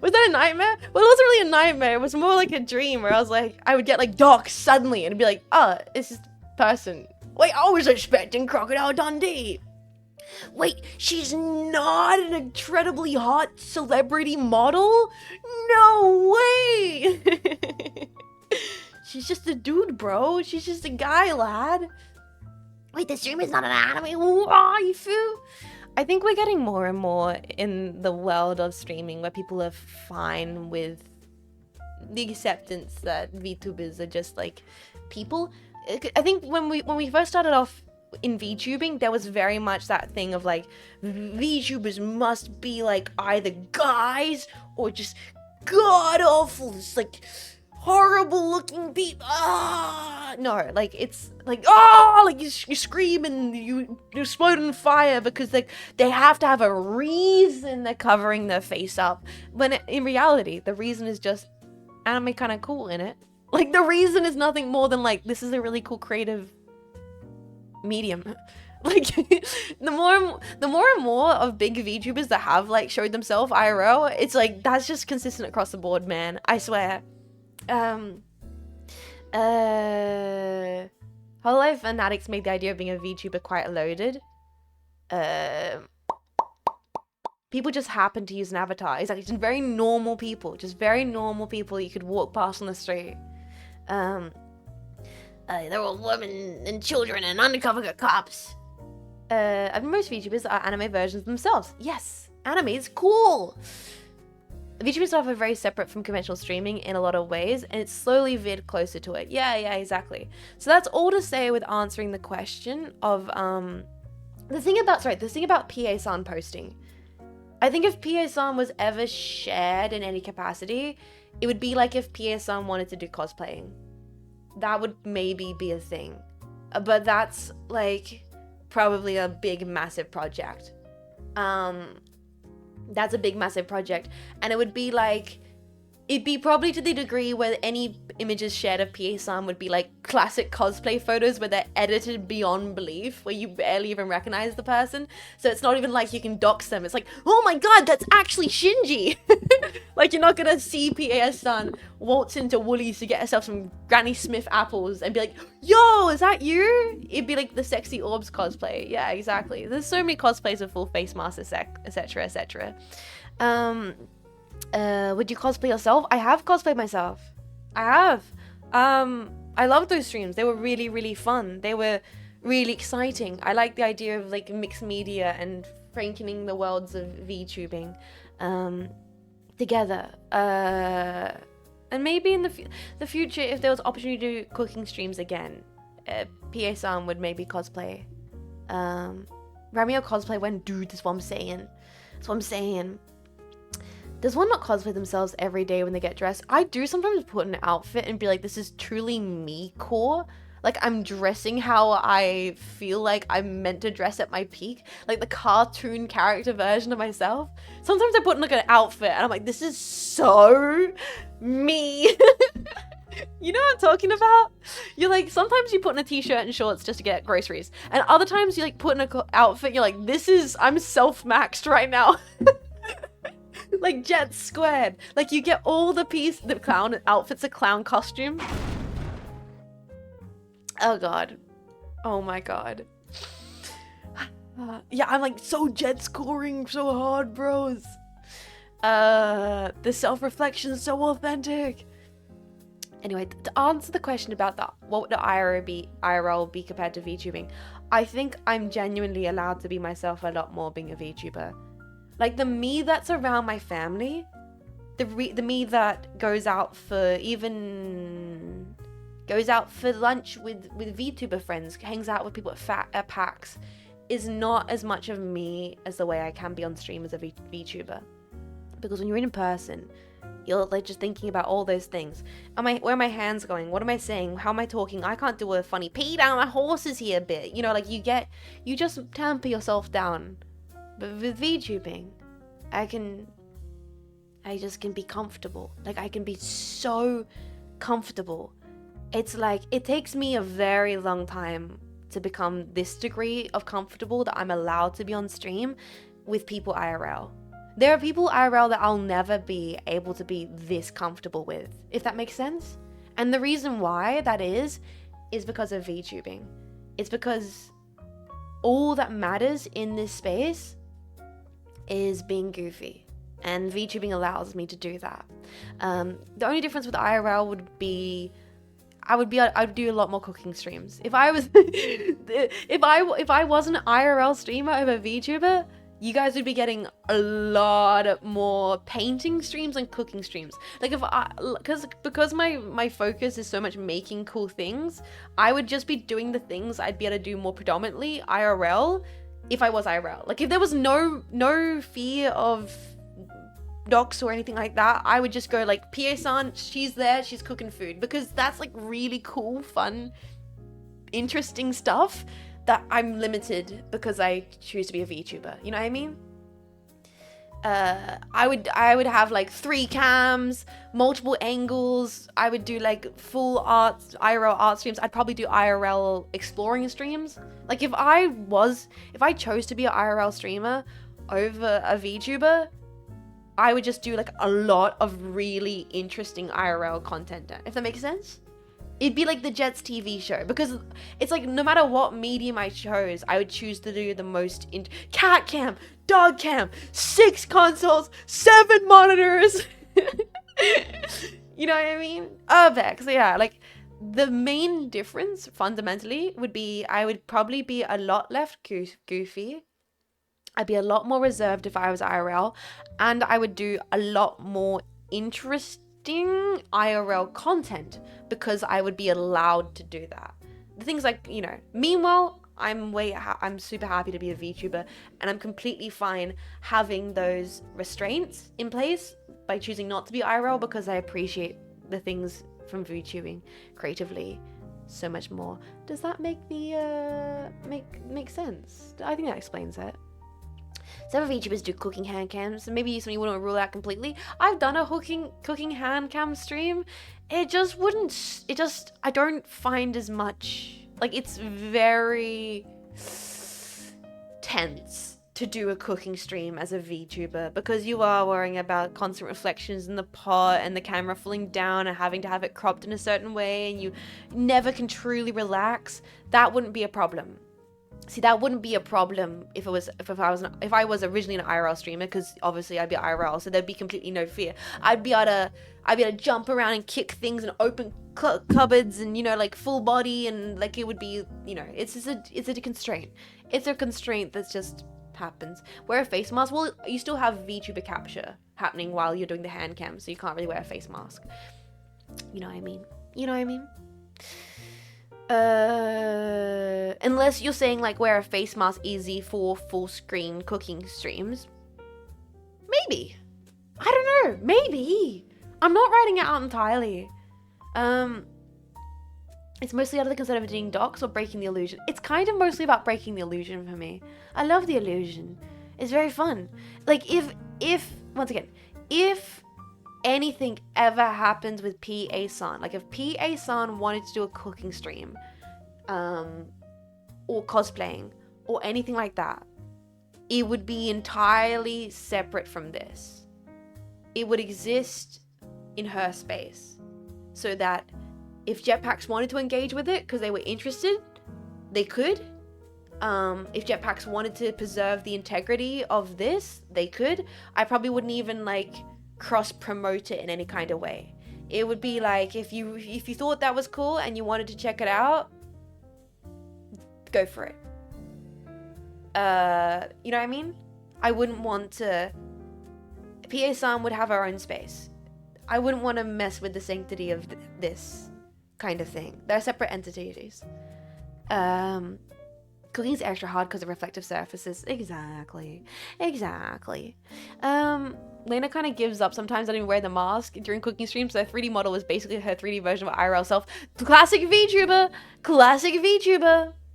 [SPEAKER 1] Was that a nightmare? Well, it wasn't really a nightmare. It was more like a dream where I was like, I would get like doxxed suddenly and be like, oh, it's this person. Wait, I was expecting Crocodile Dundee. Wait, she's not an incredibly hot celebrity model? No way! She's just a dude, bro. She's just a guy, lad. Wait, the stream is not an anime waifu? I think we're getting more and more in the world of streaming where people are fine with the acceptance that VTubers are just like people. I think when we first started off in VTubing, there was very much that thing of like, VTubers must be like either guys or just god awful, it's like horrible looking people. No, like it's like, like you scream and you explode in fire because like they have to have a reason they're covering their face up, when in reality the reason is just anime kind of cool in it. Like the reason is nothing more than like, this is a really cool creative medium. Like the more and more of big VTubers that have like showed themselves IRL, it's like that's just consistent across the board, man. I swear. Hololive fanatics made the idea of being a VTuber quite loaded. People just happen to use an avatar. It's like just very normal people you could walk past on the street. They're all women and children and undercover cops. I mean, most VTubers are anime versions themselves. Yes, anime is cool. VTuber stuff are very separate from conventional streaming in a lot of ways, and it's slowly veered closer to it. Yeah, exactly. So that's all to say with answering the question of the thing about PA-san posting. I think if PA-san was ever shared in any capacity, it would be like if PA-san wanted to do cosplaying. That would maybe be a thing. But that's like probably a big massive project. That's a big massive project, and it would be like, it'd be probably to the degree where any images shared of PA-san would be like classic cosplay photos where they're edited beyond belief, where you barely even recognize the person. So it's not even like you can dox them. It's like, oh my god, that's actually Shinji. Like, you're not gonna see PA-san waltz into Woolies to get herself some Granny Smith apples and be like, yo, is that you? It'd be like the Sexy Orbs cosplay. Yeah, exactly. There's so many cosplays with full face masks, etc, etc. Would you cosplay yourself? I have cosplayed myself. I have. I love those streams. They were really, really fun. They were really exciting. I like the idea of like mixed media and frankening the worlds of VTubing together. And maybe in the future, if there was opportunity to do cooking streams again, PA-san would maybe cosplay. Ramio cosplay when, dude, that's what I'm saying. Does one not cosplay themselves every day when they get dressed? I do sometimes put an outfit and be like, this is truly me core. Like I'm dressing how I feel like I'm meant to dress at my peak, like the cartoon character version of myself. Sometimes I put on like an outfit and I'm like, this is so me. You know what I'm talking about? You're like, sometimes you put in a t-shirt and shorts just to get groceries, and other times you like put in a outfit, you're like, I'm self-maxed right now. Like Jet Squared. Like you get all the clown outfit's a clown costume. Oh god. Oh my god. Yeah, I'm like so jet scoring so hard, bros. The self-reflection is so authentic. Anyway, to answer the question about what would the IRL be compared to VTubing, I think I'm genuinely allowed to be myself a lot more being a VTuber. Like the me that's around my family, the me that goes out for lunch with VTuber friends, hangs out with people at PAX, is not as much of me as the way I can be on stream as a VTuber. Because when you're in person, you're like just thinking about all those things. Where are my hands going? What am I saying? How am I talking? I can't do a funny pee down my horses here bit. You know, like you just tamper yourself down. But with VTubing, I just can be comfortable. Like I can be so comfortable. It's like, it takes me a very long time to become this degree of comfortable that I'm allowed to be on stream with people IRL. There are people IRL that I'll never be able to be this comfortable with, if that makes sense. And the reason why that is because of VTubing. It's because all that matters in this space is being goofy. And VTubing allows me to do that. The only difference with IRL would be I would do a lot more cooking streams. If I was if I wasn't an IRL streamer over VTuber, you guys would be getting a lot more painting streams and cooking streams. Like because my focus is so much making cool things, I would just be doing the things I'd be able to do more predominantly IRL if I was IRL. Like if there was no fear of docs or anything like that, I would just go like, Pia-san, she's there, she's cooking food, because that's like really cool, fun, interesting stuff that I'm limited because I choose to be a VTuber. You know what I mean? I would have like 3 cams, multiple angles. I would do like full IRL art streams. I'd probably do IRL exploring streams. Like if I chose to be an IRL streamer over a VTuber, I would just do like a lot of really interesting IRL content, if that makes sense. It'd be like the Jets TV show, because it's like no matter what medium I chose, I would choose to do the most cat cam, dog cam, 6 consoles, 7 monitors. You know what I mean? Urbex, yeah, like the main difference fundamentally would be I would probably be a lot less goofy. I'd be a lot more reserved if I was IRL, and I would do a lot more interesting IRL content because I would be allowed to do that. The things like, you know, meanwhile, I'm super happy to be a VTuber, and I'm completely fine having those restraints in place by choosing not to be IRL, because I appreciate the things from VTubing creatively so much more. Does that make make sense? I think that explains it. Some VTubers do cooking hand cams, and maybe somebody wouldn't rule out completely. I've done a cooking hand cam stream. I don't find as much, like, it's very tense to do a cooking stream as a VTuber, because you are worrying about constant reflections in the pot and the camera falling down and having to have it cropped in a certain way, and you never can truly relax. That wouldn't be a problem. See, that wouldn't be a problem if I was originally an IRL streamer, because obviously I'd be IRL, so there'd be completely no fear. I'd be able to jump around and kick things and open cupboards and, you know, like full body, and like it would be, you know, it's a constraint. It's a constraint that just happens. Wear a face mask. Well, you still have VTuber capture happening while you're doing the hand cam, so you can't really wear a face mask. You know what I mean? You know what I mean? Unless you're saying like wear a face mask easy for full screen cooking streams. Maybe. I don't know. Maybe. I'm not writing it out entirely. It's mostly out of the concern of doing docs or breaking the illusion. It's kind of mostly about breaking the illusion for me. I love the illusion. It's very fun. Like if once again, if anything ever happens with PA-san, like if PA-san wanted to do a cooking stream, or cosplaying, or anything like that, it would be entirely separate from this. It would exist in her space, so that if Jetpacks wanted to engage with it because they were interested, they could. If Jetpacks wanted to preserve the integrity of this, they could. I probably wouldn't even like cross promote it in any kind of way. It would be like if you thought that was cool and you wanted to check it out, go for it. You know what I mean? I wouldn't want to. PA-san would have her own space. I wouldn't want to mess with the sanctity of this kind of thing. They're separate entities. Cooking's extra hard because of reflective surfaces. Exactly. Lena kind of gives up sometimes letting me wear the mask during cooking streams. So the 3D model is basically her 3D version of IRL self. Classic VTuber.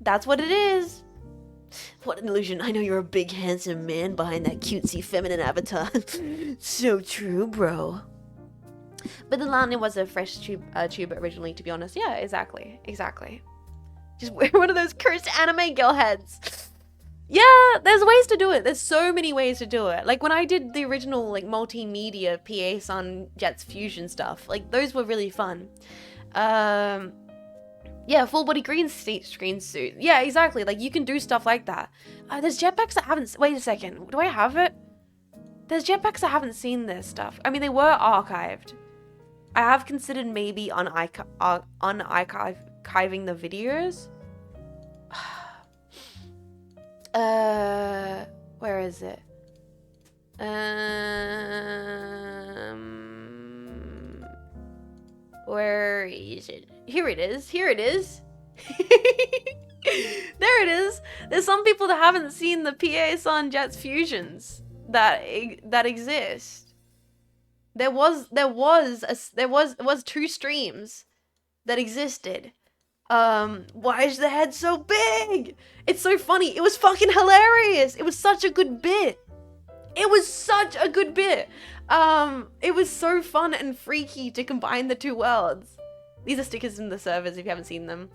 [SPEAKER 1] That's what it is. What an illusion. I know you're a big handsome man behind that cutesy feminine avatar. So true, bro. But the Lana was a fresh tuber originally, to be honest. Yeah, exactly. Just wear one of those cursed anime girl heads. Yeah, there's ways to do it. There's so many ways to do it. Like when I did the original like multimedia PA-san Jets fusion stuff, like those were really fun. Yeah, full body green suit. Yeah, exactly. Like you can do stuff like that. There's jetpacks that haven't. Wait a second. Do I have it? There's jetpacks that haven't seen this stuff. I mean, they were archived. I have considered maybe unarchiving the videos. Where is it? Where is it? Here it is. There it is. There's some people that haven't seen the PA-san Jets fusions that exist. There was 2 streams that existed. Why is the head so big? It's so funny. It was fucking hilarious. It was such a good bit. It was so fun and freaky to combine the 2 worlds. These are stickers in the servers if you haven't seen them.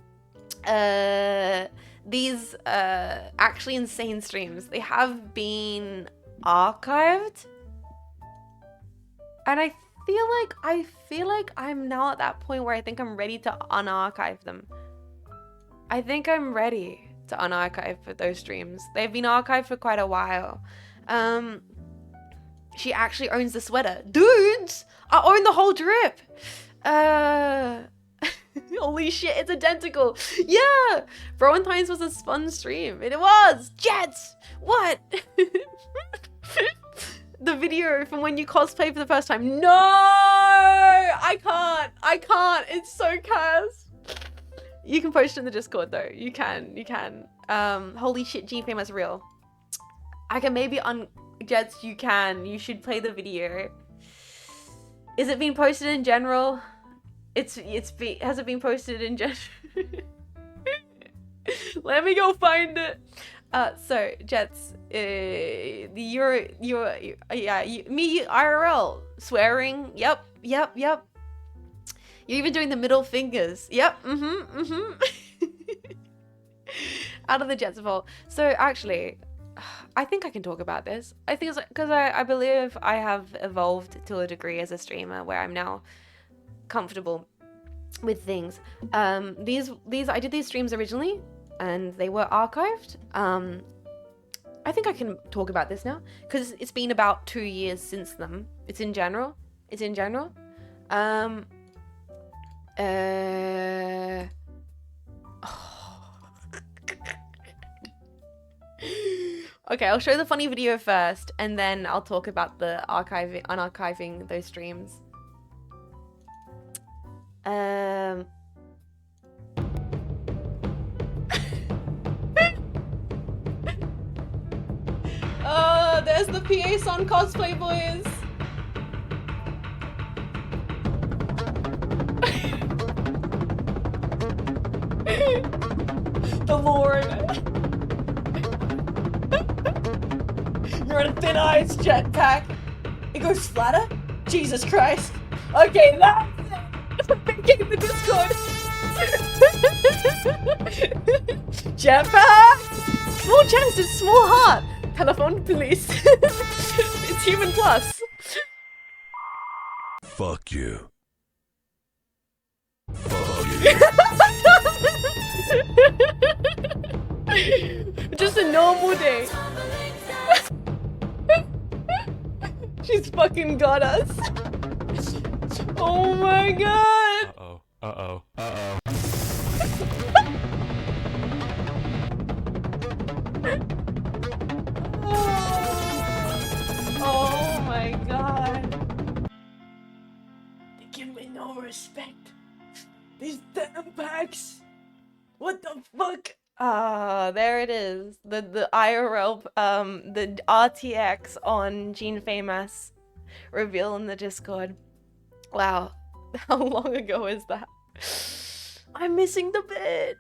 [SPEAKER 1] These actually insane streams. They have been archived. And I feel like I'm now at that point where I think I'm ready to unarchive them. I think I'm ready to unarchive for those streams. They've been archived for quite a while. She actually owns the sweater. Dudes! I own the whole drip! Holy shit, it's identical! Yeah! Browentimes was a fun stream. It was! Jets! What? The video from when you cosplay for the first time. No! I can't. It's so cursed. You can post it in the Discord though. You can. Holy shit, Jean Faymas real. I can maybe Jets, you can. You should play the video. Is it being posted in general? Has it been posted in general? Let me go find it. So Jets, me IRL swearing. Yep. You're even doing the middle fingers. Yep. Out of the Jets vault. So actually, I think I can talk about this. I think it's because I believe I have evolved to a degree as a streamer where I'm now comfortable with things. I did these streams originally and they were archived. I think I can talk about this now because it's been about 2 years since them. It's in general. Okay, I'll show the funny video first, and then I'll talk about the unarchiving those streams. There's the PA-san cosplay boys. the Lord. You're on a thin ice jetpack. It goes flatter? Jesus Christ. Okay, that's it. Vacate the Discord. Jetpack! Small chances, small heart. Telephone police. It's human plus.
[SPEAKER 2] Fuck you. Fuck you.
[SPEAKER 1] Just a normal day. She's fucking got us. Oh my god.
[SPEAKER 2] Uh-oh. Uh-oh.
[SPEAKER 1] Oh my god. They give me no respect. These damn packs. What the fuck? Ah, there it is. The IRL, the RTX on Jean Faymas reveal in the Discord. Wow. How long ago is that? I'm missing the bit.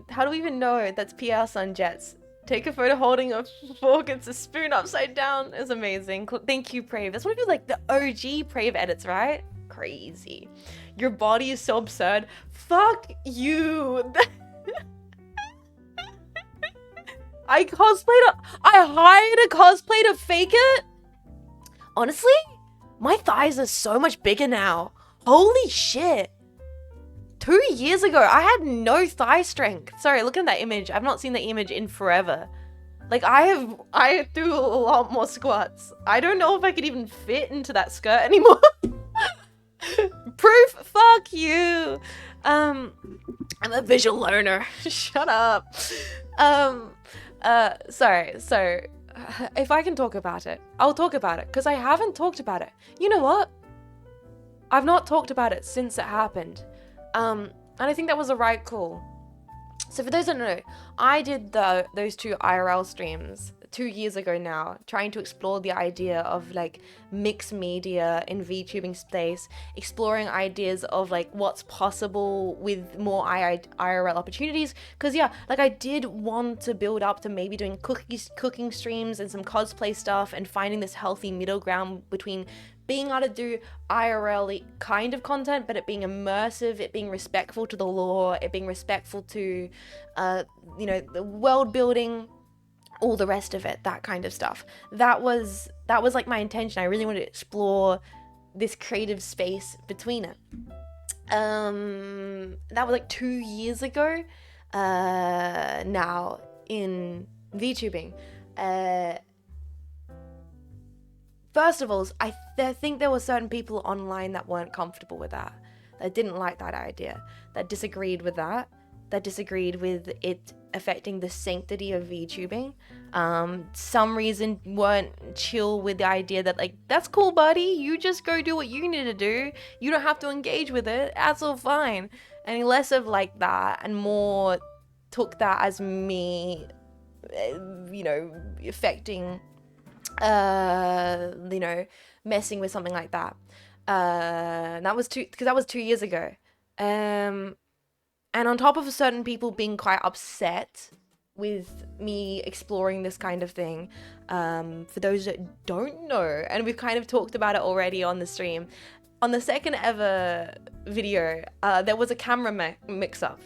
[SPEAKER 1] How do we even know that's PR Sun Jets? Take a photo holding a fork. It's a spoon upside down. It's amazing. Thank you, Prave. That's one of your like the OG Prave edits, right? Crazy. Your body is so absurd. Fuck you. I hired a cosplay to fake it. Honestly, my thighs are so much bigger now. Holy shit. 2 years ago, I had no thigh strength. Sorry, look at that image. I've not seen that image in forever. Like, I do a lot more squats. I don't know if I could even fit into that skirt anymore. Proof, fuck you. I'm a visual learner. Shut up. Sorry, so if I can talk about it, I'll talk about it, because I haven't talked about it. You know what? I've not talked about it since it happened. And I think that was the right call. So for those that don't know, I did those 2 IRL streams 2 years ago now, trying to explore the idea of like mixed media in VTubing space, exploring ideas of like what's possible with more IRL opportunities. Because yeah, like I did want to build up to maybe doing cooking streams and some cosplay stuff and finding this healthy middle ground between being able to do IRL kind of content, but it being immersive, it being respectful to the lore, it being respectful to, you know, the world building, all the rest of it, that kind of stuff. That was like my intention. I really wanted to explore this creative space between it. That was like 2 years ago now in VTubing. First of all, I think there were certain people online that weren't comfortable with that didn't like that idea, that disagreed with that disagreed with it affecting the sanctity of VTubing. Some reason weren't chill with the idea that like, that's cool, buddy, you just go do what you need to do, you don't have to engage with it, that's all fine. And less of like that and more took that as me, you know, affecting, you know, messing with something like that. That was 2 years ago. And on top of certain people being quite upset with me exploring this kind of thing, for those that don't know, and we've kind of talked about it already on the stream, on the second ever video, there was a camera mix-up.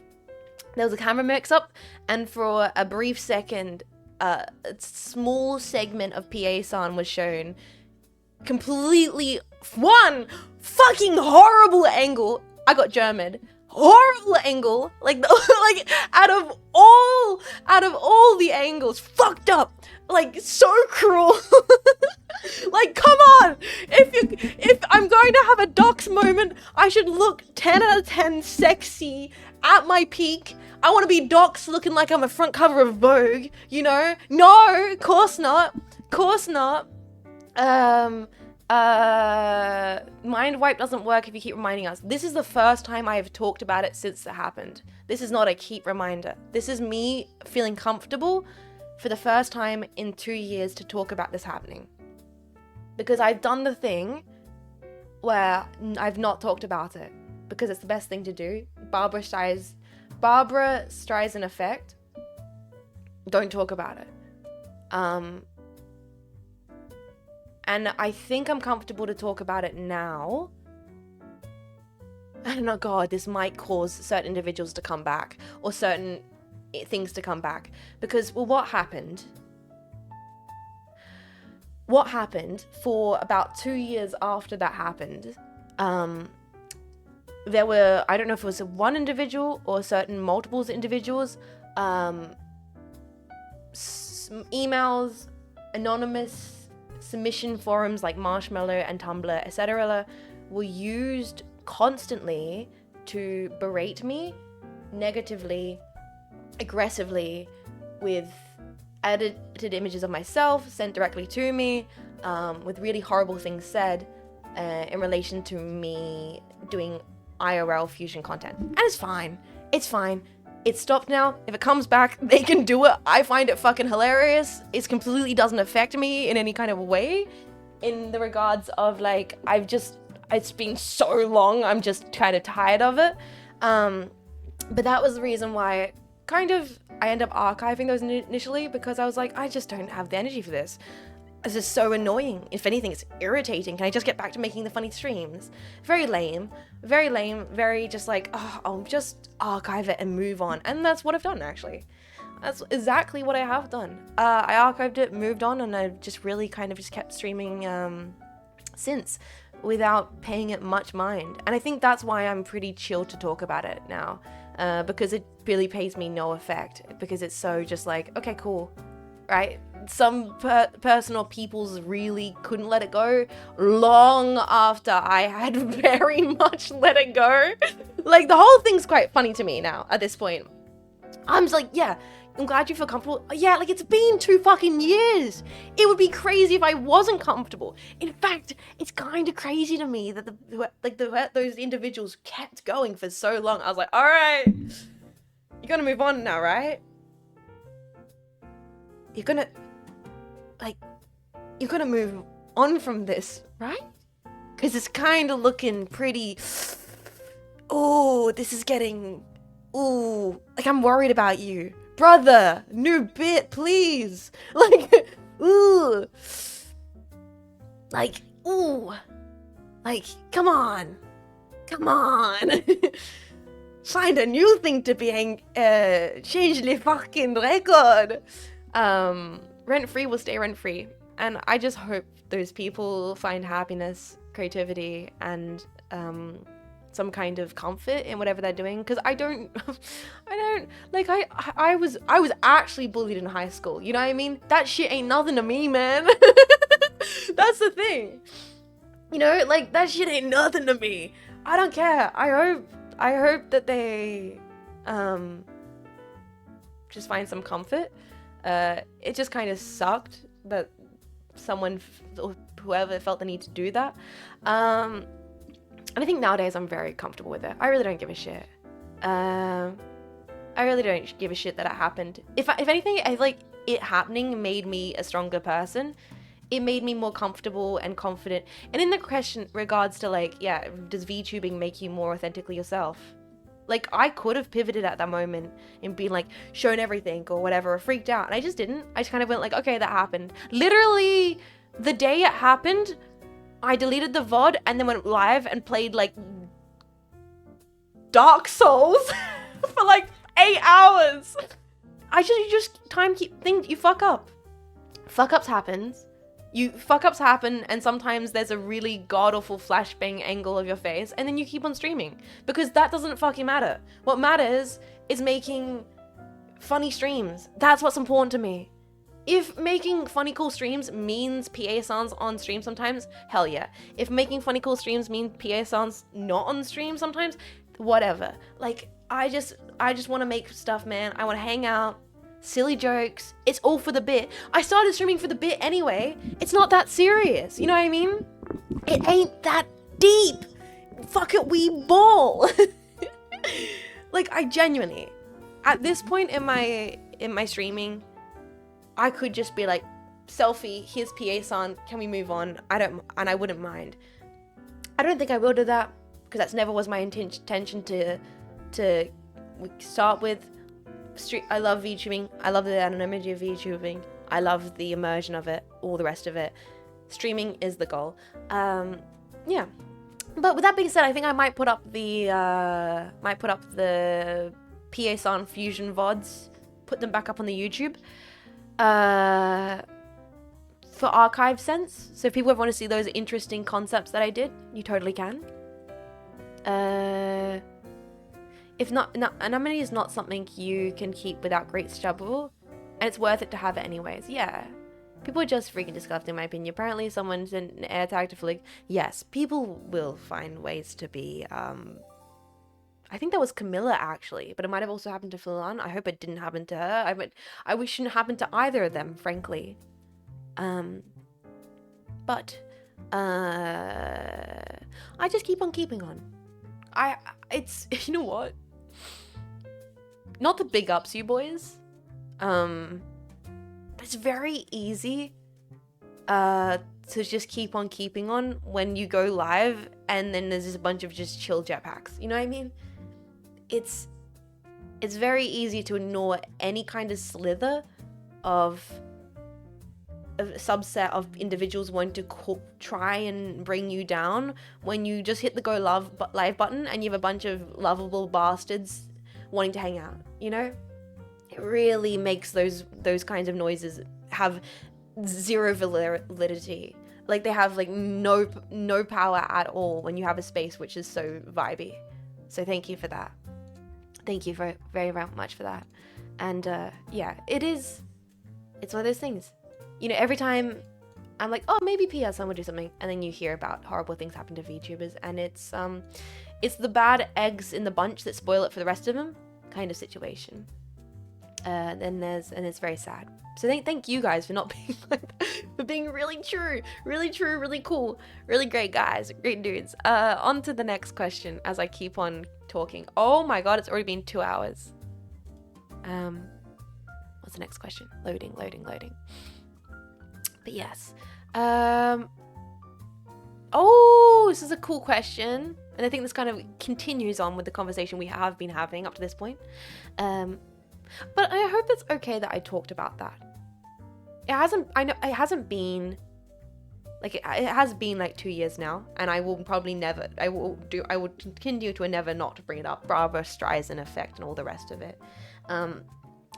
[SPEAKER 1] And for a brief second, a small segment of PA-san was shown, completely one fucking horrible angle. I got German. Horrible angle, like like out of all the angles, fucked up, like so cruel. Like, come on, if I'm going to have a docs moment, I should look 10 out of 10 sexy at my peak. I want to be docs looking like I'm a front cover of Vogue, you know? No, of course not. Mind wipe doesn't work if you keep reminding us. This is the first time I have talked about it since it happened. This is not a keep reminder. This is me feeling comfortable for the first time in 2 years to talk about this happening. Because I've done the thing where I've not talked about it because it's the best thing to do. Barbara Streisand Barbara Streisand effect. Don't talk about it. And I think I'm comfortable to talk about it now. I don't know, God, this might cause certain individuals to come back, or certain things to come back. Because, well, what happened for about 2 years after that happened, there were, I don't know if it was one individual or certain multiples individuals, emails, anonymous submission forums like Marshmallow and Tumblr, etc., were used constantly to berate me negatively, aggressively, with edited images of myself sent directly to me, with really horrible things said in relation to me doing IRL fusion content. And it's fine. It's stopped now. If it comes back, they can do it. I find it fucking hilarious. It completely doesn't affect me in any kind of way, in the regards of like, it's been so long, I'm just kind of tired of it. But that was the reason why I ended up archiving those initially, because I was like, I just don't have the energy for this. This is so annoying. If anything, it's irritating. Can I just get back to making the funny streams? Very lame, very just like, oh, I'll just archive it and move on. And that's what I've done, actually. That's exactly what I have done. I archived it, moved on, and I just really kind of just kept streaming since, without paying it much mind. And I think that's why I'm pretty chill to talk about it now, because it really pays me no effect, because it's so just like, okay, cool, right? Some person or peoples really couldn't let it go long after I had very much let it go. Like, the whole thing's quite funny to me now at this point. I'm just like, yeah, I'm glad you feel comfortable. Yeah, like, it's been 2 fucking years. It would be crazy if I wasn't comfortable. In fact, it's kind of crazy to me that those individuals kept going for so long. I was like, all right, you're gonna move on now, right? You're gonna move on from this, right? Because it's kind of looking pretty, oh, this is getting, ooh, like, I'm worried about you. Brother, new bit, please. Like, ooh. Like, ooh. Like, come on. Find a new thing to be change the fucking record. Rent-free will stay rent-free. And I just hope those people find happiness, creativity, and some kind of comfort in whatever they're doing. Because I was actually bullied in high school. You know what I mean? That shit ain't nothing to me, man. That's the thing. You know, like, that shit ain't nothing to me. I don't care. I hope that they just find some comfort. It just kind of sucked that someone or whoever felt the need to do that. And I think nowadays I'm very comfortable with it. I really don't give a shit. I really don't give a shit that it happened. If anything, I like it happening made me a stronger person. It made me more comfortable and confident. And in the question regards to like, yeah, does VTubing make you more authentically yourself? Like, I could have pivoted at that moment and been like, shown everything or whatever, or freaked out. And I just didn't. I just kind of went like, okay, that happened. Literally, the day it happened, I deleted the VOD and then went live and played like Dark Souls for like 8 hours. You fuck up. Fuck-ups happens. Fuck-ups happen, and sometimes there's a really god-awful flashbang angle of your face, and then you keep on streaming. Because that doesn't fucking matter. What matters is making funny streams. That's what's important to me. If making funny cool streams means PA sounds on stream sometimes, hell yeah. If making funny cool streams means PA sounds not on stream sometimes, whatever. Like, I just want to make stuff, man. I want to hang out. Silly jokes. It's all for the bit. I started streaming for the bit anyway. It's not that serious. You know what I mean? It ain't that deep. Fuck it, we ball. Like, I genuinely, at this point in my streaming, I could just be like, selfie, here's PA son, can we move on? I wouldn't mind. I don't think I will do that, because that's never was my intention to we start with I love VTubing. I love the anonymity of VTubing. I love the immersion of it, all the rest of it. Streaming is the goal. Yeah. But with that being said, I think I might put up the PA Sound Fusion VODs, put them back up on the YouTube. For archive sense. So if people ever want to see those interesting concepts that I did, you totally can. If not, anonymity is not something you can keep without great struggle, and it's worth it to have it anyways. Yeah. People are just freaking disgusting, in my opinion. Apparently someone's an air tag to flick. Yes, people will find ways to be, I think that was Camilla, actually, but it might have also happened to Philan. I hope it didn't happen to her. I wish it shouldn't happen to either of them, frankly. But I just keep on keeping on. It's, you know what? Not the big ups, you boys. It's very easy to just keep on keeping on when you go live and then there's just a bunch of just chill jetpacks. You know what I mean? It's very easy to ignore any kind of slither of a subset of individuals wanting to try and bring you down when you just hit the go live button and you have a bunch of lovable bastards wanting to hang out, you know? It really makes those kinds of noises have zero validity. Like they have like no power at all when you have a space which is so vibey. So thank you for that. Thank you very, very much for that. And yeah, it's one of those things. You know, every time I'm like, oh, maybe PSN will do something, and then you hear about horrible things happen to VTubers, and it's the bad eggs in the bunch that spoil it for the rest of them kind of situation. And it's very sad. So thank you guys for not being like that, for being really true, really cool, really great guys, great dudes. On to the next question as I keep on talking. Oh my god, it's already been 2 hours. What's the next question? Loading. But yes. Oh, this is a cool question. And I think this kind of continues on with the conversation we have been having up to this point. But I hope it's okay that I talked about that. It hasn't been like it has been like 2 years now, and I will probably never. I will continue to never not bring it up. Barbara Streisand effect and all the rest of it.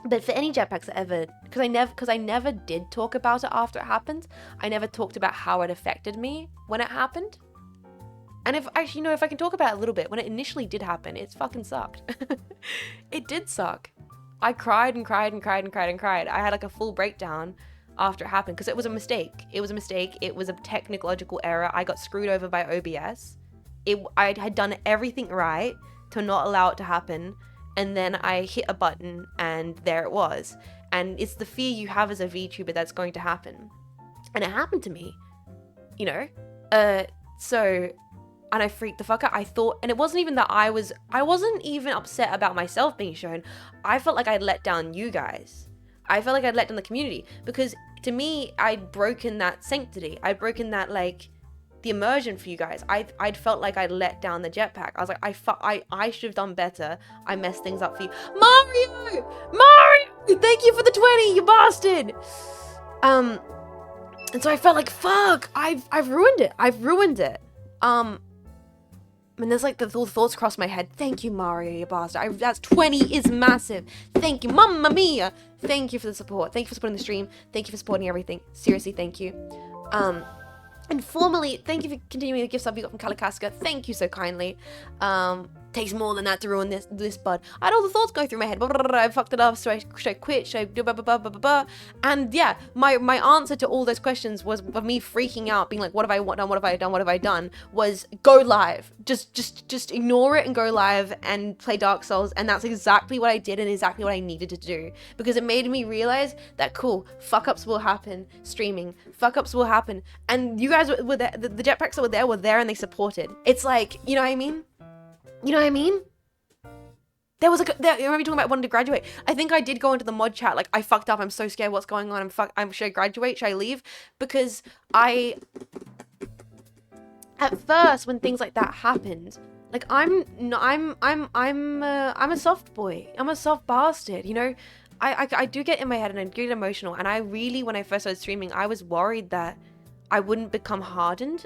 [SPEAKER 1] But for any jetpacks that ever, because I never did talk about it after it happened. I never talked about how it affected me when it happened. And if I can talk about it a little bit, when it initially did happen, it fucking sucked. It did suck. I cried and cried. I had like a full breakdown after it happened because it was a mistake. It was a technological error. I got screwed over by OBS. I had done everything right to not allow it to happen. And then I hit a button and there it was. And it's the fear you have as a VTuber that's going to happen. And it happened to me, you know? And I freaked the fuck out. I thought, and it wasn't even that I wasn't even upset about myself being shown. I felt like I'd let down you guys. I felt like I'd let down the community because to me, I'd broken that sanctity. I'd broken that, like, the immersion for you guys. I'd felt like I'd let down the jetpack. I was like, I should have done better. I messed things up for you. Mario! Thank you for the 20, you bastard! And so I felt like, fuck, I've ruined it. And there's like the thoughts crossed my head. Thank you, Mario, you bastard. That's 20 is massive. Thank you, mamma mia. Thank you for the support. Thank you for supporting the stream. Thank you for supporting everything. Seriously, thank you. And formally, thank you for continuing the gift sub you got from Kalikaska. Thank you so kindly. Takes more than that to ruin this, bud. I had all the thoughts going through my head. I fucked it up. Should I quit? Should I do blah, blah, blah, blah, blah, blah? And yeah, my answer to all those questions was of me freaking out, being like, what have I done? What have I done? Was go live. Just ignore it and go live and play Dark Souls. And that's exactly what I did and exactly what I needed to do. Because it made me realize that, cool, fuck-ups will happen. Streaming. Fuck-ups will happen. And you guys were there. The jetpacks that were there and they supported. It's like, you know what I mean? You know what I mean? You remember talking about wanting to graduate? I think I did go into the mod chat like, I fucked up. I'm so scared. What's going on? Should I graduate? Should I leave? Because at first, when things like that happened, Like I'm a soft boy. I'm a soft bastard. You know, I do get in my head and I do get emotional. And I really, when I first started streaming, I was worried that I wouldn't become hardened.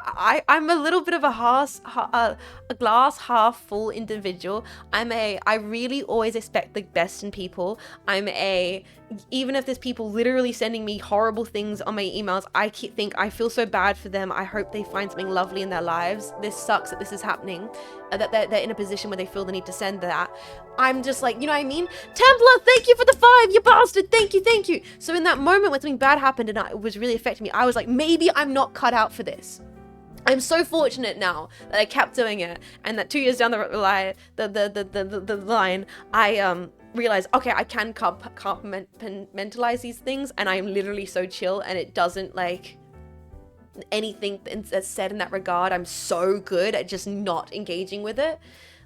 [SPEAKER 1] I'm a little bit of a glass half full individual. I really always expect the best in people. Even if there's people literally sending me horrible things on my emails, I feel so bad for them. I hope they find something lovely in their lives. This sucks that this is happening, that they're in a position where they feel the need to send that. I'm just like, you know what I mean? Templar, thank you for the 5, you bastard. Thank you. So in that moment when something bad happened and it was really affecting me, I was like, maybe I'm not cut out for this. I'm so fortunate now that I kept doing it, and that 2 years down the line, I realized, okay, I can compartmentalize these things, and I'm literally so chill, and it doesn't like anything that's said in that regard. I'm so good at just not engaging with it.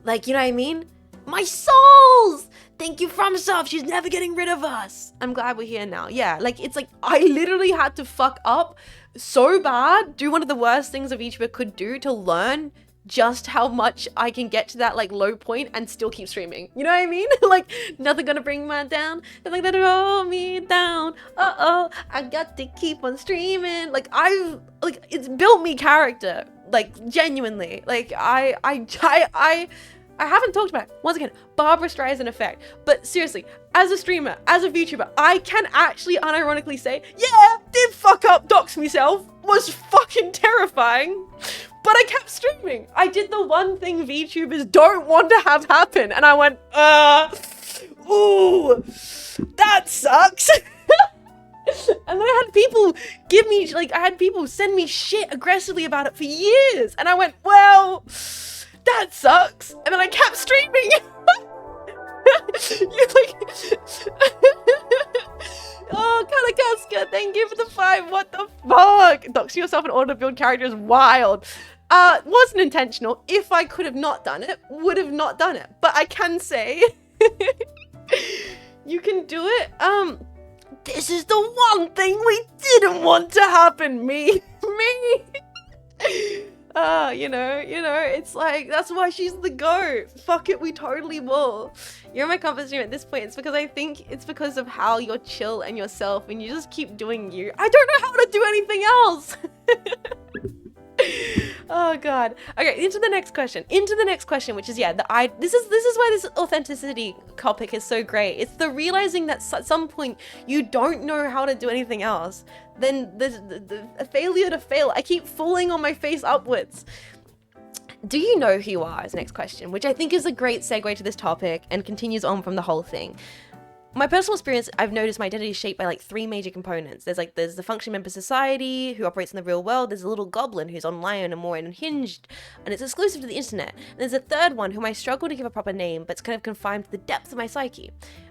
[SPEAKER 1] Like, you know what I mean? My souls! Thank you, FromSoft. She's never getting rid of us. I'm glad we're here now. Yeah, like, it's like I literally had to fuck up so bad, do one of the worst things a VTuber could do to learn just how much I can get to that like low point and still keep streaming. You know what I mean? Like, nothing gonna bring me down, nothing gonna roll me down. I got to keep on streaming. Like, it's built me character. Like, genuinely. Like, I haven't talked about it. Once again, Barbara Streisand effect. But seriously, as a streamer, as a VTuber, I can actually unironically say, yeah, did fuck up, dox myself, was fucking terrifying, but I kept streaming. I did the one thing VTubers don't want to have happen, and I went, ooh, that sucks. And then I had people I had people send me shit aggressively about it for years, and I went, well, that sucks. And then I kept streaming. You're like, oh, Kalakaska, thank you for the 5. What the fuck? Doxing yourself in order to build character is wild. Wasn't intentional. If I could have not done it, would have not done it. But I can say, you can do it. This is the one thing we didn't want to happen. Me. You know, it's like, that's why she's the GOAT. Fuck it, we totally will. You're my comfort stream at this point. It's because I think it's because of how you're chill and yourself and you just keep doing you. I don't know how to do anything else. Oh god. Okay, into the next question, which is, this is why this authenticity topic is so great. It's the realizing that at some point you don't know how to do anything else. Then the failure to fail. I keep falling on my face upwards. Do you know who you are is the next question, which I think is a great segue to this topic and continues on from the whole thing. My personal experience, I've noticed my identity is shaped by like 3 major components. There's the functioning member of society who operates in the real world. There's a little goblin who's online and more unhinged, and it's exclusive to the internet. And there's a third one whom I struggle to give a proper name, but it's kind of confined to the depths of my psyche.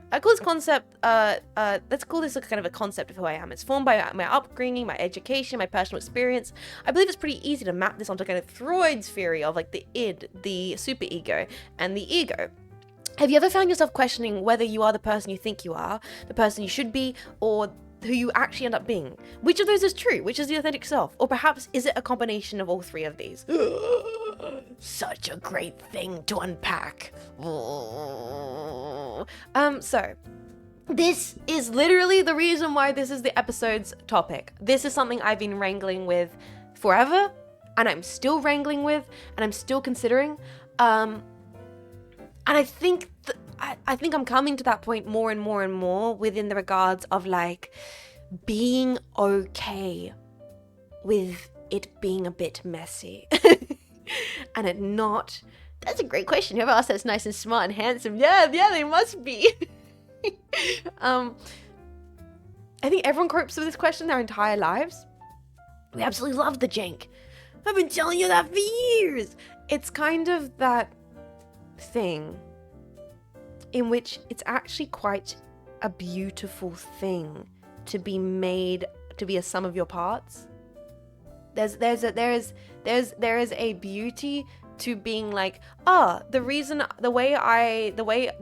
[SPEAKER 1] I call this concept, let's call this a kind of a concept of who I am. It's formed by my upbringing, my education, my personal experience. I believe it's pretty easy to map this onto kind of Freud's theory of like the id, the superego, and the ego. Have you ever found yourself questioning whether you are the person you think you are, the person you should be, or who you actually end up being? Which of those is true? Which is the authentic self? Or perhaps is it a combination of all 3 of these? Such a great thing to unpack. So this is literally the reason why this is the episode's topic. This is something I've been wrangling with forever, and I'm still wrangling with, and I'm still considering. And I think I'm coming to that point more and more and more within the regards of like being okay with it being a bit messy. And it not. That's a great question. Whoever asked that's nice and smart and handsome. Yeah, they must be. I think everyone copes with this question their entire lives. We absolutely love the jank. I've been telling you that for years. It's kind of that thing in which it's actually quite a beautiful thing to be made to be a sum of your parts. There is a beauty to being like, the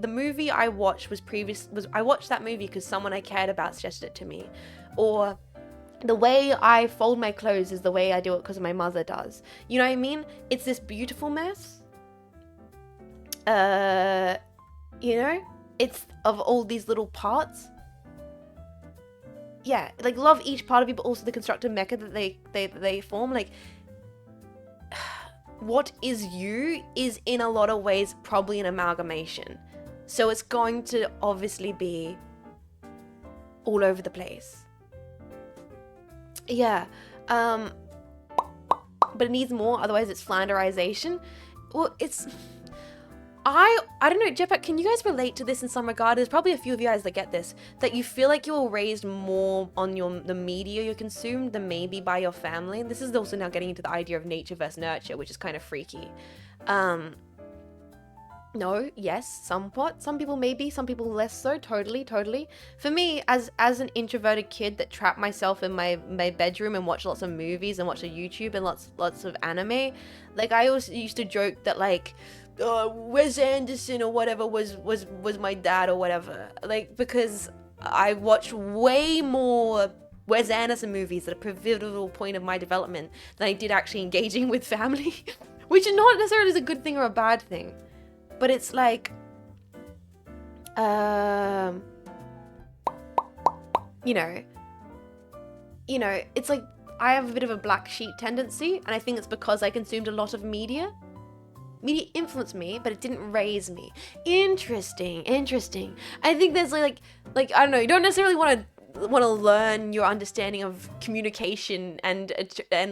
[SPEAKER 1] movie I watched was I watched that movie because someone I cared about suggested it to me, or the way I fold my clothes is the way I do it because my mother does. You know what I mean? It's this beautiful mess. You know? It's of all these little parts. Yeah, like love each part of you, but also the constructed mecha that they form. Like, what is you is in a lot of ways probably an amalgamation. So it's going to obviously be all over the place. Yeah, but it needs more, otherwise it's flanderization. Well, it's... I don't know, Jetpack, can you guys relate to this in some regard? There's probably a few of you guys that get this, that you feel like you were raised more on the media you consumed than maybe by your family. This is also now getting into the idea of nature versus nurture, which is kind of freaky. No, yes, somewhat. Some people maybe, some people less so. Totally. For me, as an introverted kid that trapped myself in my bedroom and watched lots of movies and watched YouTube and lots of anime, like I always used to joke that like Wes Anderson or whatever was my dad or whatever. Like, because I watched way more Wes Anderson movies at a pivotal point of my development than I did actually engaging with family, which is not necessarily a good thing or a bad thing. But it's like, you know, it's like I have a bit of a black sheep tendency, and I think it's because I consumed a lot of media. Media influenced me, but it didn't raise me. Interesting. I think there's like I don't know, you don't necessarily want to learn your understanding of communication and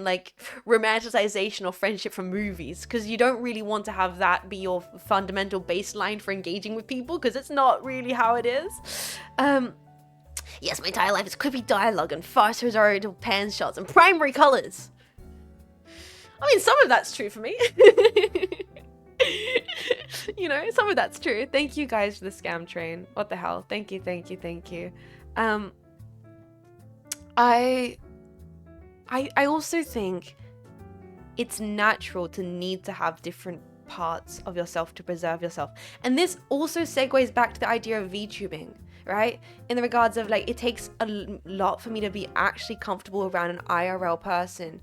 [SPEAKER 1] like romanticization or friendship from movies, because you don't really want to have that be your fundamental baseline for engaging with people, because it's not really how it is. Yes, my entire life is creepy dialogue and fast horizontal pan shots and primary colors. I mean, some of that's true for me. You know, some of that's true. Thank you guys for the scam train. What the hell? Thank you. I also think it's natural to need to have different parts of yourself to preserve yourself. And this also segues back to the idea of VTubing, right? In the regards of like, it takes a lot for me to be actually comfortable around an IRL person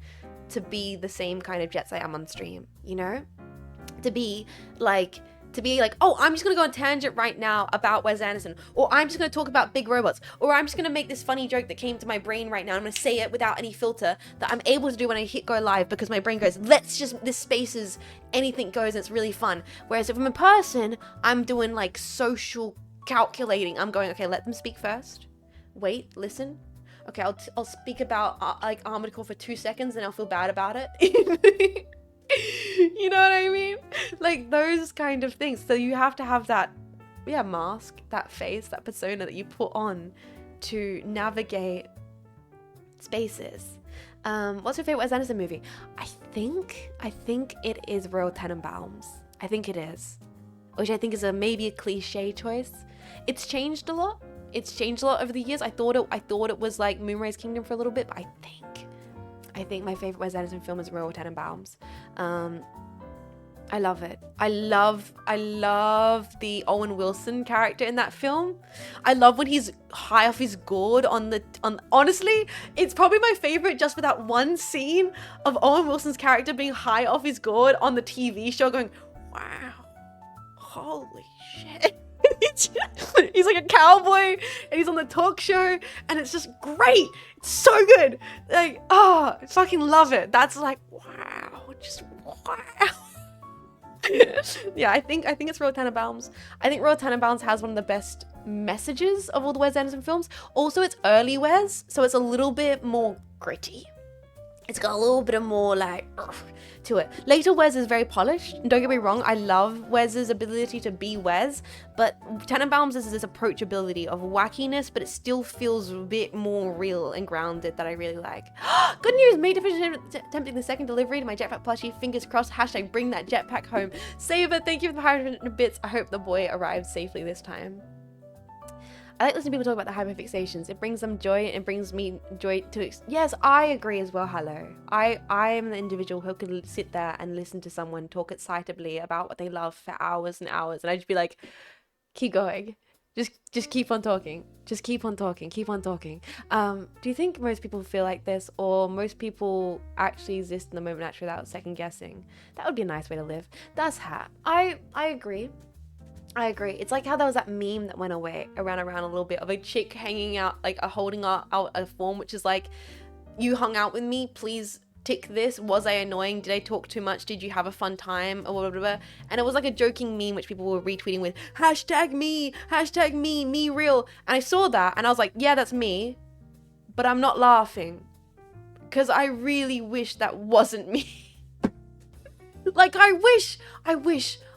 [SPEAKER 1] to be the same kind of jets I am on stream, you know? To be like, oh, I'm just gonna go on a tangent right now about Wes Anderson, or I'm just gonna talk about big robots, or I'm just gonna make this funny joke that came to my brain right now. I'm gonna say it without any filter that I'm able to do when I hit go live, because my brain goes, this space is anything goes, and it's really fun. Whereas if I'm in person, I'm doing like social calculating. I'm going, okay, let them speak first. Wait, listen. Okay, I'll speak about like Armored Core for 2 seconds, and I'll feel bad about it. You know what I mean? Like those kind of things. So you have to have that, mask, that face, that persona that you put on to navigate spaces. What's your favorite Wes Anderson movie? I think it is Royal Tenenbaums. I think it is. Which I think is maybe a cliche choice. It's changed a lot. Over the years. I thought it was like Moonrise Kingdom for a little bit, but I think my favorite Wes Anderson film is Royal Tenenbaums. I love it. I love the Owen Wilson character in that film. I love when he's high off his gourd honestly, it's probably my favorite just for that one scene of Owen Wilson's character being high off his gourd on the TV show going, wow, holy shit. He's like a cowboy and he's on the talk show and it's just great. It's so good. Like, I fucking love it. That's like, wow, just wow. Yeah, I think it's Royal Tenenbaums. I think Royal Tenenbaums has one of the best messages of all the Wes Anderson films. Also, it's early Wes, so it's a little bit more gritty. It's got a little bit of more like to it. Later Wes is very polished. Don't get me wrong, I love Wes's ability to be Wes, but Tenenbaums is this approachability of wackiness, but it still feels a bit more real and grounded that I really like. Good news, May attempting the second delivery to my jetpack plushie. Fingers crossed, hashtag bring that jetpack home. Saber, thank you for the 100 bits. I hope the boy arrives safely this time. I like listening to people talk about the hyperfixations. It brings them joy. It brings me joy to... Yes, I agree as well, hello. I am the individual who could sit there and listen to someone talk excitably about what they love for hours and hours. And I'd just be like, keep going. Just keep on talking. Just keep on talking. Keep on talking. Do you think most people feel like this, or most people actually exist in the moment actually without second guessing? That would be a nice way to live. That's hat. I agree. I agree. It's like how there was that meme that went away around a little bit of a chick hanging out, like holding out a form, which is like, you hung out with me, please tick this. Was I annoying? Did I talk too much? Did you have a fun time? Or whatever. And it was like a joking meme which people were retweeting with hashtag me real. And I saw that and I was like, yeah, that's me, but I'm not laughing because I really wish that wasn't me. Like I wish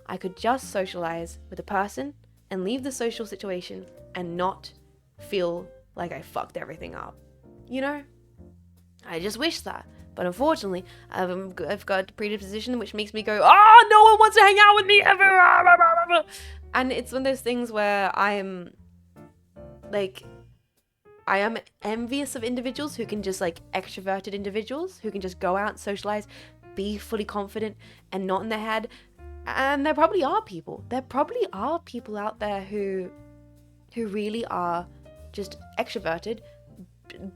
[SPEAKER 1] I could just socialize with a person and leave the social situation and not feel like I fucked everything up. You know? I just wish that. But unfortunately, I've got a predisposition which makes me go, oh, no one wants to hang out with me ever. And it's one of those things where I am envious of individuals who can just like extroverted individuals who can just go out and socialize, be fully confident and not in their head. And there probably are people. There probably are people out there who really are just extroverted,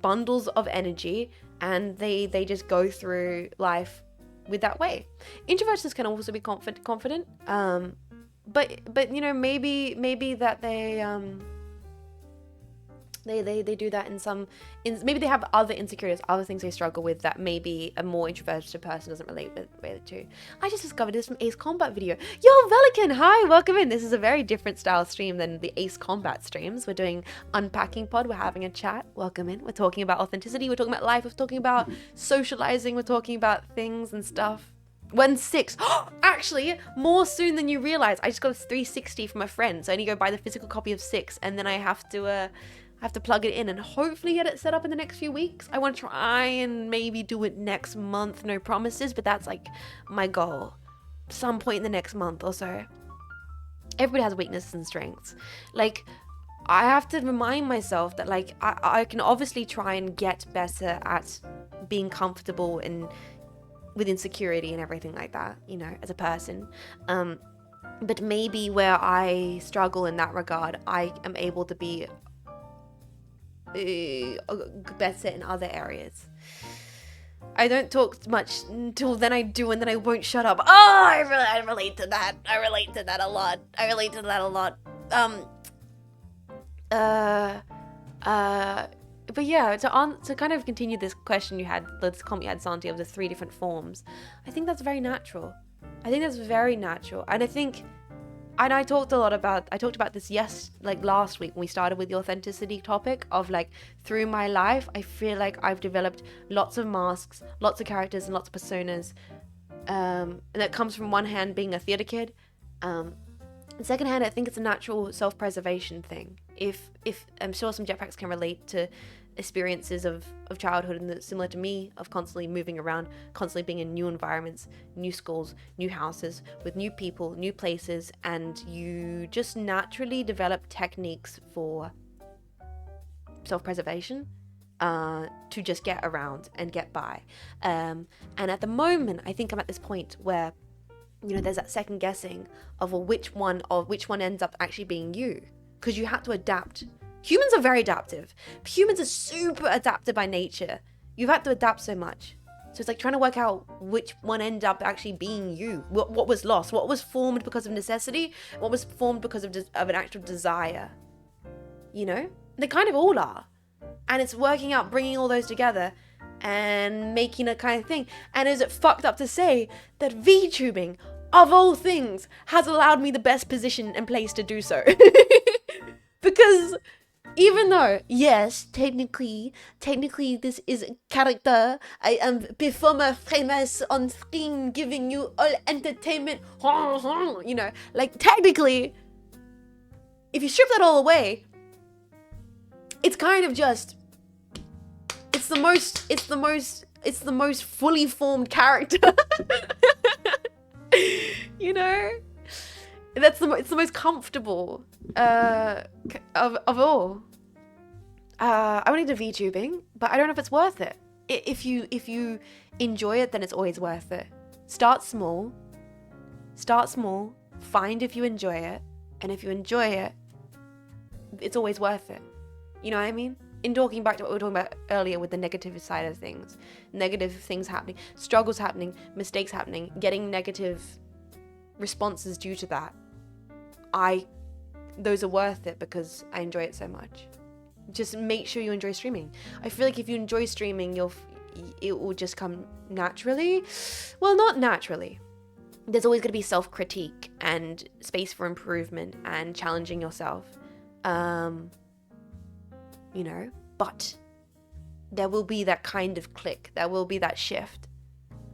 [SPEAKER 1] bundles of energy, and they just go through life with that way. Introverts can also be confident, but you know, maybe that they do that maybe they have other insecurities, other things they struggle with that maybe a more introverted person doesn't relate with to. I just discovered this from Ace Combat video. Yo, Velican, hi, welcome in. This is a very different style stream than the Ace Combat streams. We're doing Unpacking pod, we're having a chat. Welcome in. We're talking about authenticity, we're talking about life, we're talking about socializing, we're talking about things and stuff. When 6, actually, more soon than you realize. I just got a 360 from a friend, so I need to go buy the physical copy of 6, and then I have to plug it in and hopefully get it set up in the next few weeks. I want to try and maybe do it next month. No promises, but that's like my goal. Some point in the next month or so. Everybody has weaknesses and strengths. Like, I have to remind myself that like I can obviously try and get better at being comfortable and with insecurity and everything like that, you know, as a person. But maybe where I struggle in that regard, I am able to be better in other areas. I don't talk much until then I do, and then I won't shut up. Oh, I relate to that. I relate to that a lot. But yeah, to kind of continue this question you had, this comment you had, Santi, of the 3 different forms, I think that's very natural. And I talked about this last week when we started with the authenticity topic of like, through my life, I feel like I've developed lots of masks, lots of characters and lots of personas. And that comes from one hand being a theater kid. And second hand, I think it's a natural self-preservation thing. If I'm sure some jetpacks can relate to experiences of childhood, and similar to me, of constantly moving around, constantly being in new environments, new schools, new houses, with new people, new places, and you just naturally develop techniques for self-preservation to just get around and get by. And at the moment, I think I'm at this point where, you know, there's that second guessing of which one ends up actually being you, because you have to adapt. Humans are very adaptive. Humans are super adaptive by nature. You've had to adapt so much. So it's like trying to work out which one ended up actually being you. What was lost? What was formed because of necessity? What was formed because of an actual desire? You know? They kind of all are. And it's working out, bringing all those together and making a kind of thing. And is it fucked up to say that VTubing, of all things, has allowed me the best position and place to do so? Because even though, yes, technically this is a character, I am performer famous on screen giving you all entertainment, you know, like technically, if you strip that all away, it's kind of just, it's the most fully formed character, you know? It's the most comfortable of all. I want to do VTubing, but I don't know if it's worth it. If you enjoy it, then it's always worth it. Start small. Find if you enjoy it, and if you enjoy it, it's always worth it. You know what I mean? In talking back to what we were talking about earlier with the negative side of things, negative things happening, struggles happening, mistakes happening, getting negative responses due to that, those are worth it because I enjoy it so much. Just make sure you enjoy streaming. I feel like if you enjoy streaming, it will just come naturally. Well, not naturally. There's always going to be self-critique and space for improvement and challenging yourself. You know, but there will be that kind of click. There will be that shift.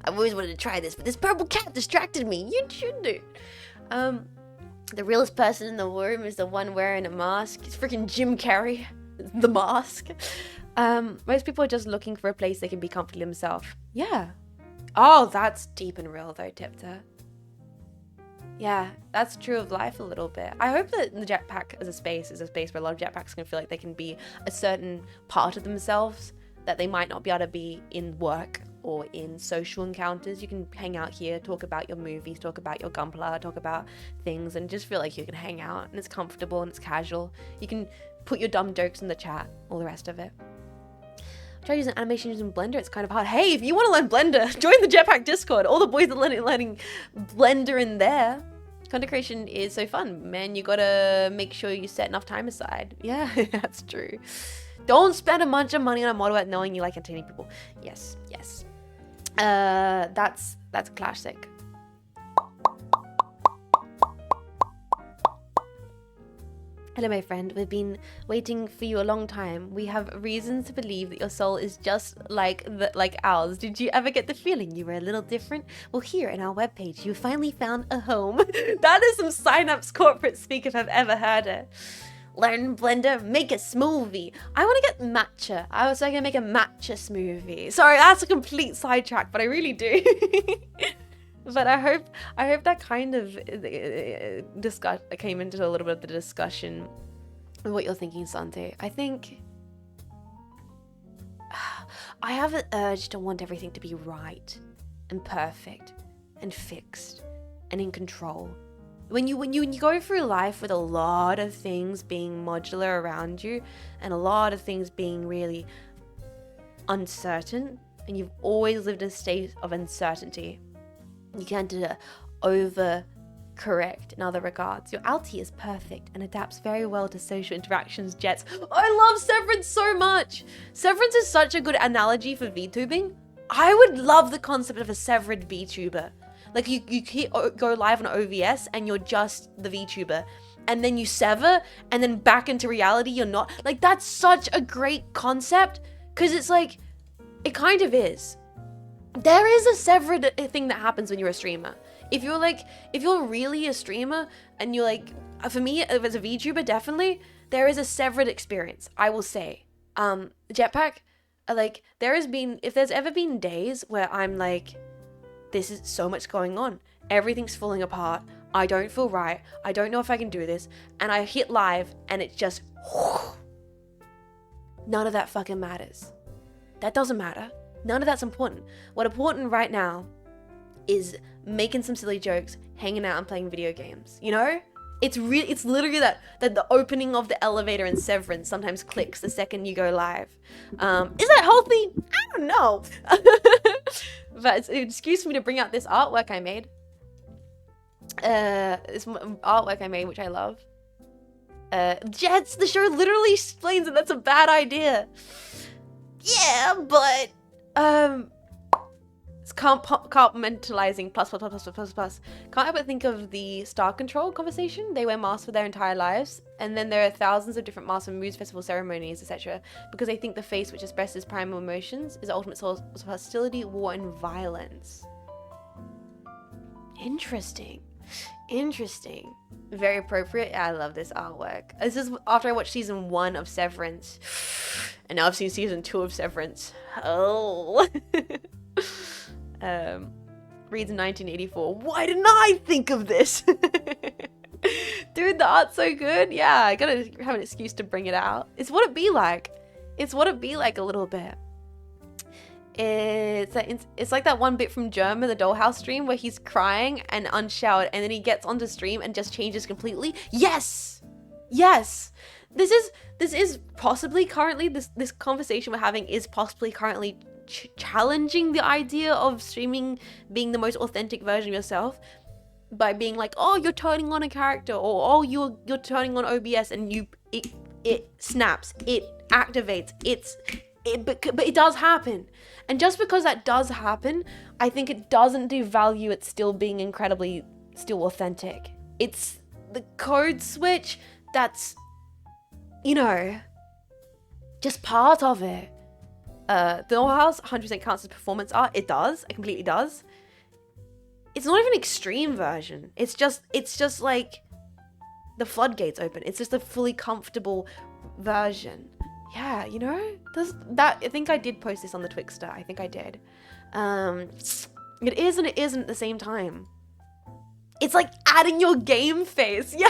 [SPEAKER 1] I've always wanted to try this, but this purple cat distracted me. You should do. The realest person in the room is the one wearing a mask. It's freaking Jim Carrey. The Mask. Most people are just looking for a place they can be comfortable themselves. Yeah. Oh, that's deep and real though, Tipter. Yeah, that's true of life a little bit. I hope that the jetpack as a space is a space where a lot of jetpacks can feel like they can be a certain part of themselves that they might not be able to be in work or in social encounters. You can hang out here, talk about your movies, talk about your gunpla, talk about things, and just feel like you can hang out and it's comfortable and it's casual. You can put your dumb jokes in the chat, all the rest of it. Try using animation using Blender, it's kind of hard. Hey, if you want to learn Blender, join the Jetpack Discord. All the boys are learning Blender in there. Content creation is so fun, man. You gotta make sure you set enough time aside. Yeah, that's true. Don't spend a bunch of money on a model without knowing you like entertaining people. Yes, yes. That's classic. Hello, my friend. We've been waiting for you a long time. We have reasons to believe that your soul is just like ours. Did you ever get the feeling you were a little different? Well, here in our webpage, you finally found a home. That is some Cynapse corporate speak if I've ever heard it. Learn Blender, make a smoothie. I want to get matcha. I was going to make a matcha smoothie. Sorry, that's a complete sidetrack, but I really do. But I hope that kind of came into a little bit of the discussion of what you're thinking, Sante. I think I have an urge to want everything to be right and perfect and fixed and in control. When you go through life with a lot of things being modular around you and a lot of things being really uncertain, and you've always lived in a state of uncertainty, you tend to overcorrect in other regards. Your alti is perfect and adapts very well to social interactions, Jets. I love Severance so much. Severance is such a good analogy for VTubing. I would love the concept of a severed VTuber. Like you go live on OVS and you're just the VTuber, and then you sever and then back into reality you're not. Like, that's such a great concept, because it's like, it kind of is. There is a severed thing that happens when you're a streamer. If you're really a streamer and you're like, for me, as a VTuber, definitely, there is a severed experience, I will say. Jetpack, like, if there's ever been days where I'm like, this is so much going on, everything's falling apart, I don't feel right, I don't know if I can do this, and I hit live and it's just, none of that fucking matters. That doesn't matter. None of that's important. What's important right now is making some silly jokes, hanging out and playing video games. You know? It's literally that the opening of the elevator in Severance sometimes clicks the second you go live. Is that healthy? I don't know. But it's an excuse for me to bring out this artwork I made. Which I love. Jets, the show literally explains that that's a bad idea. Yeah, but it's compartmentalizing plus. Can't help but think of the Star Control conversation. They wear masks for their entire lives, and then there are thousands of different masks for moods, festival ceremonies, etc. Because they think the face, which expresses primal emotions, is the ultimate source of hostility, war, and violence. Interesting. Very appropriate. Yeah, I love this artwork. This is after I watched season 1 of Severance. And now I've seen season 2 of Severance. Oh. Reads in 1984. Why didn't I think of this? Dude, the art's so good. Yeah, I gotta have an excuse to bring it out. It's what it be like. A little bit. It's like that one bit from German, the Dollhouse stream, where he's crying and unshowered, and then he gets onto stream and just changes completely. Yes! this is possibly currently, this conversation we're having is possibly currently challenging the idea of streaming being the most authentic version of yourself by being like, oh, you're turning on a character, or oh, you're turning on OBS and it snaps, it activates, but it does happen. And just because that does happen, I think it doesn't devalue it still being incredibly still authentic. It's the code switch that's, you know, just part of it. The Dollhouse 100% counts as performance art. It does. It completely does. It's not even an extreme version. It's just like the floodgates open. It's just a fully comfortable version. Yeah, you know, I think I did post this on the Twixter. I think I did. It is and it isn't at the same time. It's like adding your game face. Yeah,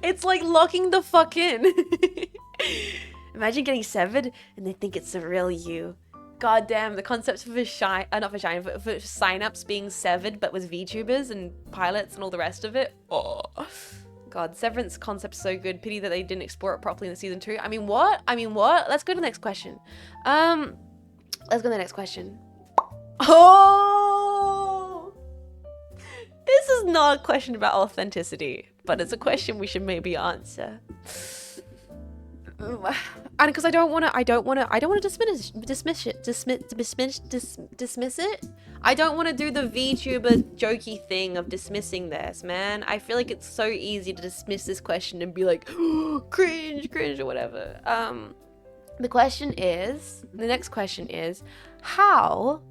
[SPEAKER 1] it's like locking the fuck in. Imagine getting severed and they think it's the real you. God damn, the concept for for Cynapse being severed, but with VTubers and pilots and all the rest of it. Oh, God, Severance concept's so good. Pity that they didn't explore it properly in the season 2. I mean, what? Let's go to the next question. Oh! This is not a question about authenticity, but it's a question we should maybe answer. And because I don't want to dismiss it. I don't want to do the VTuber jokey thing of dismissing this, man. I feel like it's so easy to dismiss this question and be like, oh, cringe or whatever. The next question is, how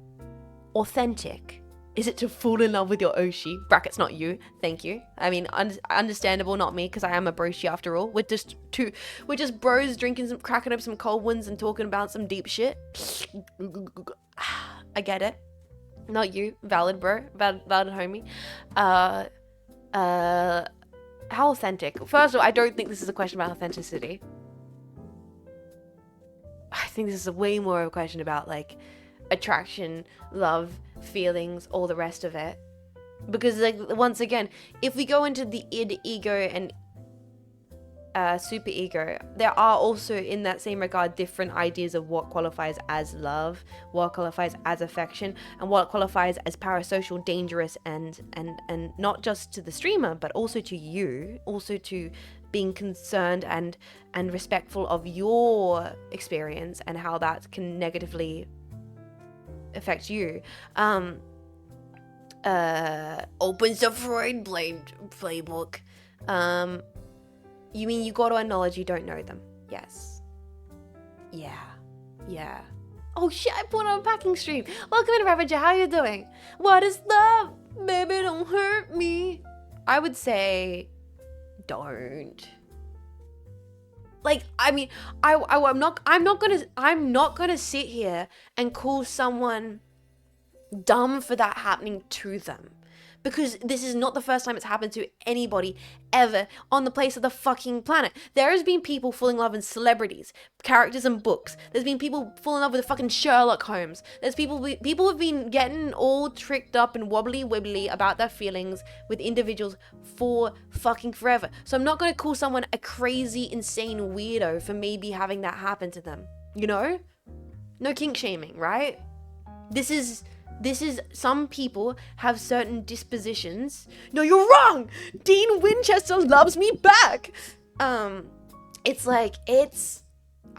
[SPEAKER 1] authentic is it to fall in love with your Oshi? Brackets, not you. Thank you. I mean, understandable, not me, because I am a broshi after all. We're just bros cracking up some cold ones and talking about some deep shit. I get it. Not you. Valid, bro. Valid homie. How authentic? First of all, I don't think this is a question about authenticity. I think this is way more of a question about, like, attraction, love, feelings, all the rest of it. Because, like, once again, if we go into the id, ego, and super ego, there are also, in that same regard, different ideas of what qualifies as love, what qualifies as affection, and what qualifies as parasocial, dangerous, and not just to the streamer, but also to you, also to being concerned and respectful of your experience and how that can negatively affect you. Opens the Freud playbook. You mean you got to acknowledge you don't know them? Yes. Yeah. Oh shit, I put on Unpacking stream. Welcome in, Ravager. How you doing? What is love? Baby, don't hurt me. I would say don't. Like, I mean, I'm not gonna sit here and call someone dumb for that happening to them, because this is not the first time it's happened to anybody ever on the place of the fucking planet. There has been people falling in love with celebrities, characters in books. There's been people falling in love with fucking Sherlock Holmes. There's people have been getting all tricked up and wobbly about their feelings with individuals for fucking forever. So I'm not going to call someone a crazy, insane weirdo for maybe having that happen to them. You know? No kink shaming, right? This is some people have certain dispositions. No, you're wrong. Dean Winchester loves me back. I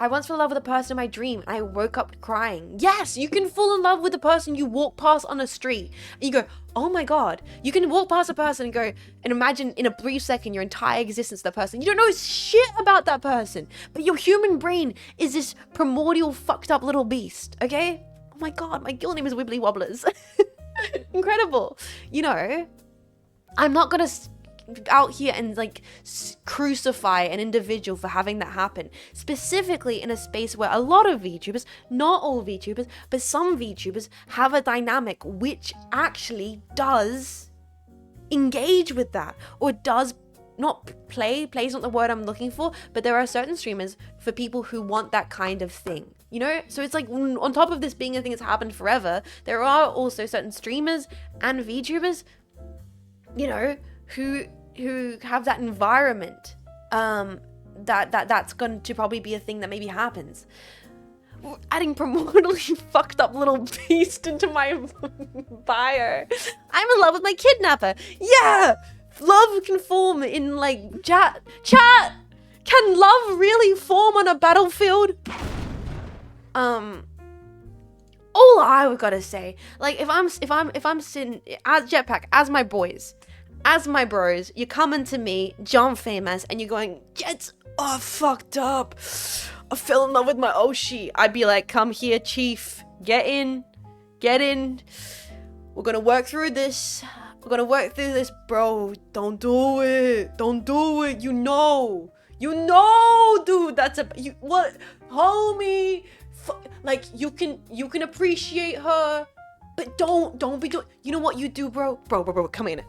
[SPEAKER 1] once fell in love with a person in my dream and I woke up crying. Yes, you can fall in love with the person you walk past on a street and you go, oh my God. You can walk past a person and go and imagine in a brief second your entire existence of that person. You don't know shit about that person, but your human brain is this primordial fucked up little beast, okay? Oh my God, my guild name is Wibbly Wobblers. Incredible. You know, I'm not gonna out here and like crucify an individual for having that happen, specifically in a space where a lot of VTubers, not all VTubers, but some VTubers have a dynamic which actually does engage with that, or does not play's not the word I'm looking for, but there are certain streamers for people who want that kind of thing. You know, so it's like, on top of this being a thing that's happened forever, there are also certain streamers and VTubers, you know, who have that environment. that's going to probably be a thing that maybe happens. Adding primordially fucked up little beast into my bio. I'm in love with my kidnapper. Yeah, love can form in like chat. Can love really form on a battlefield? All I gotta say, like if I'm sitting as Jetpack, as my boys, as my bros, you're coming to me, Jean Faymas, and you're going, Jets, oh, fucked up. I fell in love with my Oshi. I'd be like, come here, chief. Get in. We're gonna work through this. Bro. Don't do it. You know, dude. What, homie? Like you can appreciate her, but don't be doing. You know what you do, bro? Bro. Come in.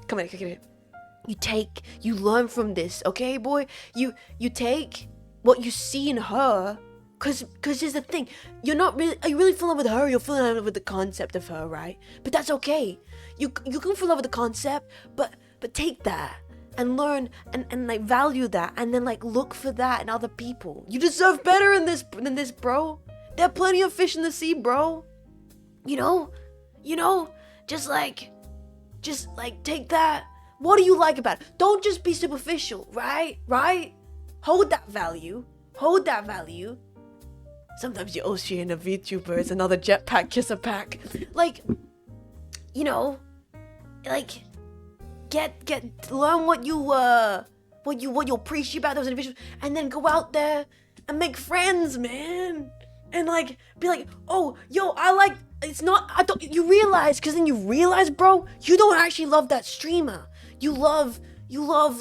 [SPEAKER 1] You learn from this, okay, boy? You take what you see in her, cause here's the thing, are you really fall in love with her, or you're falling in love with the concept of her, right? But that's okay. You can fall in love with the concept, but take that and learn and like value that, and then like look for that in other people. You deserve better than this, bro. There are plenty of fish in the sea, bro. You know, just like take that. What do you like about it? Don't just be superficial, right? Hold that value. Sometimes you Oshi and a VTuber is another Jetpack kisser pack. Like, you know, like learn what you appreciate about those individuals, and then go out there and make friends, man. And like be like, oh, yo, you realize, because then you realize, bro, you don't actually love that streamer. You love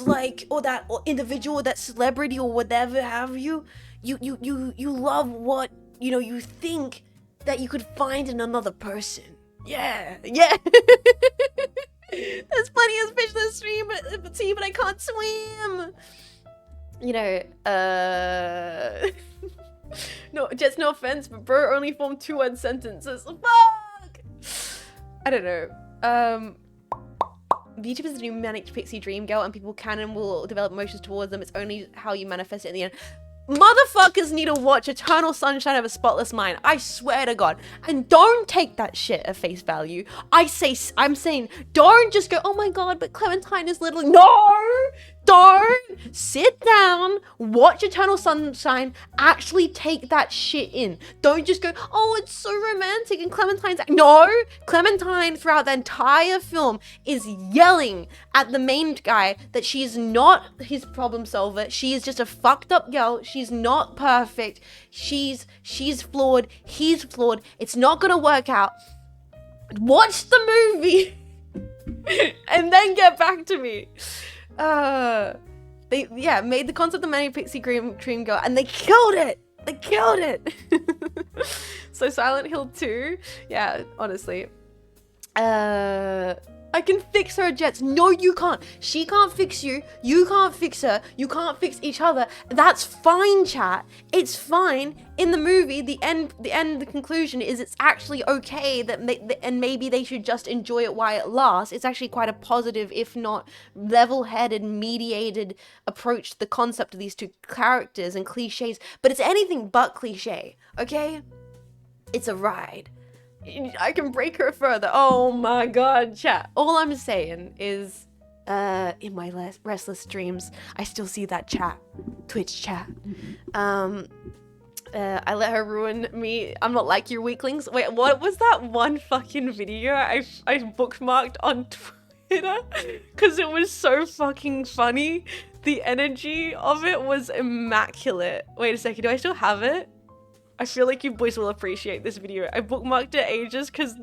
[SPEAKER 1] like, or that individual, or that celebrity, or whatever have you. You love what, you think that you could find in another person. Yeah. There's plenty of fish in the stream, but I can't swim. No, just no offense, but bro only formed 2-word sentences. Fuck! I don't know. VTuber is the new manic pixie dream girl, and people can and will develop emotions towards them. It's only how you manifest it in the end. Motherfuckers need to watch Eternal Sunshine of a Spotless Mind. I swear to God. And don't take that shit at face value. I'm saying, don't just go, oh my God, but Clementine is little. No! Don't! Sit down, watch Eternal Sunshine, actually take that shit in. Don't just go, oh, it's so romantic and Clementine's... No! Clementine, throughout the entire film, is yelling at the main guy that she is not his problem solver. She is just a fucked up girl. She's not perfect. She's flawed. He's flawed. It's not gonna work out. Watch the movie and then get back to me. They made the concept of Manic Pixie Dream Girl, and they killed it. So Silent Hill 2, yeah, honestly. I can fix her, Jets. No, you can't. She can't fix you. You can't fix her. You can't fix each other. That's fine, chat. It's fine. In the movie, the conclusion is it's actually okay and maybe they should just enjoy it while it lasts. It's actually quite a positive, if not level-headed, mediated approach to the concept of these two characters and cliches. But it's anything but cliche, okay? It's a ride. I can break her further. Oh my God, chat. All I'm saying is, in my restless dreams, I still see that chat, Twitch chat. I let her ruin me. I'm not like your weaklings. Wait, what was that one fucking video I bookmarked on Twitter? Because it was so fucking funny. The energy of it was immaculate. Wait a second, do I still have it? I feel like you boys will appreciate this video. I bookmarked it ages because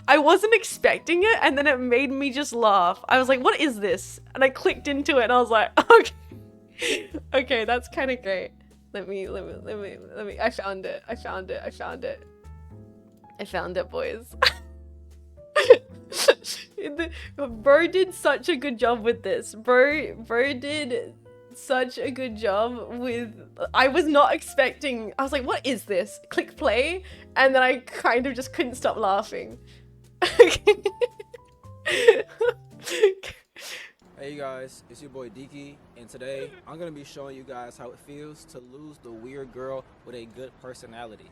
[SPEAKER 1] I wasn't expecting it, and then it made me just laugh. I was like, what is this? And I clicked into it and I was like, okay. Okay, that's kind of great. Let me, I found it, boys. Bro did such a good job with this. Bro did such a good job with... I was not expecting... I was like, what is this? Click play, and then I kind of just couldn't stop laughing.
[SPEAKER 3] Hey, you guys, it's your boy Diki, and today I'm gonna be showing you guys how it feels to lose the weird girl with a good personality.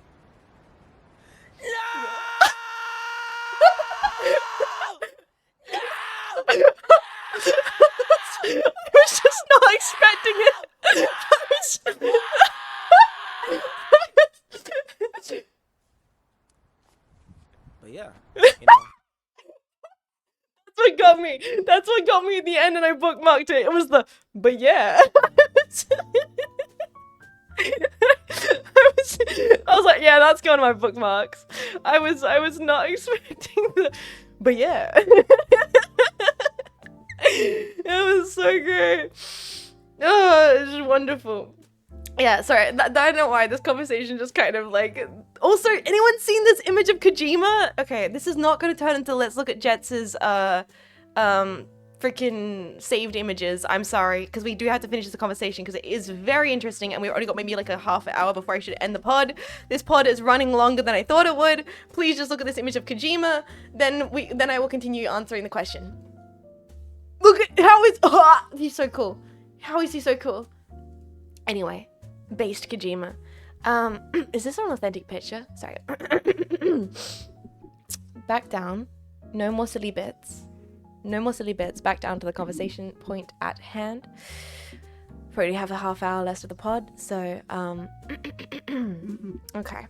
[SPEAKER 1] I was just not expecting it.
[SPEAKER 3] But yeah, you know,
[SPEAKER 1] That's what got me. That's what got me at the end, and I bookmarked it. It was the, but yeah. I was like, yeah, that's going on my bookmarks. I was not expecting the, but yeah. It was so great. Oh, it's just wonderful. Yeah, sorry, I don't know why this conversation just kind of like... Also, anyone seen this image of Kojima? Okay, this is not going to turn into let's look at Jets's freaking saved images. I'm sorry, because we do have to finish this conversation because it is very interesting and we've already got maybe like a half an hour before I should end the pod. This pod is running longer than I thought it would. Please just look at this image of Kojima. Then I will continue answering the question. Look at how he's so cool. How is he so cool? Anyway. Based Kojima. Is this an authentic picture? Sorry. Back down. No more silly bits. No more silly bits. Back down to the conversation point at hand. We already have a half hour left of the pod, so okay.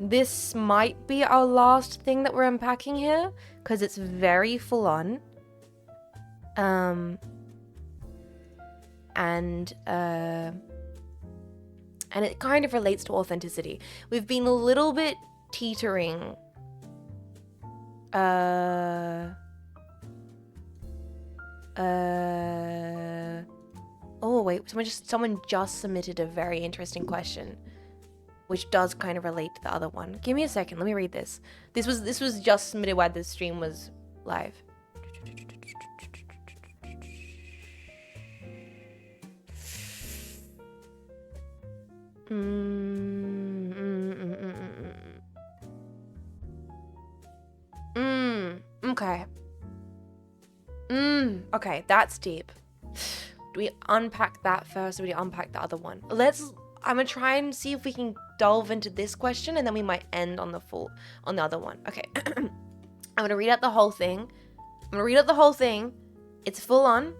[SPEAKER 1] This might be our last thing that we're unpacking here, because it's very full on. And it kind of relates to authenticity. We've been a little bit teetering. Oh wait, someone just submitted a very interesting question, which does kind of relate to the other one. Give me a second, let me read this. This was just submitted while the stream was live. Okay. Okay, that's deep. Do we unpack that first or do we unpack the other one? I'm gonna try and see if we can delve into this question and then we might end on the other one. Okay. I'm gonna read out the whole thing. It's full on,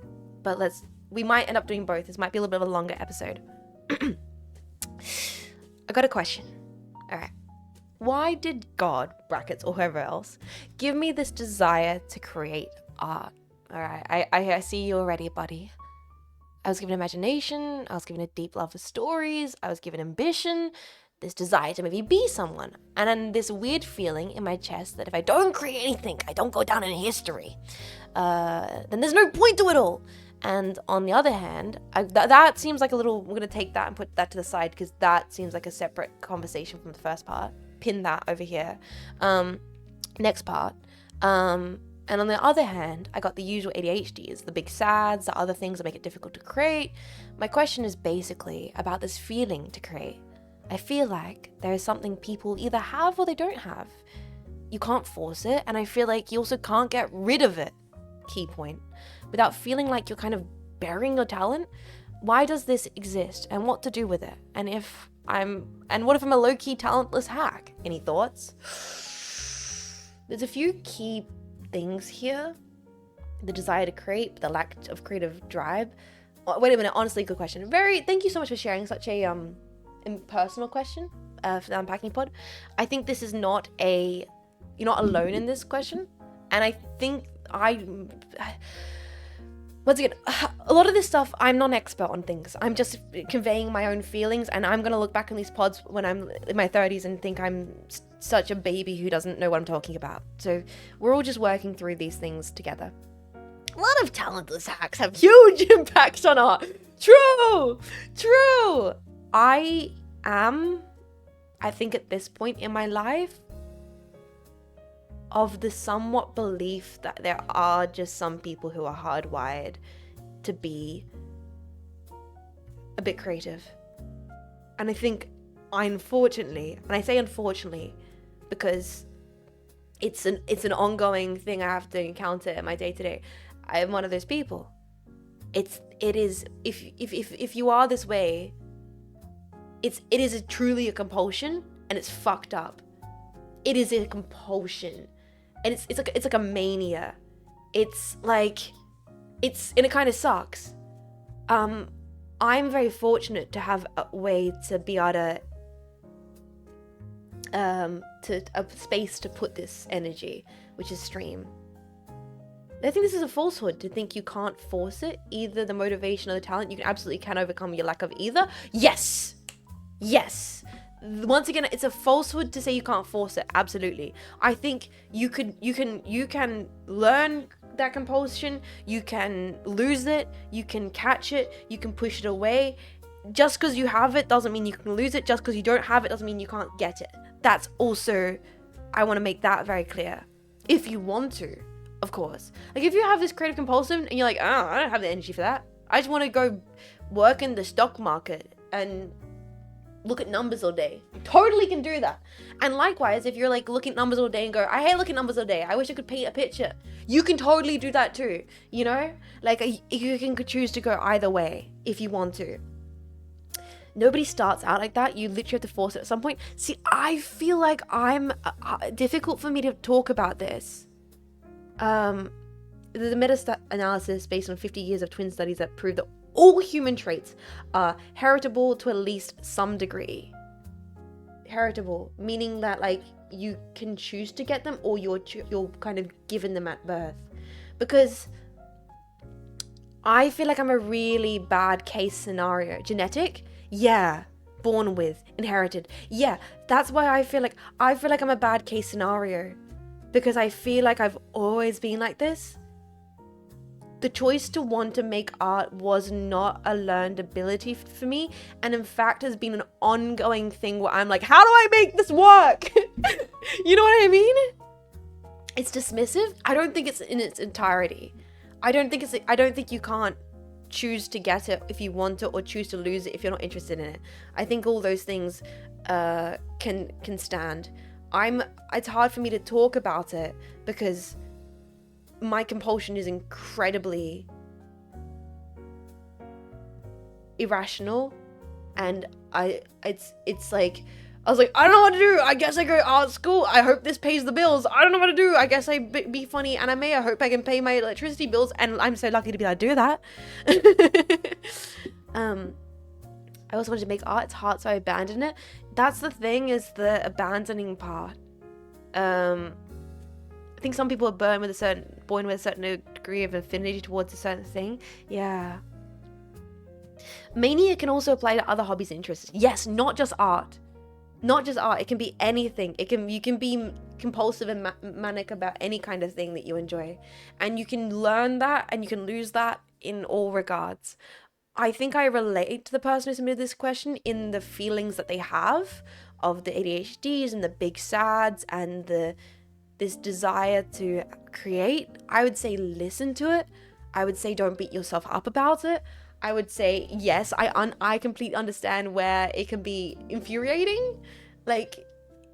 [SPEAKER 1] but we might end up doing both. This might be a little bit of a longer episode. I got a question. Alright. Why did God, brackets or whoever else, give me this desire to create art? Alright, I see you already, buddy. I was given imagination, I was given a deep love for stories, I was given ambition, this desire to maybe be someone, and then this weird feeling in my chest that if I don't create anything, I don't go down in history, then there's no point to it all. And on the other hand, that seems like a little, we're going to take that and put that to the side because that seems like a separate conversation from the first part. Pin that over here. Next part. And on the other hand, I got the usual ADHDs, the big sads, the other things that make it difficult to create. My question is basically about this feeling to create. I feel like there is something people either have or they don't have. You can't force it, and I feel like you also can't get rid of it. Key point. Without feeling like you're kind of burying your talent. Why does this exist and what to do with it? And what if I'm a low-key talentless hack? Any thoughts? There's a few key things here. The desire to create, the lack of creative drive. Oh, wait a minute, honestly, good question. Thank you so much for sharing such a impersonal question for the Unpacking pod. I think this is not you're not alone in this question. And I think once again, a lot of this stuff, I'm not an expert on things. I'm just conveying my own feelings, and I'm going to look back on these pods when I'm in my 30s and think I'm such a baby who doesn't know what I'm talking about. So we're all just working through these things together. A lot of talentless hacks have huge impacts on art. True. I think at this point in my life, of the somewhat belief that there are just some people who are hardwired to be a bit creative. And I think, unfortunately, and I say unfortunately because it's an ongoing thing I have to encounter in my day-to-day, I'm one of those people. It is, if you are this way, it is truly a compulsion, and it's fucked up. It is a compulsion, and it's like a mania. It's like, and it kind of sucks. I'm very fortunate to have a way to be able to a space to put this energy, which is stream. I think this is a falsehood to think you can't force it, either the motivation or the talent. You absolutely can overcome your lack of either. Yes. Once again, it's a falsehood to say you can't force it. Absolutely. I think you can learn that compulsion, you can lose it, you can catch it, you can push it away. Just because you have it doesn't mean you can lose it. Just because you don't have it doesn't mean you can't get it. That's also, I want to make that very clear. If you want to, of course. Like, if you have this creative compulsion and you're like, oh, I don't have the energy for that. I just want to go work in the stock market and look at numbers all day. You totally can do that. And likewise, if you're like looking at numbers all day and go, I hate looking at numbers all day, I wish I could paint a picture, you can totally do that too, you know? Like, you can choose to go either way if you want to. Nobody starts out like that. You literally have to force it at some point. See, I feel like I'm difficult for me to talk about this. There's a meta-analysis based on 50 years of twin studies that prove that all human traits are heritable to at least some degree. Heritable, meaning that like you can choose to get them, or you're kind of given them at birth. Because I feel like I'm a really bad case scenario. Genetic? Yeah. Born with, inherited. Yeah. That's why I feel like I'm a bad case scenario. Because I feel like I've always been like this. The choice to want to make art was not a learned ability for me, and in fact has been an ongoing thing where I'm like, how do I make this work? You know what I mean? It's dismissive. I don't think it's in its entirety. I don't think you can't choose to get it if you want it, or choose to lose it if you're not interested in it. I think all those things can stand. It's hard for me to talk about it because my compulsion is incredibly irrational, and it's like, I was like, I don't know what to do. I guess I go art school. I hope this pays the bills. I don't know what to do. I guess I be funny anime. I hope I can pay my electricity bills, and I'm so lucky to be able to do that. I also wanted to make art. It's hard, so I abandoned it. That's the thing, is the abandoning part. I think some people are born with a certain degree of affinity towards a certain thing. Yeah. Mania can also apply to other hobbies and interests. Yes, not just art. Not just art. It can be anything. You can be compulsive and manic about any kind of thing that you enjoy, and you can learn that, and you can lose that in all regards. I think I relate to the person who submitted this question in the feelings that they have of the ADHDs and the big sads and this desire to create. I would say listen to it. I would say don't beat yourself up about it. I would say, yes, I completely understand where it can be infuriating. Like,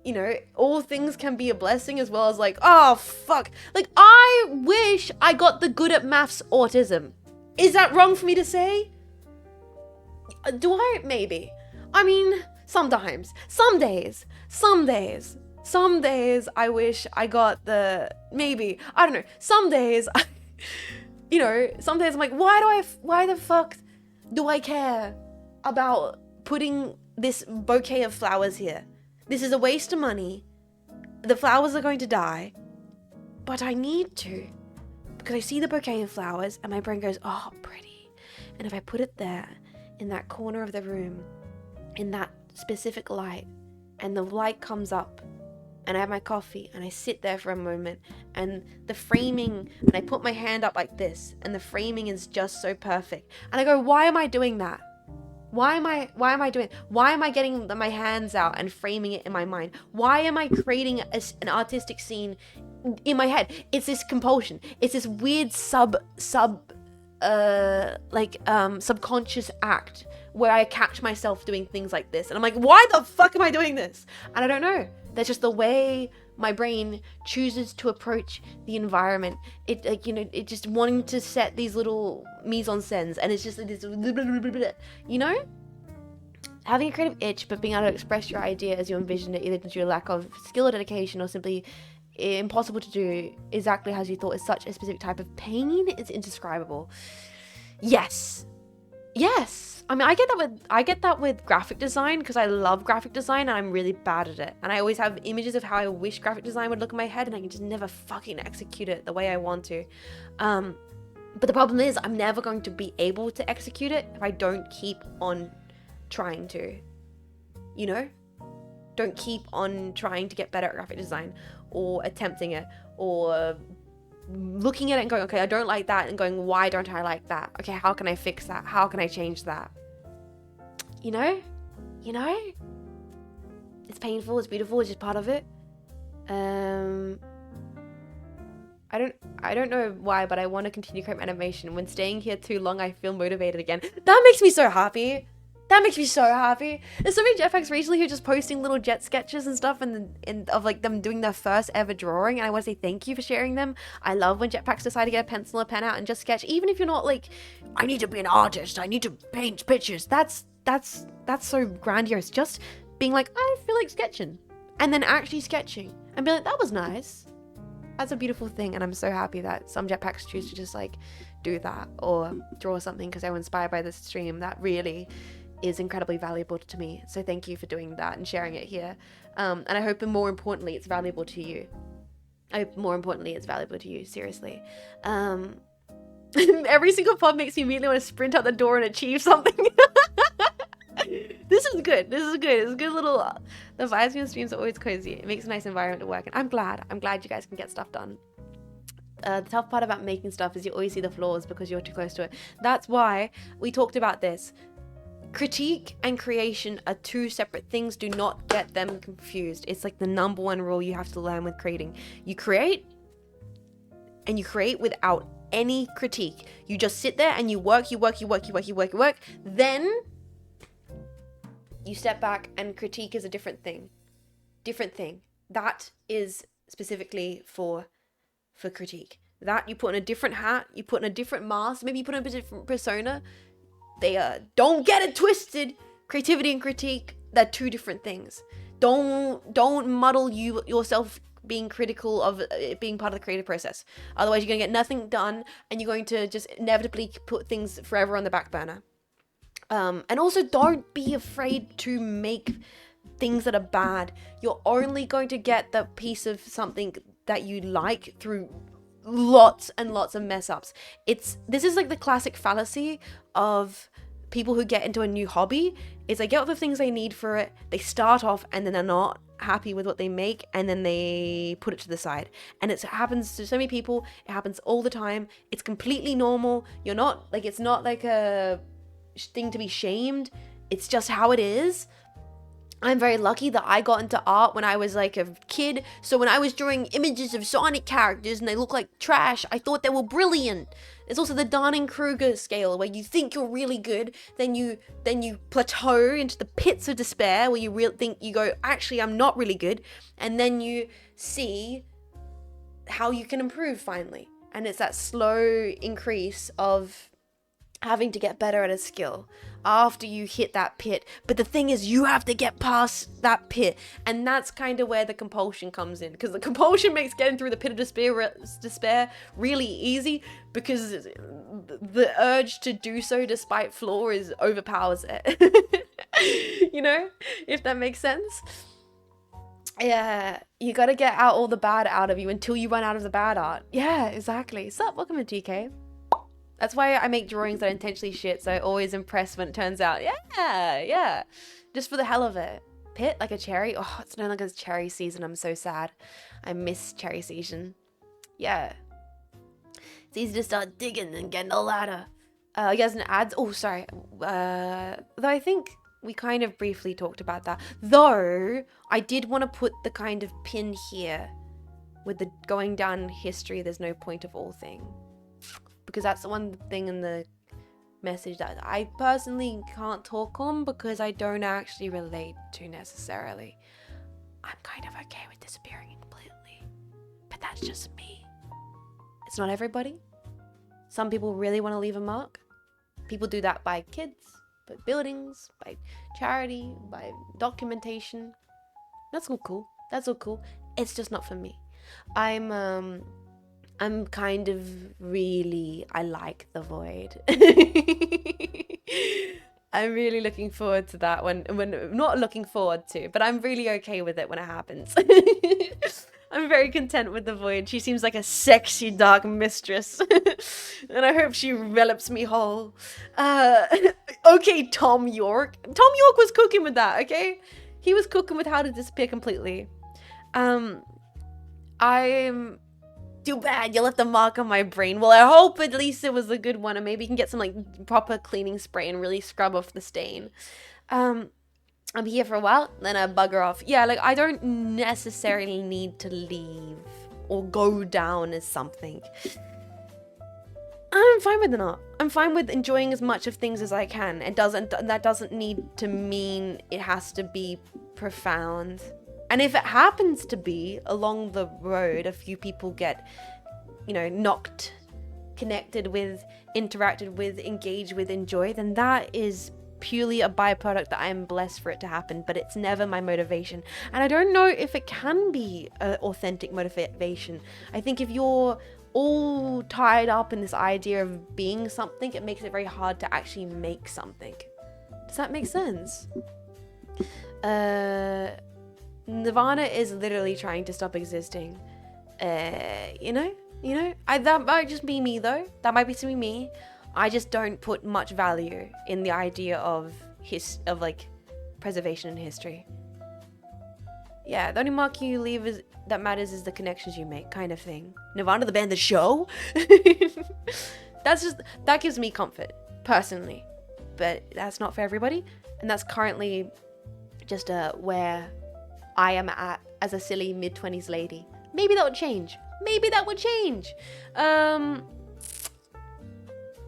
[SPEAKER 1] you know, all things can be a blessing as well as like, oh, fuck. Like, I wish I got the good at maths autism. Is that wrong for me to say? Do I? Maybe. I mean, sometimes. Some days I wish I got the, maybe, I don't know. Some days, you know, some days I'm like, why the fuck do I care about putting this bouquet of flowers here? This is a waste of money. The flowers are going to die, but I need to, because I see the bouquet of flowers and my brain goes, oh, pretty. And if I put it there in that corner of the room, in that specific light, and the light comes up, and I have my coffee, and I sit there for a moment, and the framing, and I put my hand up like this, and the framing is just so perfect. And I go, why am I doing that? Why am I getting my hands out and framing it in my mind? Why am I creating an artistic scene in my head? It's this compulsion. It's this weird subconscious act where I catch myself doing things like this. And I'm like, why the fuck am I doing this? And I don't know. That's just the way my brain chooses to approach the environment. It like, you know, it just wanting to set these little mise-en-scènes, and it's just like this, you know, having a creative itch, but being able to express your idea as you envision it, either due to lack of skill or dedication, or simply impossible to do exactly as you thought, is such a specific type of pain. It's indescribable. Yes. I mean, I get that with graphic design, because I love graphic design and I'm really bad at it. And I always have images of how I wish graphic design would look in my head, and I can just never fucking execute it the way I want to. But the problem is, I'm never going to be able to execute it if I don't keep on trying to, you know? Don't keep on trying to get better at graphic design, or attempting it, or looking at it and going, okay, I don't like that, and going, why don't I like that? Okay, how can I fix that? How can I change that? You know? It's painful, it's beautiful, it's just part of it. I don't know why, but I want to continue creating animation. When staying here too long, I feel motivated again. That makes me so happy. There's so many jetpacks recently who are just posting little jet sketches and stuff, and of like them doing their first ever drawing, and I want to say thank you for sharing them. I love when jetpacks decide to get a pencil or pen out and just sketch, even if you're not like, I need to be an artist, I need to paint pictures. That's so grandiose. Just being like, I feel like sketching, and then actually sketching and being like, that was nice. That's a beautiful thing, and I'm so happy that some jetpacks choose to just like do that or draw something because they were inspired by this stream. That really is incredibly valuable to me. So thank you for doing that and sharing it here. And I hope, and more importantly, it's valuable to you. Seriously. Every single pod makes me immediately want to sprint out the door and achieve something. This is good. It's a good little, the vibes in the streams are always cozy. It makes a nice environment to work in. I'm glad you guys can get stuff done. The tough part about making stuff is you always see the flaws because you're too close to it. That's why we talked about this. Critique and creation are two separate things. Do not get them confused. It's like the number one rule you have to learn with creating. You create, and you create without any critique. You just sit there and you work. Then you step back, and critique is a different thing. That is specifically for critique. That you put on a different hat, you put on a different mask, maybe you put on a different persona. They don't get it twisted. Creativity and critique, they're two different things. Don't muddle yourself being critical of it being part of the creative process. Otherwise, you're gonna get nothing done, and you're going to just inevitably put things forever on the back burner. And also, don't be afraid to make things that are bad. You're only going to get the piece of something that you like through lots and lots of mess ups. This is like the classic fallacy of people who get into a new hobby. Is they get all the things they need for it, they start off, and then they're not happy with what they make, and then they put it to the side. And it happens to so many people. It happens all the time. It's completely normal. You're not like, it's not like a thing to be shamed. It's just how it is. I'm very lucky that I got into art when I was like a kid. So when I was drawing images of Sonic characters and they look like trash, I thought they were brilliant. It's also the Dunning-Kruger scale, where you think you're really good, then you plateau into the pits of despair, where you think you go, actually I'm not really good, and then you see how you can improve finally. And it's that slow increase of having to get better at a skill after you hit that pit. But the thing is, you have to get past that pit, and that's kind of where the compulsion comes in, because the compulsion makes getting through the pit of despair really easy, because the urge to do so despite flaw overpowers it. You know, if that makes sense. Yeah, you gotta get out all the bad out of you until you run out of the bad art. Yeah, exactly. Sup, welcome to TK. That's why I make drawings that are intentionally shit, so I always impress when it turns out, yeah. Just for the hell of it. Pit like a cherry? Oh, it's no longer cherry season. I'm so sad. I miss cherry season. Yeah. It's easy to start digging and getting a ladder. You guys an ads? Oh, sorry. Though I think we kind of briefly talked about that. Though, I did want to put the kind of pin here with the going down history, there's no point of all thing. Because that's the one thing in the message that I personally can't talk on, because I don't actually relate to necessarily. I'm kind of okay with disappearing completely. But that's just me. It's not everybody. Some people really want to leave a mark. People do that by kids, by buildings, by charity, by documentation. That's all cool. That's all cool. It's just not for me. I'm kind of really, I like the void. I'm really looking forward to that when not looking forward to, but I'm really okay with it when it happens. I'm very content with the void. She seems like a sexy dark mistress. And I hope she envelops me whole. Okay, Tom York. Tom York was cooking with that, okay? He was cooking with how to disappear completely. I'm too bad you left a mark on my brain. Well, I hope at least it was a good one, and maybe you can get some like proper cleaning spray and really scrub off the stain. I'm here for a while, then I bugger off. Yeah, like I don't necessarily need to leave or go down as something. I'm fine with it not. I'm fine with enjoying as much of things as I can. That doesn't need to mean it has to be profound. And if it happens to be along the road, a few people get, knocked, connected with, interacted with, engaged with, enjoy, then that is purely a byproduct that I am blessed for it to happen, but it's never my motivation. And I don't know if it can be an authentic motivation. I think if you're all tied up in this idea of being something, it makes it very hard to actually make something. Does that make sense? Nirvana is literally trying to stop existing. That might just be me though. That might be me. I just don't put much value in the idea of preservation and history. Yeah, the only mark you leave that matters is the connections you make, kind of thing. Nirvana the band, the show. That gives me comfort personally, but that's not for everybody, and that's currently just where I am at as a silly mid-20s lady. Maybe that would change.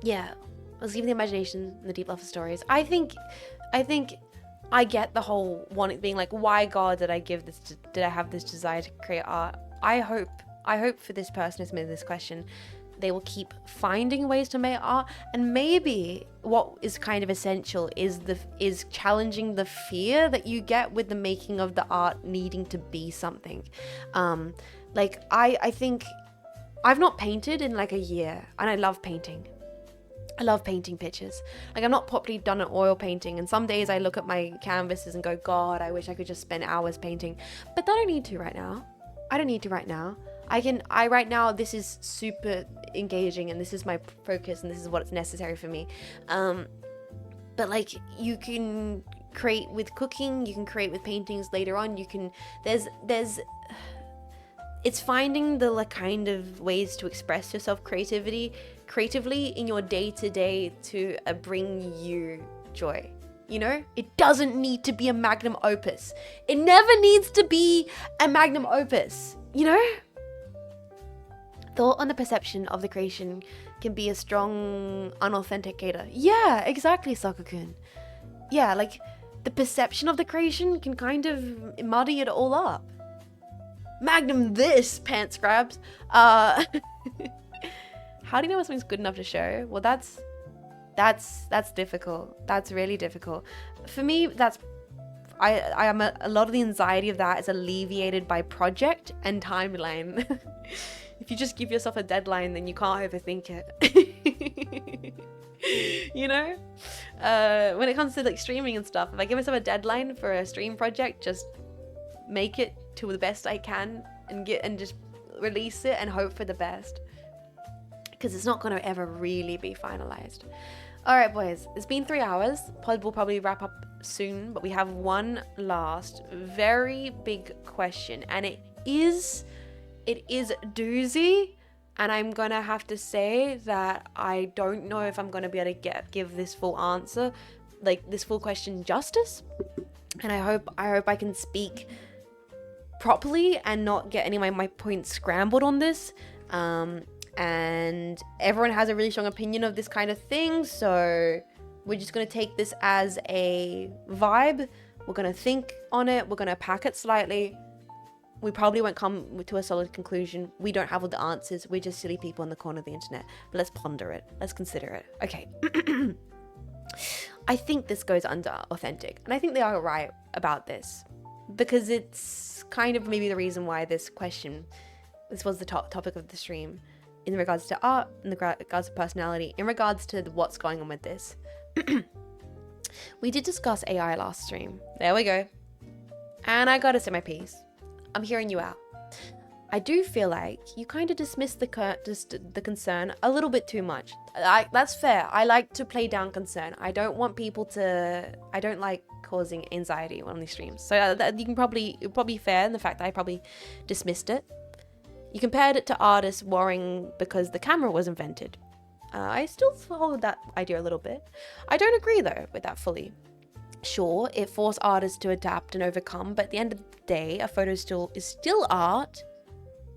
[SPEAKER 1] Yeah, let's leave the imagination and the deep love of stories. I think I get the whole one being like, why God did I have this desire to create art? I hope for this person who's made this question, they will keep finding ways to make art, and maybe what is kind of essential is challenging the fear that you get with the making of the art needing to be something. I think I've not painted in like a year, and I love painting. I love painting pictures. Like, I'm not properly done an oil painting, and some days I look at my canvases and go, God, I wish I could just spend hours painting. But I don't need to right now. Right now, this is super engaging, and this is my focus, and this is what's necessary for me. But like, you can create with cooking, you can create with paintings later on. It's finding the kind of ways to express yourself creatively in your day-to-day to bring you joy. It doesn't need to be a magnum opus. It never needs to be a magnum opus, Thought on the perception of the creation can be a strong unauthenticator. Yeah, exactly, Sakakun. Yeah, like, the perception of the creation can kind of muddy it all up. Magnum this, pants grabs. How do you know when something's good enough to show? Well, that's difficult. That's really difficult. For me, I am a lot of the anxiety of that is alleviated by project and timeline. If you just give yourself a deadline, then you can't overthink it. When it comes to like streaming and stuff, if I give myself a deadline for a stream project, just make it to the best I can and just release it and hope for the best, because it's not going to ever really be finalized. All right, boys, it's been 3 hours. Pod will probably wrap up soon, but we have one last very big question, and it is doozy, and I'm gonna have to say that I don't know if I'm gonna be able to give this full answer, like this full question justice, and I hope I can speak properly and not get any of my points scrambled on this. And everyone has a really strong opinion of this kind of thing, so we're just going to take this as a vibe We're going to think on it. We're going to pack it slightly. We probably won't come to a solid conclusion. We don't have all the answers. We're just silly people in the corner of the internet. But let's ponder it. Let's consider it. Okay. I think this goes under authentic. And I think they are right about this. Because it's kind of maybe the reason why this was the topic of the stream. In regards to art, in regards to personality, in regards to what's going on with this. We did discuss AI last stream. There we go. And I gotta say my piece. I'm hearing you out. I do feel like you kind of dismissed the concern a little bit too much. That's fair. I like to play down concern. I don't want people to... I don't like causing anxiety on these streams. So you can probably fair in the fact that I probably dismissed it. You compared it to artists worrying because the camera was invented. I still follow that idea a little bit. I don't agree though with that fully. Sure, it forced artists to adapt and overcome, but at the end of the day, a photo is still art.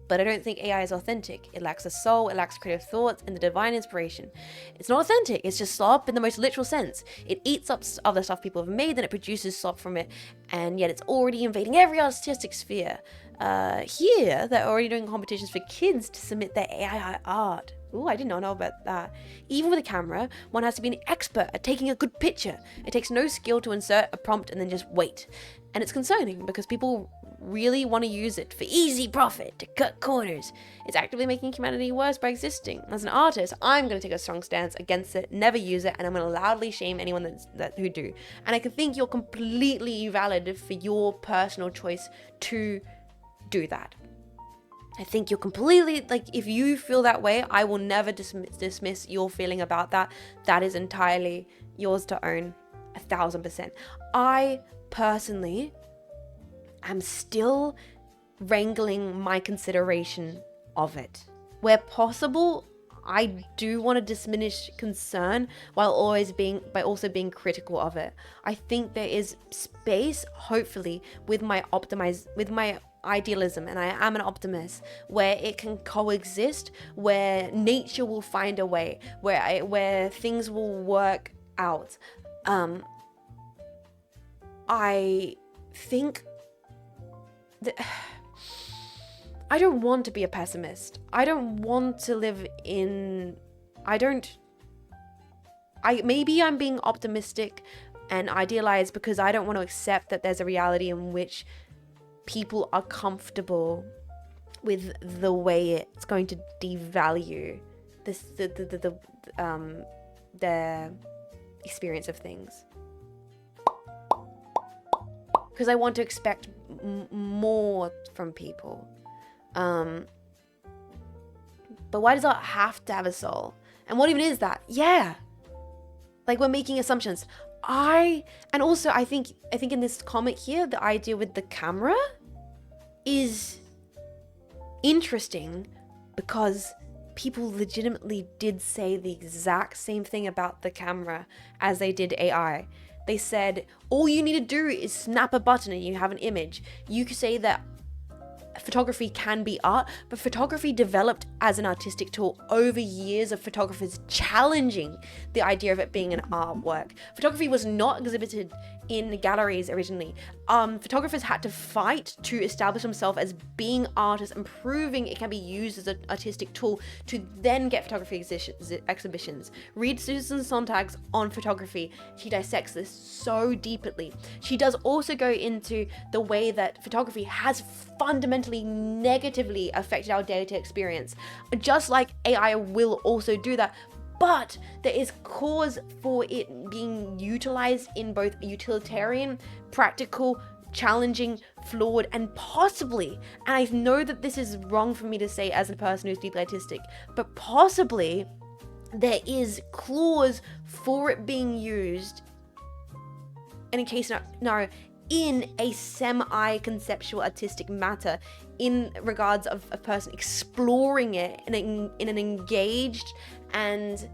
[SPEAKER 1] But I don't think AI is authentic. It lacks a soul, it lacks creative thoughts, and the divine inspiration. It's not authentic, it's just slop in the most literal sense. It eats up other stuff people have made, then it produces slop from it, and yet it's already invading every artistic sphere. Here, they're already doing competitions for kids to submit their AI art. Ooh, I did not know about that. Even with a camera, one has to be an expert at taking a good picture. It takes no skill to insert a prompt and then just wait. And it's concerning because people really want to use it for easy profit, to cut corners. It's actively making humanity worse by existing. As an artist, I'm going to take a strong stance against it, never use it, and I'm going to loudly shame anyone who do. And I can think you're completely valid for your personal choice to do that. I think you're completely, like, if you feel that way, I will never dismiss your feeling about that. That is entirely yours to own, 1000%. I personally am still wrangling my consideration of it. Where possible, I do want to diminish concern while also being critical of it. I think there is space, hopefully, with my idealism, and I am an optimist, where it can coexist, where nature will find a way, where things will work out. I think that I don't want to be a pessimist. I don't want to live in... maybe I'm being optimistic and idealized because I don't want to accept that there's a reality in which people are comfortable with the way it's going to devalue their experience of things. Because I want to expect more from people. But why does art have to have a soul? And what even is that? Yeah. Like, we're making assumptions. I think in this comic here, the idea with the camera is interesting because people legitimately did say the exact same thing about the camera as they did AI. They said, all you need to do is snap a button and you have an image. You could say that photography can be art, but photography developed as an artistic tool over years of photographers challenging the idea of it being an artwork. Photography was not exhibited in galleries originally. Photographers had to fight to establish themselves as being artists and proving it can be used as an artistic tool to then get photography exhibitions. Read Susan Sontag's on photography. She dissects this so deeply. She does also go into the way that photography has fundamentally negatively affected our day-to-day experience, just like AI will also do that. But there is cause for it being utilized in both utilitarian, practical, challenging, flawed, and possibly, and I know that this is wrong for me to say as a person who's deeply artistic, but possibly there is clause for it being used in a case scenario in a semi-conceptual artistic matter in regards of a person exploring it in an engaged and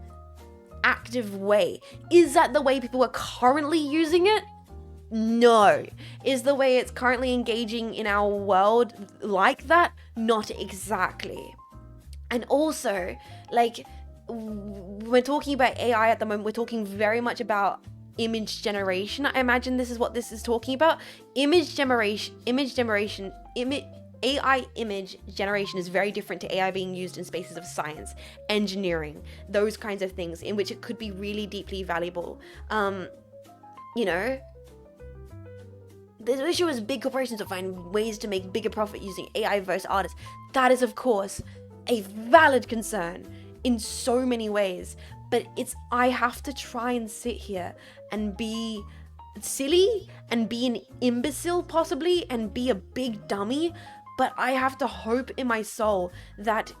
[SPEAKER 1] active way. Is that the way people are currently using it? No. Is the way it's currently engaging in our world like that? Not exactly. And also, like, we're talking about AI at the moment, we're talking very much about image generation. I imagine this is what this is talking about. AI image generation is very different to AI being used in spaces of science, engineering, those kinds of things in which it could be really deeply valuable. You know, the issue is big corporations will find ways to make bigger profit using AI versus artists. That is, of course, a valid concern in so many ways. But I have to try and sit here and be silly and be an imbecile possibly and be a big dummy. But I have to hope in my soul that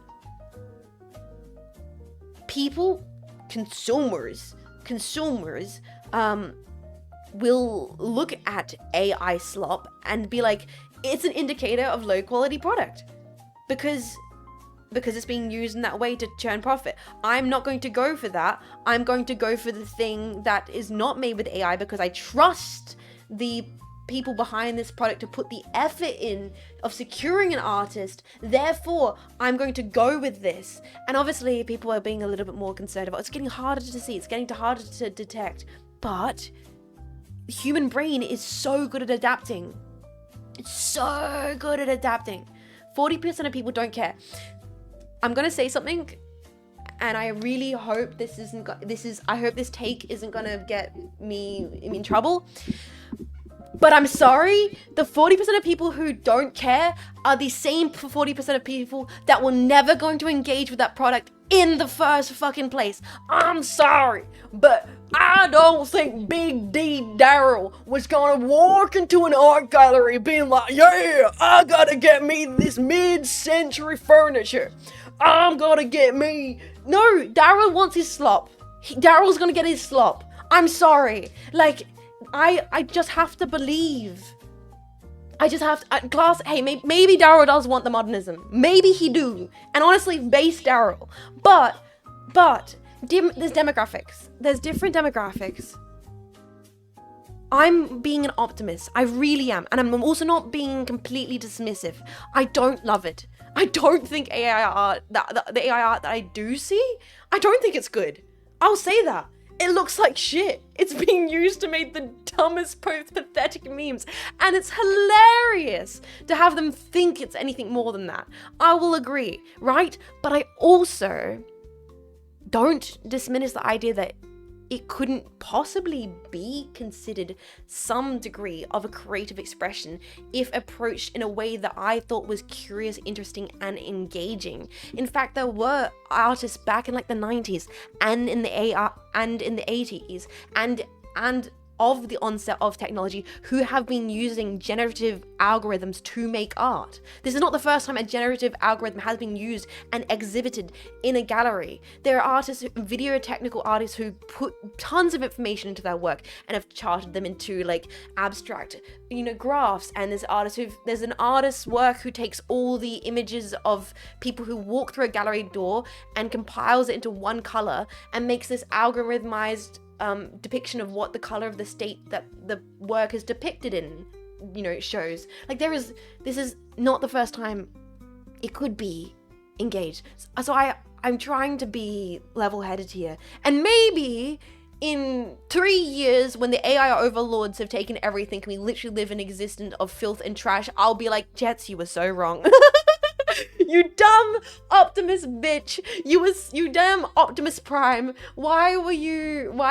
[SPEAKER 1] people, consumers, will look at AI slop and be like, it's an indicator of low quality product because it's being used in that way to churn profit. I'm not going to go for that. I'm going to go for the thing that is not made with AI because I trust the people behind this product to put the effort in of securing an artist. Therefore, I'm going to go with this. And obviously, people are being a little bit more concerned about it's getting harder to see. It's getting harder to detect. But the human brain is so good at adapting. It's so good at adapting. 40% of people don't care. I'm gonna say something, and I really hope I hope this take isn't gonna get me in trouble. But I'm sorry, the 40% of people who don't care are the same 40% of people that were never going to engage with that product in the first fucking place. I'm sorry, but I don't think Big D Daryl was gonna walk into an art gallery being like, yeah, I gotta get me this mid-century furniture. I'm gonna get me... No, Daryl wants his slop. Daryl's gonna get his slop. I'm sorry. Like, I just have to believe. I just have to... hey, maybe Daryl does want the modernism. Maybe he do. And honestly, base Daryl. But, there's demographics. There's different demographics. I'm being an optimist. I really am. And I'm also not being completely dismissive. I don't love it. I don't think AI art, the AI art that I do see, I don't think it's good. I'll say that. It looks like shit. It's being used to make the dumbest, pathetic memes. And it's hilarious to have them think it's anything more than that. I will agree, right? But I also don't dismiss the idea that it couldn't possibly be considered some degree of a creative expression if approached in a way that I thought was curious, interesting, and engaging. In fact, there were artists back in like the 90s and in the and in the 80s and of the onset of technology who have been using generative algorithms to make art. This is not the first time a generative algorithm has been used and exhibited in a gallery. There are artists, video technical artists who put tons of information into their work and have charted them into like abstract, graphs. And there's an artist's work who takes all the images of people who walk through a gallery door and compiles it into one color and makes this algorithmized depiction of what the color of the state that the work is depicted in, shows. Like this is not the first time it could be engaged. So I'm trying to be level-headed here. And maybe in 3 years, when the AI overlords have taken everything, and we literally live in existence of filth and trash, I'll be like, Jets, you were so wrong. You dumb Optimus bitch. You damn Optimus Prime. Why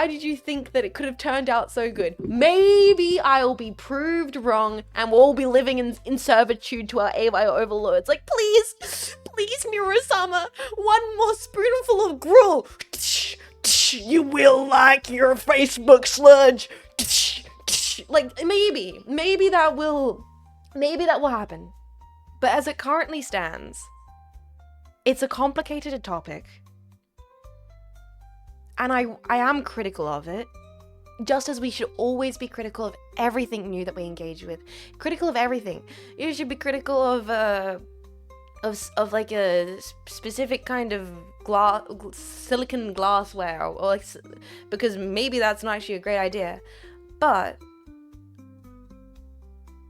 [SPEAKER 1] did you think that it could have turned out so good? Maybe I'll be proved wrong and we'll all be living in servitude to our AI overlords. Like, please, Murasama, one more spoonful of gruel. You will like your Facebook sludge. Like, maybe that will happen. But as it currently stands, it's a complicated topic. And I am critical of it. Just as we should always be critical of everything new that we engage with. Critical of everything. You should be critical of like a specific kind of silicon glassware, or like, because maybe that's not actually a great idea. But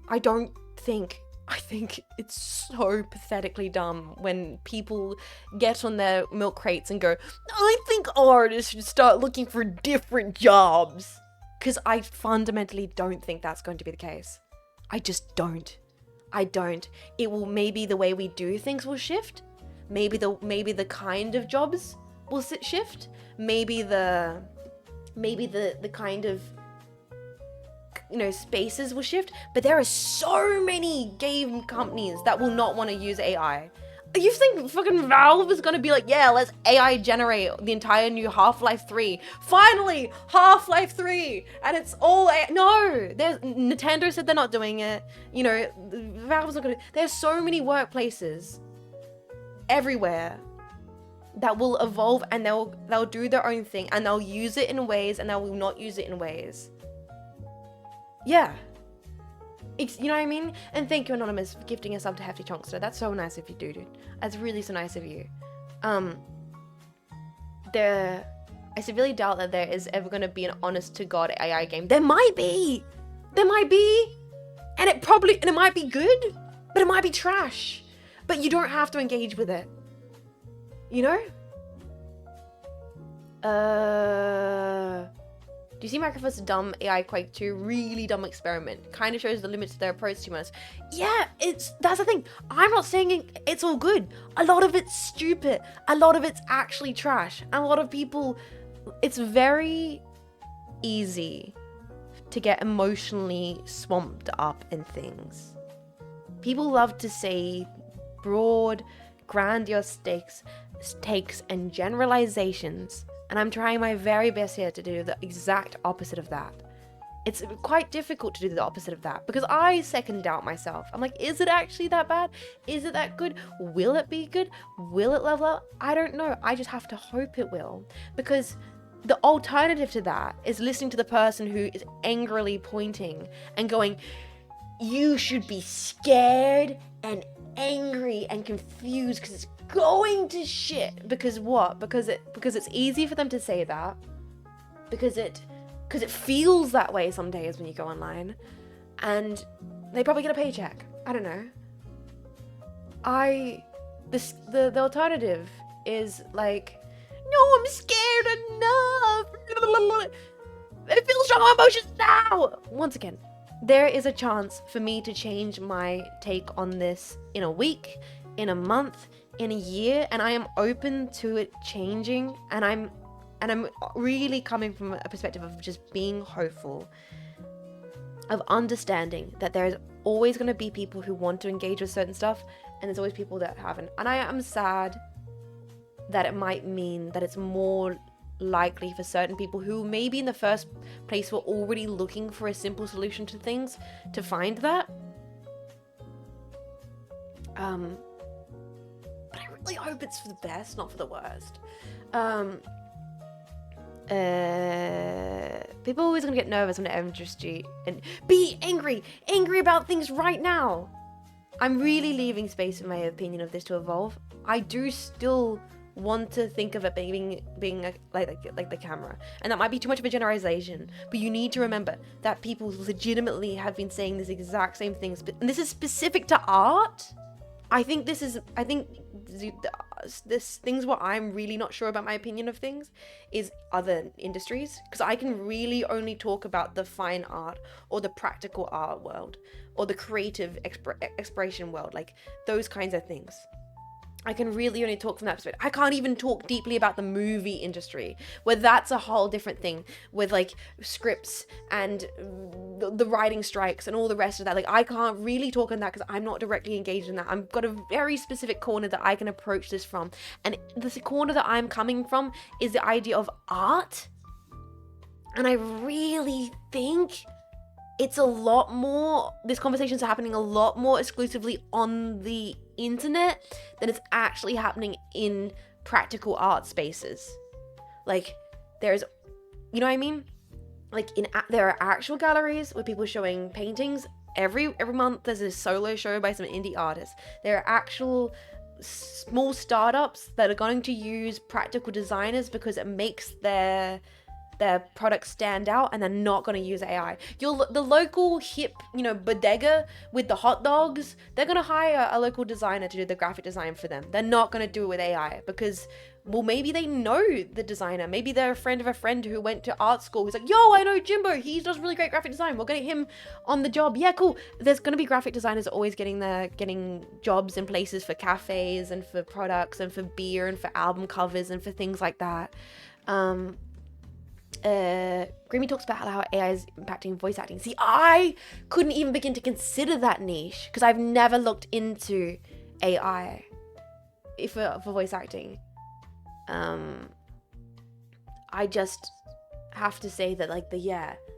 [SPEAKER 1] I think it's so pathetically dumb when people get on their milk crates and go, I think artists should start looking for different jobs. Because I fundamentally don't think that's going to be the case. I just don't. I don't. It will, maybe the way we do things will shift. Maybe the kind of jobs will shift. Maybe the kind of, you know, spaces will shift. But there are so many game companies that will not want to use AI. You think fucking Valve is gonna be like, yeah, let's AI generate the entire new Half-Life 3. Finally, Half-Life 3, and it's all no. Nintendo said they're not doing it. You know, Valve's not gonna. There's so many workplaces everywhere that will evolve, and they'll do their own thing, and they'll use it in ways, and they will not use it in ways. Yeah. You know what I mean? And thank you, Anonymous, for gifting a sub to Hefty Chonkster. That's so nice of you, dude. That's really so nice of you. I severely doubt that there is ever going to be an honest-to-God AI game. There might be. There might be. And it might be good, but it might be trash. But you don't have to engage with it. You know? Do you see Microsoft's dumb AI Quake 2? Really dumb experiment. Kind of shows the limits of their approach to us. Yeah, that's the thing. I'm not saying it's all good. A lot of it's stupid. A lot of it's actually trash. And a lot of people, it's very easy to get emotionally swamped up in things. People love to say broad, grandiose takes and generalizations. And I'm trying my very best here to do the exact opposite of that. It's quite difficult to do the opposite of that because I second doubt myself. I'm like, is it actually that bad? Is it that good? Will it be good? Will it level up? I don't know. I just have to hope it will. Because the alternative to that is listening to the person who is angrily pointing and going, you should be scared and angry and confused because it's going to shit. Because what? Because it's easy for them to say that. Because it feels that way some days when you go online, and they probably get a paycheck. I don't know. The alternative is like, no, I'm scared enough. I feel strong emotions now. Once again, there is a chance for me to change my take on this in a week, in a month, in a year, and I am open to it changing, and I'm really coming from a perspective of just being hopeful, of understanding that there's always going to be people who want to engage with certain stuff, and there's always people that haven't. And I am sad that it might mean that it's more likely for certain people who maybe in the first place were already looking for a simple solution to things to find that. But I really hope it's for the best, not for the worst. People are always gonna get nervous when it enters you and be angry about things right now. I'm really leaving space in my opinion of this to evolve. I do still want to think of it being like the camera, and that might be too much of a generalization, but you need to remember that people legitimately have been saying this exact same things, and this is specific to art. I think this things where I'm really not sure about my opinion of things is other industries, because I can really only talk about the fine art or the practical art world or the creative expression world, like those kinds of things. I can really only talk from that perspective. I can't even talk deeply about the movie industry, where that's a whole different thing with like scripts and the writing strikes and all the rest of that. Like I can't really talk on that because I'm not directly engaged in that. I've got a very specific corner that I can approach this from. And the corner that I'm coming from is the idea of art. And I really think it's a lot more, these conversations are happening a lot more exclusively on the internet than it's actually happening in practical art spaces. Like there's, you know what I mean? Like there are actual galleries with people showing paintings. Every month there's a solo show by some indie artists. There are actual small startups that are going to use practical designers because it makes their their products stand out, and they're not going to use AI. The local hip, bodega with the hot dogs, they're going to hire a local designer to do the graphic design for them. They're not going to do it with AI because, well, maybe they know the designer. Maybe they're a friend of a friend who went to art school. He's like, yo, I know Jimbo. He does really great graphic design. We'll get him on the job. Yeah, cool. There's going to be graphic designers always getting jobs in places for cafes and for products and for beer and for album covers and for things like that. Grimmy talks about how AI is impacting voice acting. See, I couldn't even begin to consider that niche because I've never looked into AI for voice acting. I just have to say that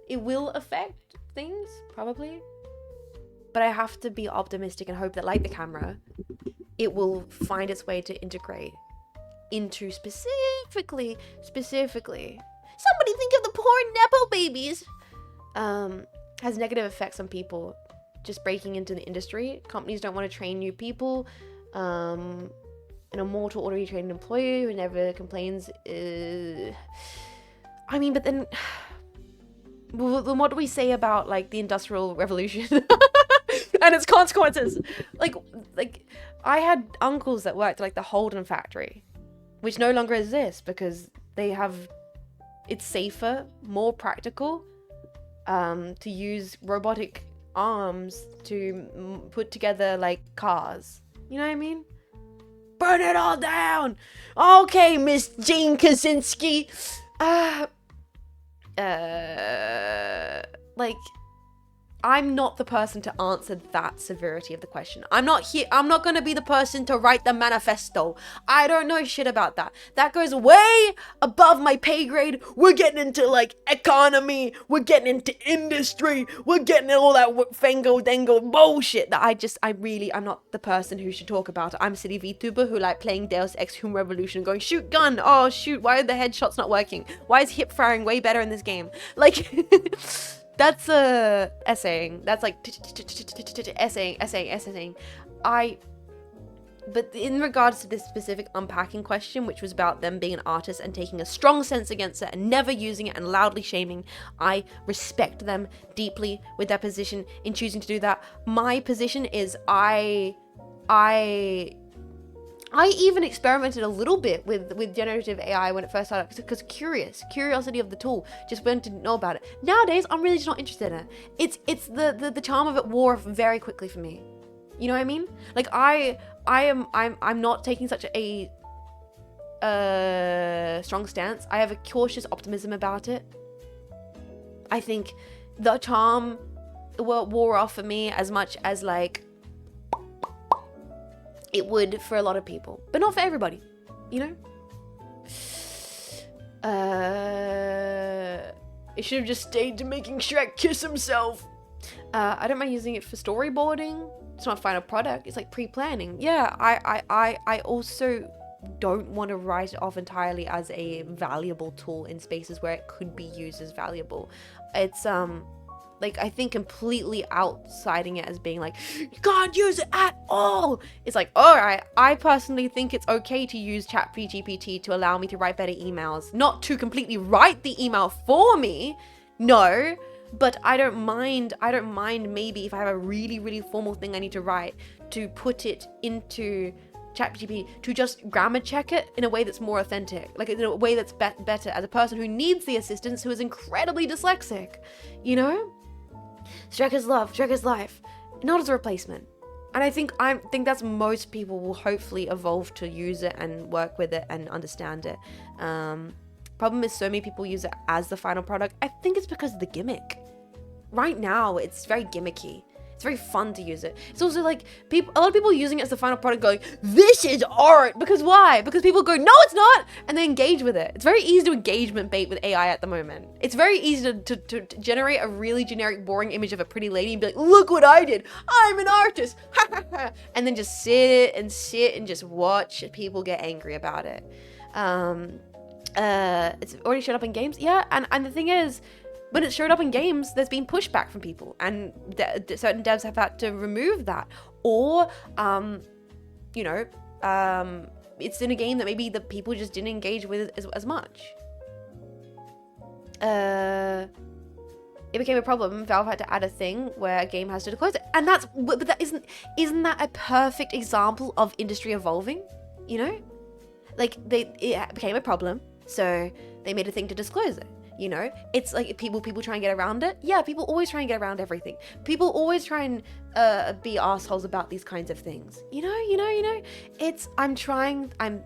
[SPEAKER 1] it will affect things probably, but I have to be optimistic and hope that, like the camera, it will find its way to integrate into specifically somebody think of the poor Nepo babies, has negative effects on people just breaking into the industry. Companies don't want to train new people. An immortal already trained employee who never complains. But then what do we say about the Industrial Revolution and its consequences? Like I had uncles that worked at the Holden factory, which no longer exists because it's safer, more practical, to use robotic arms to put together cars. You know what I mean? Burn it all down. Okay, Miss Jean Kaczynski. I'm not the person to answer that severity of the question. I'm not going to be the person to write the manifesto. I don't know shit about that. That goes way above my pay grade. We're getting into economy. We're getting into industry. We're getting into all that fango-dango bullshit that I'm not the person who should talk about it. I'm a city VTuber who playing Deus Ex Human Revolution going, shoot gun. Oh shoot, why are the headshots not working? Why is hip firing way better in this game? That's essaying. That's essaying. But in regards to this specific unpacking question, which was about them being an artist and taking a strong sense against it and never using it and loudly shaming, I respect them deeply with their position in choosing to do that. My position is I even experimented a little bit with generative AI when it first started because curiosity of the tool, just wanted to know about it. Nowadays, I'm really just not interested in it. It's the charm of it wore off very quickly for me. You know what I mean? I'm not taking such a strong stance. I have a cautious optimism about it. I think the charm wore off for me as much as it would for a lot of people, but not for everybody, It should have just stayed to making Shrek kiss himself. I don't mind using it for storyboarding. It's not a final product. It's pre-planning. Yeah, I also don't want to write it off entirely as a valuable tool in spaces where it could be used as valuable. It's I think completely outsiding it as being you can't use it at all. It's all right, I personally think it's okay to use ChatGPT to allow me to write better emails. Not to completely write the email for me, no, but I don't mind maybe if I have a really, really formal thing I need to write, to put it into ChatGPT to just grammar check it in a way that's more authentic, in a way that's better as a person who needs the assistance, who is incredibly dyslexic, Shrek is love, Shrek is life, not as a replacement. And I think that's most people will hopefully evolve to use it and work with it and understand it. Problem is so many people use it as the final product. I think it's because of the gimmick. Right now, it's very gimmicky. It's very fun to use it. It's also a lot of people using it as the final product going, this is art. Because why? Because people go, no, it's not. And they engage with it. It's very easy to engagement bait with AI at the moment. It's very easy to generate a really generic, boring image of a pretty lady and be like, look what I did. I'm an artist. And then just sit and just watch people get angry about it. It's already showed up in games. Yeah. And the thing is, when it showed up in games, there's been pushback from people, and certain devs have had to remove that. Or, it's in a game that maybe the people just didn't engage with as much. it became a problem. Valve had to add a thing where a game has to close it, and but that isn't that a perfect example of industry evolving? You know, like it became a problem, so they made a thing to disclose it. You know, it's like people try and get around it. Yeah, people always try and get around everything. People always try and be assholes about these kinds of things. You know.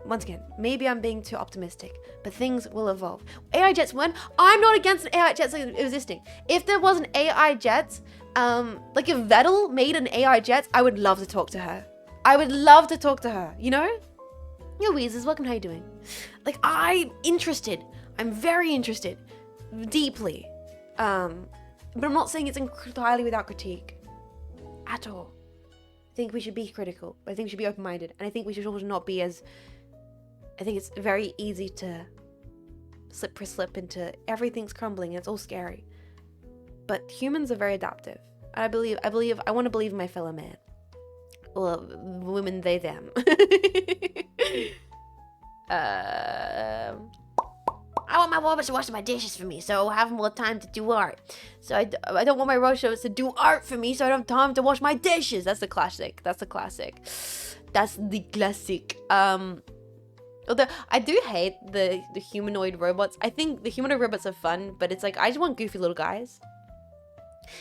[SPEAKER 1] Once again, maybe I'm being too optimistic, but things will evolve. AI jets, I'm not against AI jets existing. If there was an AI jets, like if Vettel made an AI jet, I would love to talk to her. You know? Yo, Weezers, welcome, how you doing? Like, I'm interested. I'm very interested. Deeply. But I'm not saying it's entirely without critique. At all. I think we should be critical. I think we should be open-minded. And I think we should also not be as... I think it's very easy to slip into everything's crumbling and it's all scary. But humans are very adaptive. And I want to believe in my fellow man. Well, women, they, them. I want my robots to wash my dishes for me, so I'll have more time to do art. So I don't want my robots to do art for me, so I don't have time to wash my dishes. That's the classic. Although I do hate the humanoid robots. I think the humanoid robots are fun, but it's like, I just want goofy little guys.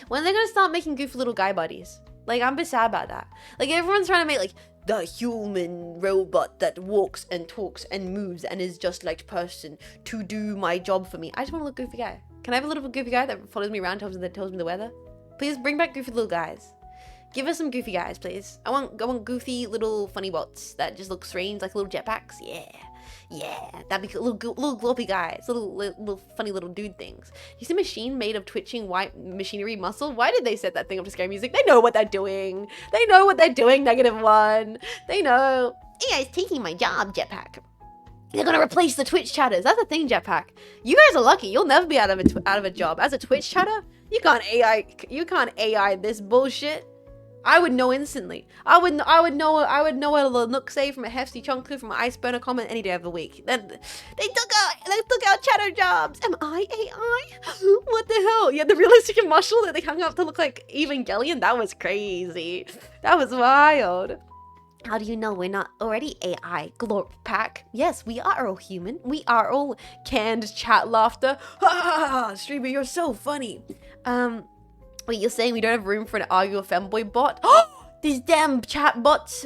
[SPEAKER 1] When are they gonna start making goofy little guy buddies? Like, I'm a bit sad about that. Like, everyone's trying to make, like, the human robot that walks and talks and moves and is just like person to do my job for me. I just want a little goofy guy. Can I have a little goofy guy that follows me around, tells me the weather? Please bring back goofy little guys. Give us some goofy guys, please. I want goofy little funny bots that just look strange, like little jetpacks. Yeah, that'd be little gloppy guys, little funny little dude things. You see a machine made of twitching white machinery muscle? Why did they set that thing up to scary music? They know what they're doing. -1. They know. AI is taking my job, Jetpack. They're gonna replace the Twitch chatters. That's the thing, Jetpack. You guys are lucky. You'll never be out of a job as a Twitch chatter. You can't AI this bullshit. I would know instantly. I would know a nook say from a hefty chunker from an ice burner comment any day of the week. Then they took out chatter jobs. Am I AI? What the hell? Yeah, the realistic muscle that they hung up to look like Evangelion. That was crazy. That was wild. How do you know we're not already AI? Glorp pack. Yes, we are all human. We are all canned chat laughter. Ha! Streamer, you're so funny. Wait, you're saying we don't have room for an argue femboy bot? Oh, these damn chat bots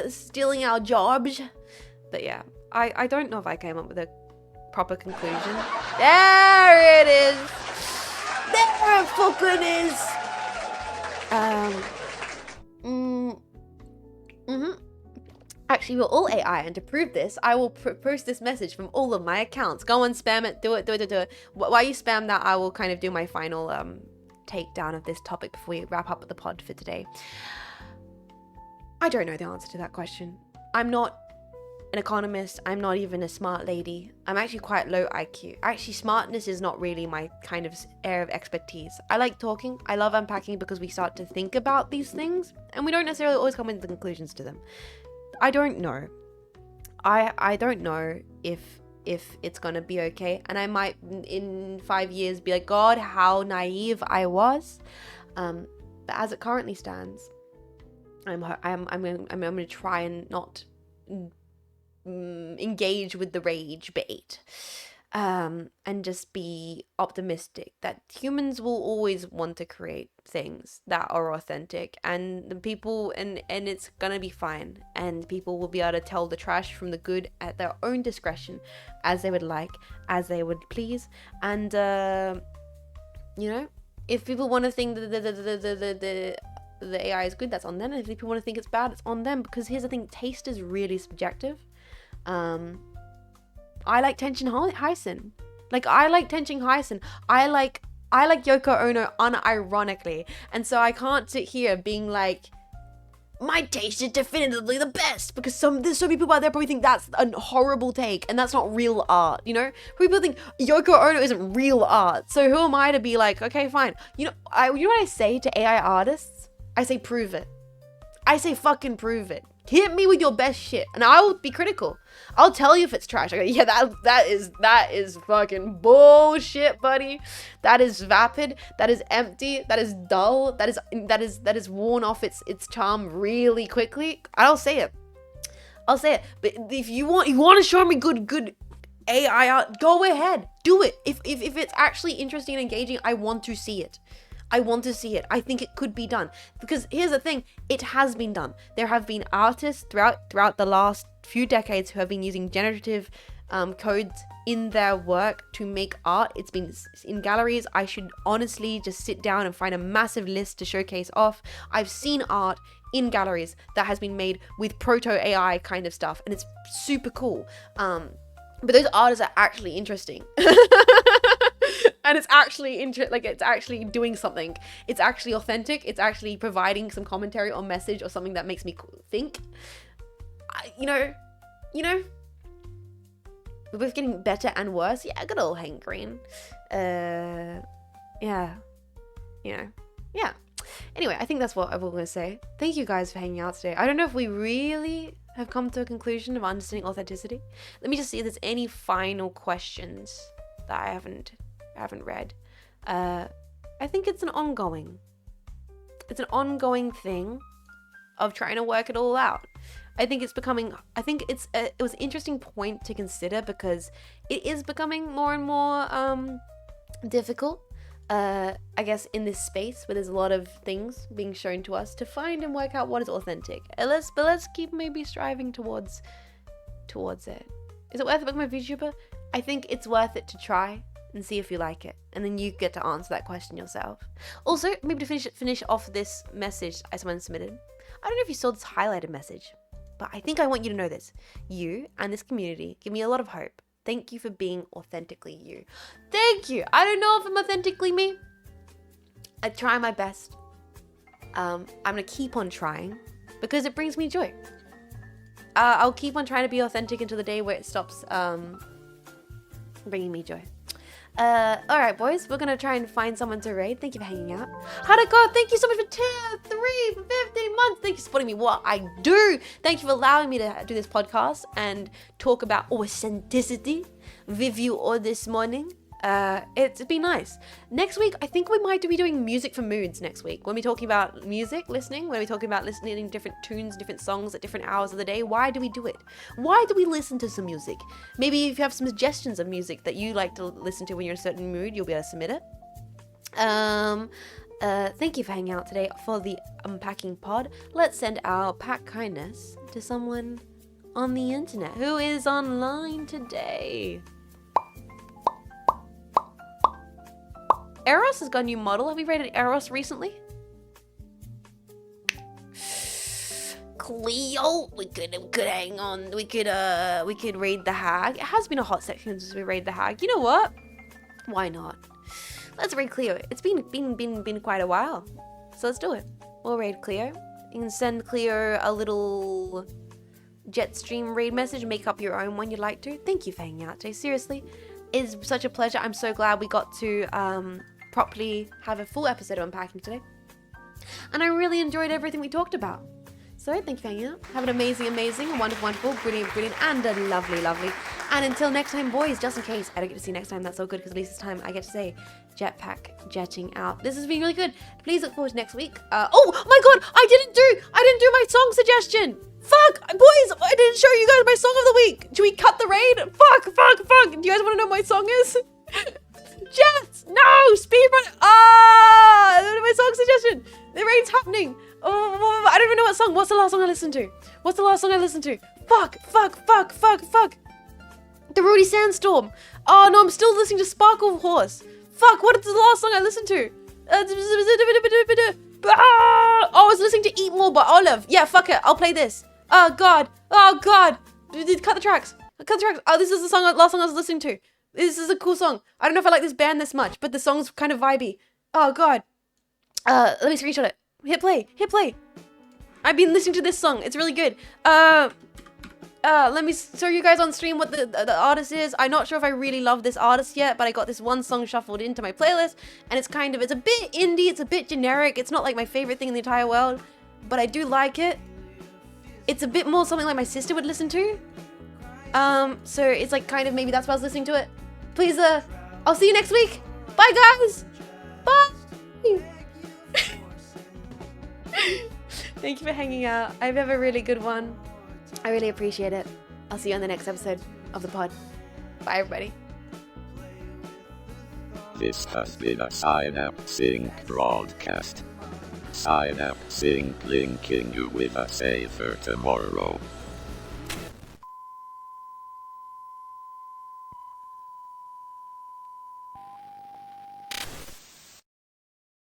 [SPEAKER 1] stealing our jobs. But yeah, I don't know if I came up with a proper conclusion. There it is. There it fucking is. Actually, we're all AI, and to prove this, I will post this message from all of my accounts. Go and spam it. Do it. While you spam that, I will kind of do my final takedown of this topic before we wrap up the pod for today. I don't know the answer to that question. I'm not an economist. I'm not even a smart lady. I'm actually quite low IQ. Actually, smartness is not really my kind of area of expertise. I like talking. I love unpacking because we start to think about these things and we don't necessarily always come into the conclusions to them. I don't know. I don't know if it's gonna be okay, and I might in 5 years be like, God, how naive I was. But as it currently stands, I'm gonna try and not engage with the rage bait, and just be optimistic that humans will always want to create things that are authentic, and the people and it's gonna be fine, and people will be able to tell the trash from the good at their own discretion, as they would like, as they would please. And you know, if people want to think that the AI is good, that's on them. And if people want to think it's bad, it's on them. Because here's the thing, taste is really subjective. I like Tenshin Hyson. I like Tenshin Hyson. I like Yoko Ono unironically. And so I can't sit here being like, my taste is definitively the best, because there's so many people out there probably think that's a horrible take and that's not real art, you know? People think Yoko Ono isn't real art. So who am I to be like, okay, fine. You know what I say to AI artists? I say, prove it. I say, fucking prove it. Hit me with your best shit, and I will be critical. I'll tell you if it's trash. I go, yeah, that is fucking bullshit, buddy. That is vapid. That is empty. That is dull. That is worn off its charm really quickly. I'll say it. I'll say it. But if you want to show me good AI art, go ahead, do it. If it's actually interesting and engaging, I want to see it. I want to see it. I think it could be done. Because here's the thing, it has been done. There have been artists throughout the last few decades who have been using generative codes in their work to make art. It's been in galleries. I should honestly just sit down and find a massive list to showcase off. I've seen art in galleries that has been made with proto AI kind of stuff, and it's super cool. But those artists are actually interesting. And it's actually it's actually doing something. It's actually authentic. It's actually providing some commentary or message or something that makes me think. You know, we're both getting better and worse. Yeah, good old Hank Green. Yeah. Anyway, I think that's what I'm going to say. Thank you guys for hanging out today. I don't know if we really have come to a conclusion of understanding authenticity. Let me just see if there's any final questions that I haven't read. I think it's an ongoing thing of trying to work it all out. I think it was an interesting point to consider because it is becoming more and more difficult, I guess, in this space where there's a lot of things being shown to us to find and work out what is authentic. But let's keep maybe striving towards it. Is it worth it becoming a VTuber? I think it's worth it to try and see if you like it, and then you get to answer that question yourself. Also, maybe to finish off this message someone submitted, I don't know if you saw this highlighted message, but I think I want you to know this. You and this community give me a lot of hope. Thank you for being authentically you. Thank you. I don't know if I'm authentically me. I try my best. I'm gonna keep on trying because it brings me joy. I'll keep on trying to be authentic until the day where it stops bringing me joy. Alright boys, we're gonna try and find someone to raid. Thank you for hanging out. How'd it go? Thank you so much for 15 months. Thank you for supporting me what I do. Thank you for allowing me to do this podcast and talk about authenticity with you all this morning. It's been nice. Next week, I think we might be doing music for moods next week. When we're talking about music, listening, when we're talking about listening to different tunes, different songs at different hours of the day. Why do we do it? Why do we listen to some music? Maybe if you have some suggestions of music that you like to listen to when you're in a certain mood, you'll be able to submit it. Thank you for hanging out today for the Unpacking pod. Let's send our pack kindness to someone on the internet who is online today. Eros has got a new model. Have we rated Eros recently? Cleo, we could hang on. We could raid the hag. It has been a hot second since we raid the hag. You know what? Why not? Let's raid Cleo. It's been quite a while, so let's do it. We'll raid Cleo. You can send Cleo a little Jetstream raid message. Make up your own one you'd like to. Thank you for hanging out today. Seriously, it's such a pleasure. I'm so glad we got to properly have a full episode of Unpacking today. And I really enjoyed everything we talked about. So thank you for hanging out. Have an amazing, wonderful, brilliant, and a lovely. And until next time, boys, just in case I don't get to see you next time, that's all good because at least this time I get to say jetpack jetting out. This has been really good. Please look forward to next week. Oh my god, I didn't do my song suggestion. Fuck, boys, I didn't show you guys my song of the week. Should we cut the raid? Fuck. Do you guys want to know what my song is? Jets! No! Speedrun! I don't know my song suggestion. The raid's happening. Oh, I don't even know what song. What's the last song I listened to? Fuck. The Rudy Sandstorm. Oh no, I'm still listening to Sparkle Horse. Fuck, what is the last song I listened to? I was listening to Eat More by Olive. Yeah, fuck it. I'll play this. Oh god. Cut the tracks. Oh, this is the last song I was listening to. This is a cool song. I don't know if I like this band this much, but the song's kind of vibey. Oh god. Let me screenshot it. Hit play. I've been listening to this song. It's really good. Let me show you guys on stream what the artist is. I'm not sure if I really love this artist yet, but I got this one song shuffled into my playlist, and it's a bit indie, it's a bit generic. It's not like my favorite thing in the entire world, but I do like it. it's a bit more something like my sister would listen to. So it's like kind of maybe that's why I was listening to it. Please, I'll see you next week. Bye, guys. Bye. Thank you for hanging out. I have a really good one. I really appreciate it. I'll see you on the next episode of the pod. Bye, everybody.
[SPEAKER 4] This has been a Cynapse Inc. broadcast. Cynapse Inc. linking you with a safer tomorrow.